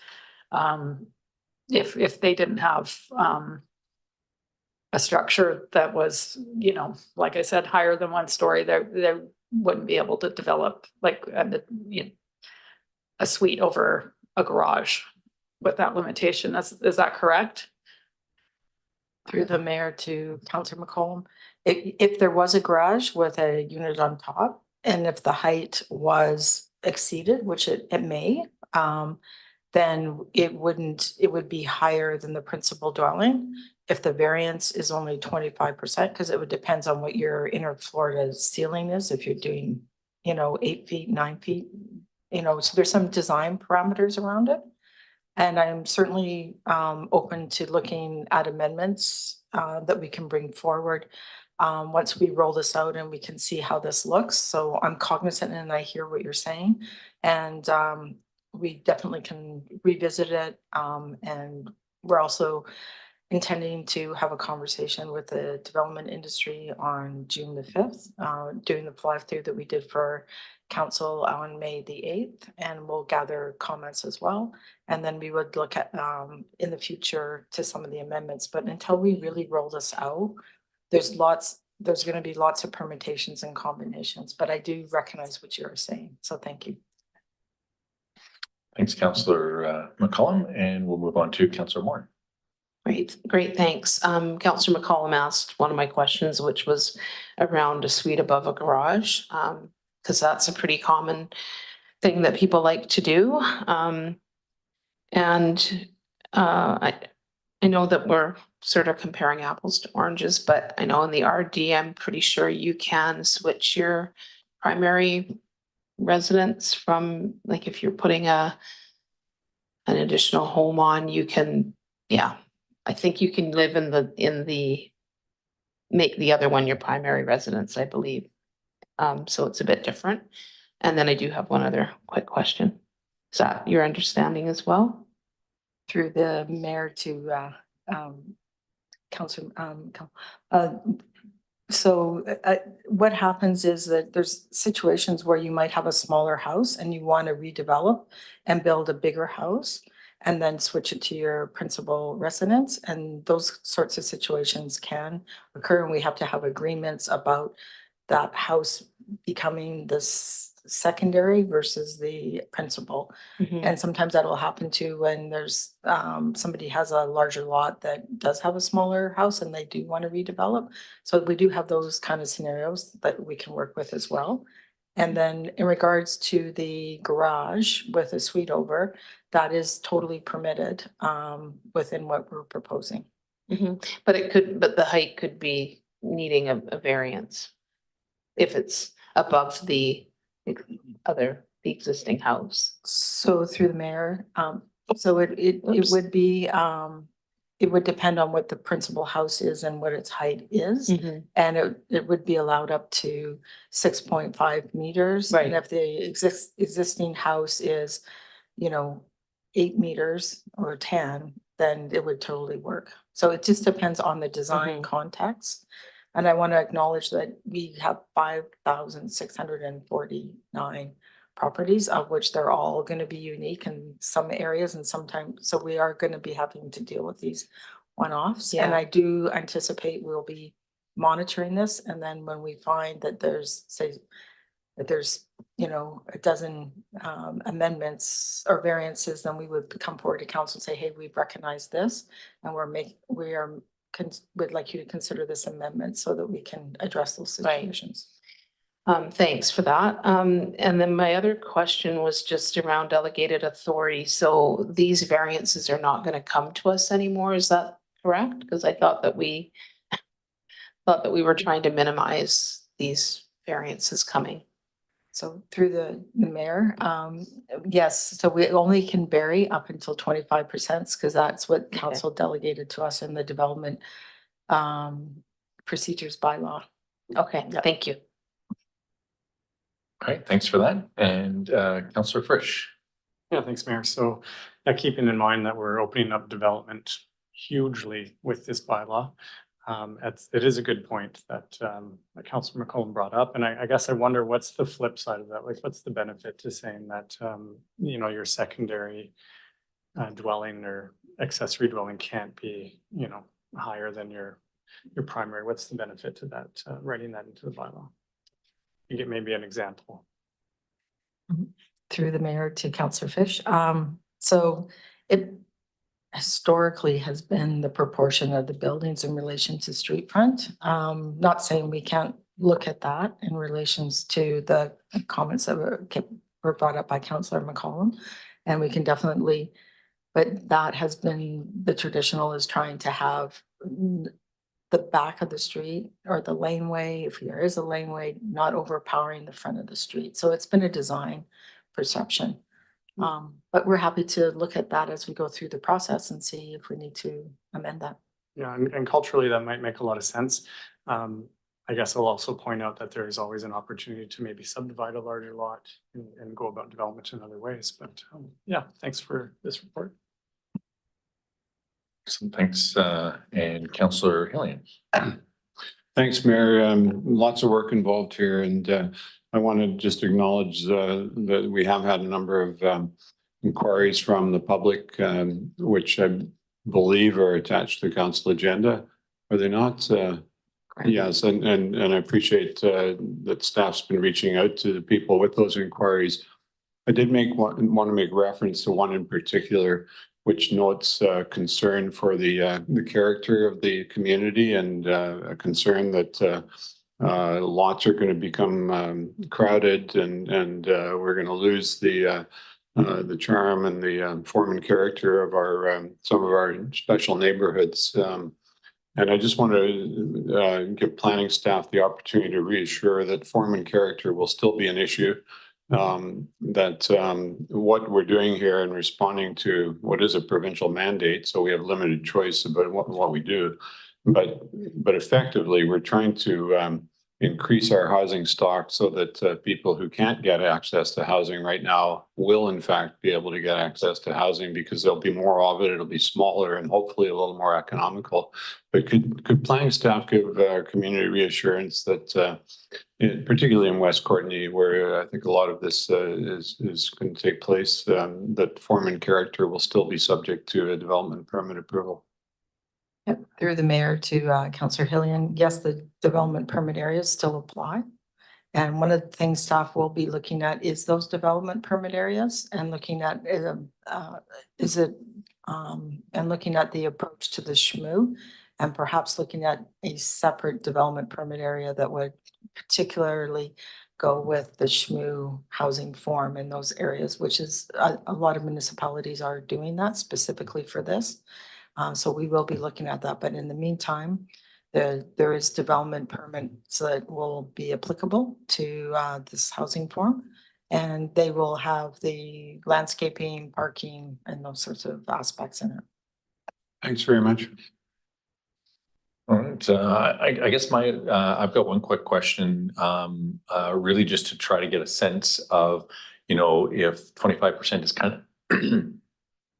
if they didn't have a structure that was, like I said, higher than one story. They wouldn't be able to develop like a suite over a garage with that limitation. Is that correct? Through the mayor to Councillor McCollum, if there was a garage with a unit on top, and if the height was exceeded, which it may, then it would be higher than the principal dwelling. If the variance is only 25%, because it would depends on what your inner floor ceiling is, if you're doing, 8 feet, 9 feet, so there's some design parameters around it. And I'm certainly open to looking at amendments that we can bring forward once we roll this out and we can see how this looks. So I'm cognizant and I hear what you're saying. And we definitely can revisit it. And we're also intending to have a conversation with the development industry on June the 5th, doing the fly-through that we did for council on May the 8th, and we'll gather comments as well. And then we would look at in the future to some of the amendments. But until we really roll this out, there's going to be lots of permutations and combinations, but I do recognize what you're saying. So thank you. thanks, Councillor McCollum, and we'll move on to Councillor Moore. Great, thanks. Councillor McCollum asked one of my questions, which was around a suite above a garage, because that's a pretty common thing that people like to do. I know that we're sort of comparing apples to oranges, but I know in the RD, I'm pretty sure you can switch your primary residence from, like, if you're putting an additional home on, you can, yeah. I think you can live make the other one your primary residence, I believe. So it's a bit different. And then I do have one other quick question. Is that your understanding as well? Through the mayor to Councillor. What happens is that there's situations where you might have a smaller house and you want to redevelop and build a bigger house and then switch it to your principal residence. And those sorts of situations can occur, and we have to have agreements about that house becoming this secondary versus the principal. And sometimes that will happen too when there's somebody has a larger lot that does have a smaller house and they do want to redevelop. So we do have those kind of scenarios that we can work with as well. And then in regards to the garage with a suite over, that is totally permitted within what we're proposing. But the height could be needing a variance if it's above the existing house. So through the mayor, so it would be, it would depend on what the principal house is and what its height is. And it would be allowed up to 6.5 meters. Right. And if the existing house is, 8 meters or 10, then it would totally work. So it just depends on the design context. And I want to acknowledge that we have 5,649 properties, of which they're all going to be unique in some areas and sometimes, so we are going to be having to deal with these one-offs. And I do anticipate we'll be monitoring this. And then when we find that there's a dozen amendments or variances, then we would come forward to council and say, hey, we've recognized this and would like you to consider this amendment so that we can address those situations. Thanks for that. And then my other question was just around delegated authority. So these variances are not going to come to us anymore. Is that correct? Because I thought that we were trying to minimize these variances coming. So through the mayor, yes, so we only can vary up until 25% because that's what council delegated to us in the development procedures bylaw. Okay, Yeah. thank you. All right, thanks for that. And Councillor Frisch. Yeah, thanks, Mayor. So keeping in mind that we're opening up development hugely with this bylaw, it is a good point that Councillor McCollum brought up. And I guess I wonder what's the flip side of that? Like, what's the benefit to saying that, you know, your secondary dwelling or accessory dwelling can't be, you know, higher than your primary? What's the benefit to that, writing that into the bylaw? You get maybe an example. Through the mayor to Councillor Fish. So it historically has been the proportion of the buildings in relation to street front. Not saying we can't look at that in relations to the comments that were brought up by Councillor McCollum. And we can definitely, but that has been the traditional is trying to have the back of the street or the laneway, if there is a laneway, not overpowering the front of the street. So it's been a design perception. But we're happy to look at that as we go through the process and see if we need to amend that. Yeah, and culturally, that might make a lot of sense. I guess I'll also point out that there is always an opportunity to maybe subdivide a larger lot and go about development in other ways. But yeah, thanks for this report. So thanks, and Councillor Hillian. Thanks, Mayor. Lots of work involved here, and I want to just acknowledge that we have had a number of inquiries from the public, which I believe are attached to the council agenda. Are they not? Yes, and I appreciate that staff's been reaching out to the people with those inquiries. I did want to make reference to one in particular, which notes concern for the character of the community and a concern that lots are going to become crowded and we're going to lose the charm and the form and character of our some of our special neighborhoods. And I just want to give planning staff the opportunity to reassure that form and character will still be an issue. That what we're doing here and responding to what is a provincial mandate, so we have limited choice about what we do, but effectively we're trying to increase our housing stock so that people who can't get access to housing right now will in fact be able to get access to housing because there'll be more of it, it'll be smaller and hopefully a little more economical. But could planning staff give our community reassurance that particularly in West Courtenay, where I think a lot of this is going to take place, that form and character will still be subject to a development permit approval? Yep, through the mayor to Councillor Hillian. Yes, the development permit areas still apply. And one of the things staff will be looking at is those development permit areas and looking at and looking at the approach to the SHMU and perhaps looking at a separate development permit area that would particularly go with the SHMU housing form in those areas, which is a lot of municipalities are doing that specifically for this. So we will be looking at that, but in the meantime, there is development permits that will be applicable to this housing form. And they will have the landscaping, parking, and those sorts of aspects in it. Thanks very much. All right, I guess I've got one quick question, really just to try to get a sense of, you know, if 25% is kind of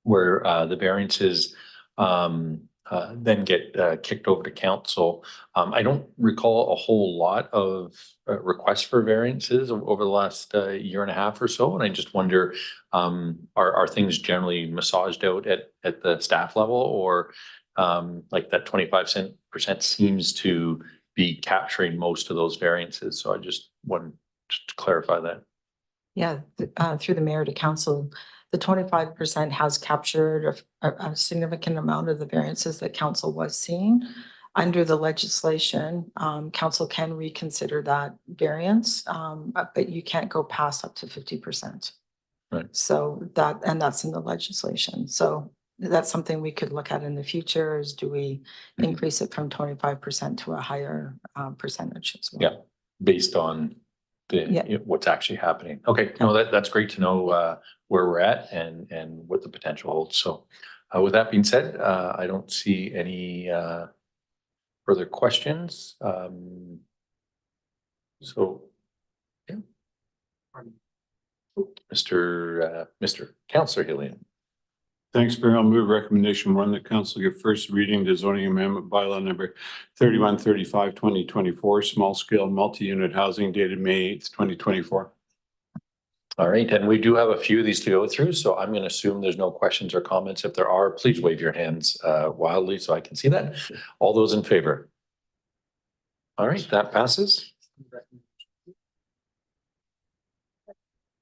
where the variances then get kicked over to council. I don't recall a whole lot of requests for variances over the last year and a half or so. And I just wonder, are things generally massaged out at the staff level, or like that 25% seems to be capturing most of those variances? So I just wanted to clarify that. Yeah, through the mayor to council, the 25% has captured a significant amount of the variances that council was seeing. Under the legislation, council can reconsider that variance, but you can't go past up to 50%. Right. So that's in the legislation. So that's something we could look at in the future is do we increase it from 25% to a higher percentage as well? Yeah. Based on what's actually happening. Okay, no, that's great to know where we're at and what the potential holds. So with that being said, I don't see any further questions. So yeah. Mr. Councillor Hillian. Thanks, Mayor. I'll move recommendation 1 that council give first reading to zoning amendment bylaw number 3135, 2024, small scale multi-unit housing dated May 8th, 2024. All right, and we do have a few of these to go through, so I'm going to assume there's no questions or comments. If there are, please wave your hands wildly so I can see that. All those in favor? All right, that passes.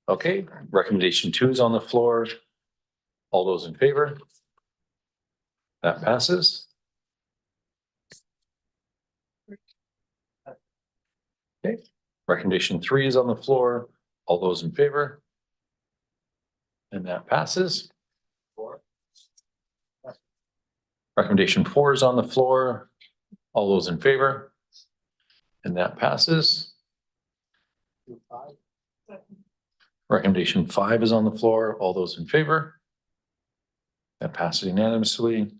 Okay, recommendation 2 is on the floor. All those in favor? That passes. Okay, recommendation 3 is on the floor. All those in favor? And that passes. Recommendation 4 is on the floor. All those in favor? And that passes. Recommendation 5 is on the floor. All those in favor? That passes unanimously.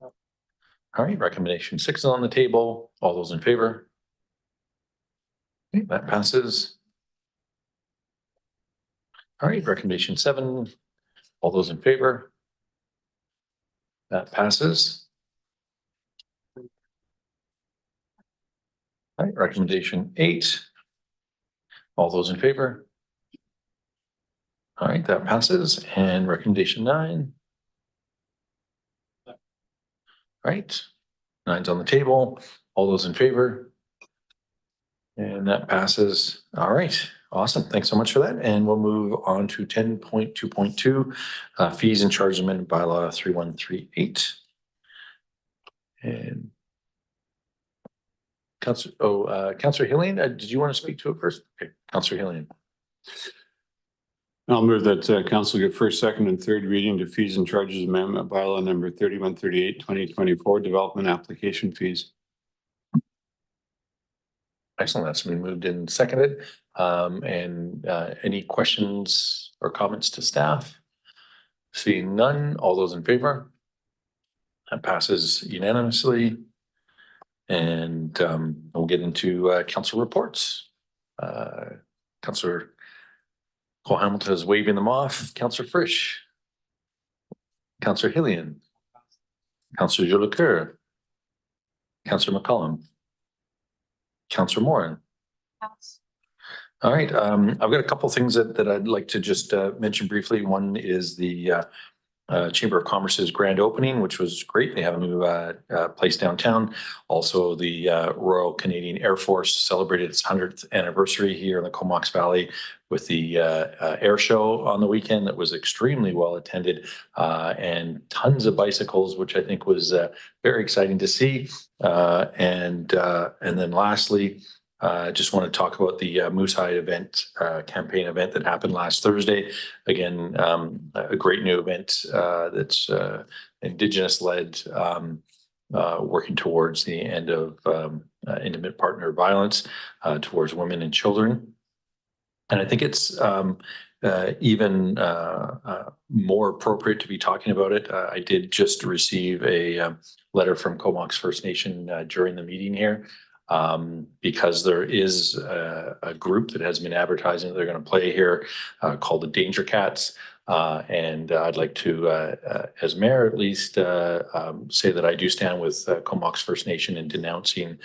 All right, recommendation 6 is on the table. All those in favor? Okay, that passes. All right, recommendation 7. All those in favor? That passes. All right, recommendation 8. All those in favor? All right, that passes. And recommendation 9. All right, 9's on the table. All those in favor? And that passes. All right, awesome. Thanks so much for that. And we'll move on to 10.2.2, fees and charges amendment bylaw 3138. And Councillor Hillian, did you want to speak to it first? Okay, Councillor Hillian. I'll move that council give first, second, and third reading to fees and charges amendment bylaw number 3138, 2024, development application fees. Excellent. That's been moved and seconded. Any questions or comments to staff? Seeing none, all those in favor? That passes unanimously. And we'll get into council reports. Councillor Cole Hamilton is waving them off. Councillor Frisch. Councillor Hillian. Councillor Jolicoeur. Councillor McCollum. Councillor Moran. All right, I've got a couple of things that I'd like to just mention briefly. One is the Chamber of Commerce's grand opening, which was great. They have a new place downtown. Also, the Royal Canadian Air Force celebrated its 100th anniversary here in the Comox Valley with the air show on the weekend that was extremely well attended and tons of bicycles, which I think was very exciting to see. And then lastly, just want to talk about the Moose Hide event, campaign event that happened last Thursday. Again, a great new event that's Indigenous led, working towards the end of intimate partner violence towards women and children. And I think it's even more appropriate to be talking about it. I did just receive a letter from Comox First Nation during the meeting here. Because there is a group that has been advertising that they're going to play here called the Danger Cats. And I'd like to, as mayor at least, say that I do stand with Comox First Nation in denouncing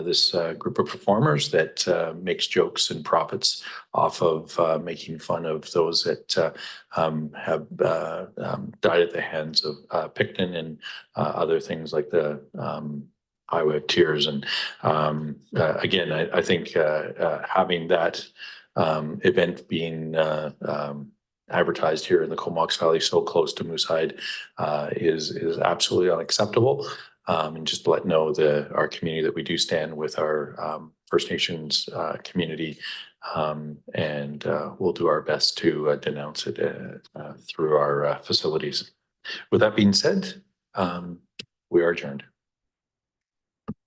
this group of performers that makes jokes and profits off of making fun of those that have died at the hands of Pickton and other things like the Highway of Tears. And again, I think having that event being advertised here in the Comox Valley so close to Moose Hide is absolutely unacceptable. And just to let know our community that we do stand with our First Nations community. And we'll do our best to denounce it through our facilities. With that being said, we are adjourned.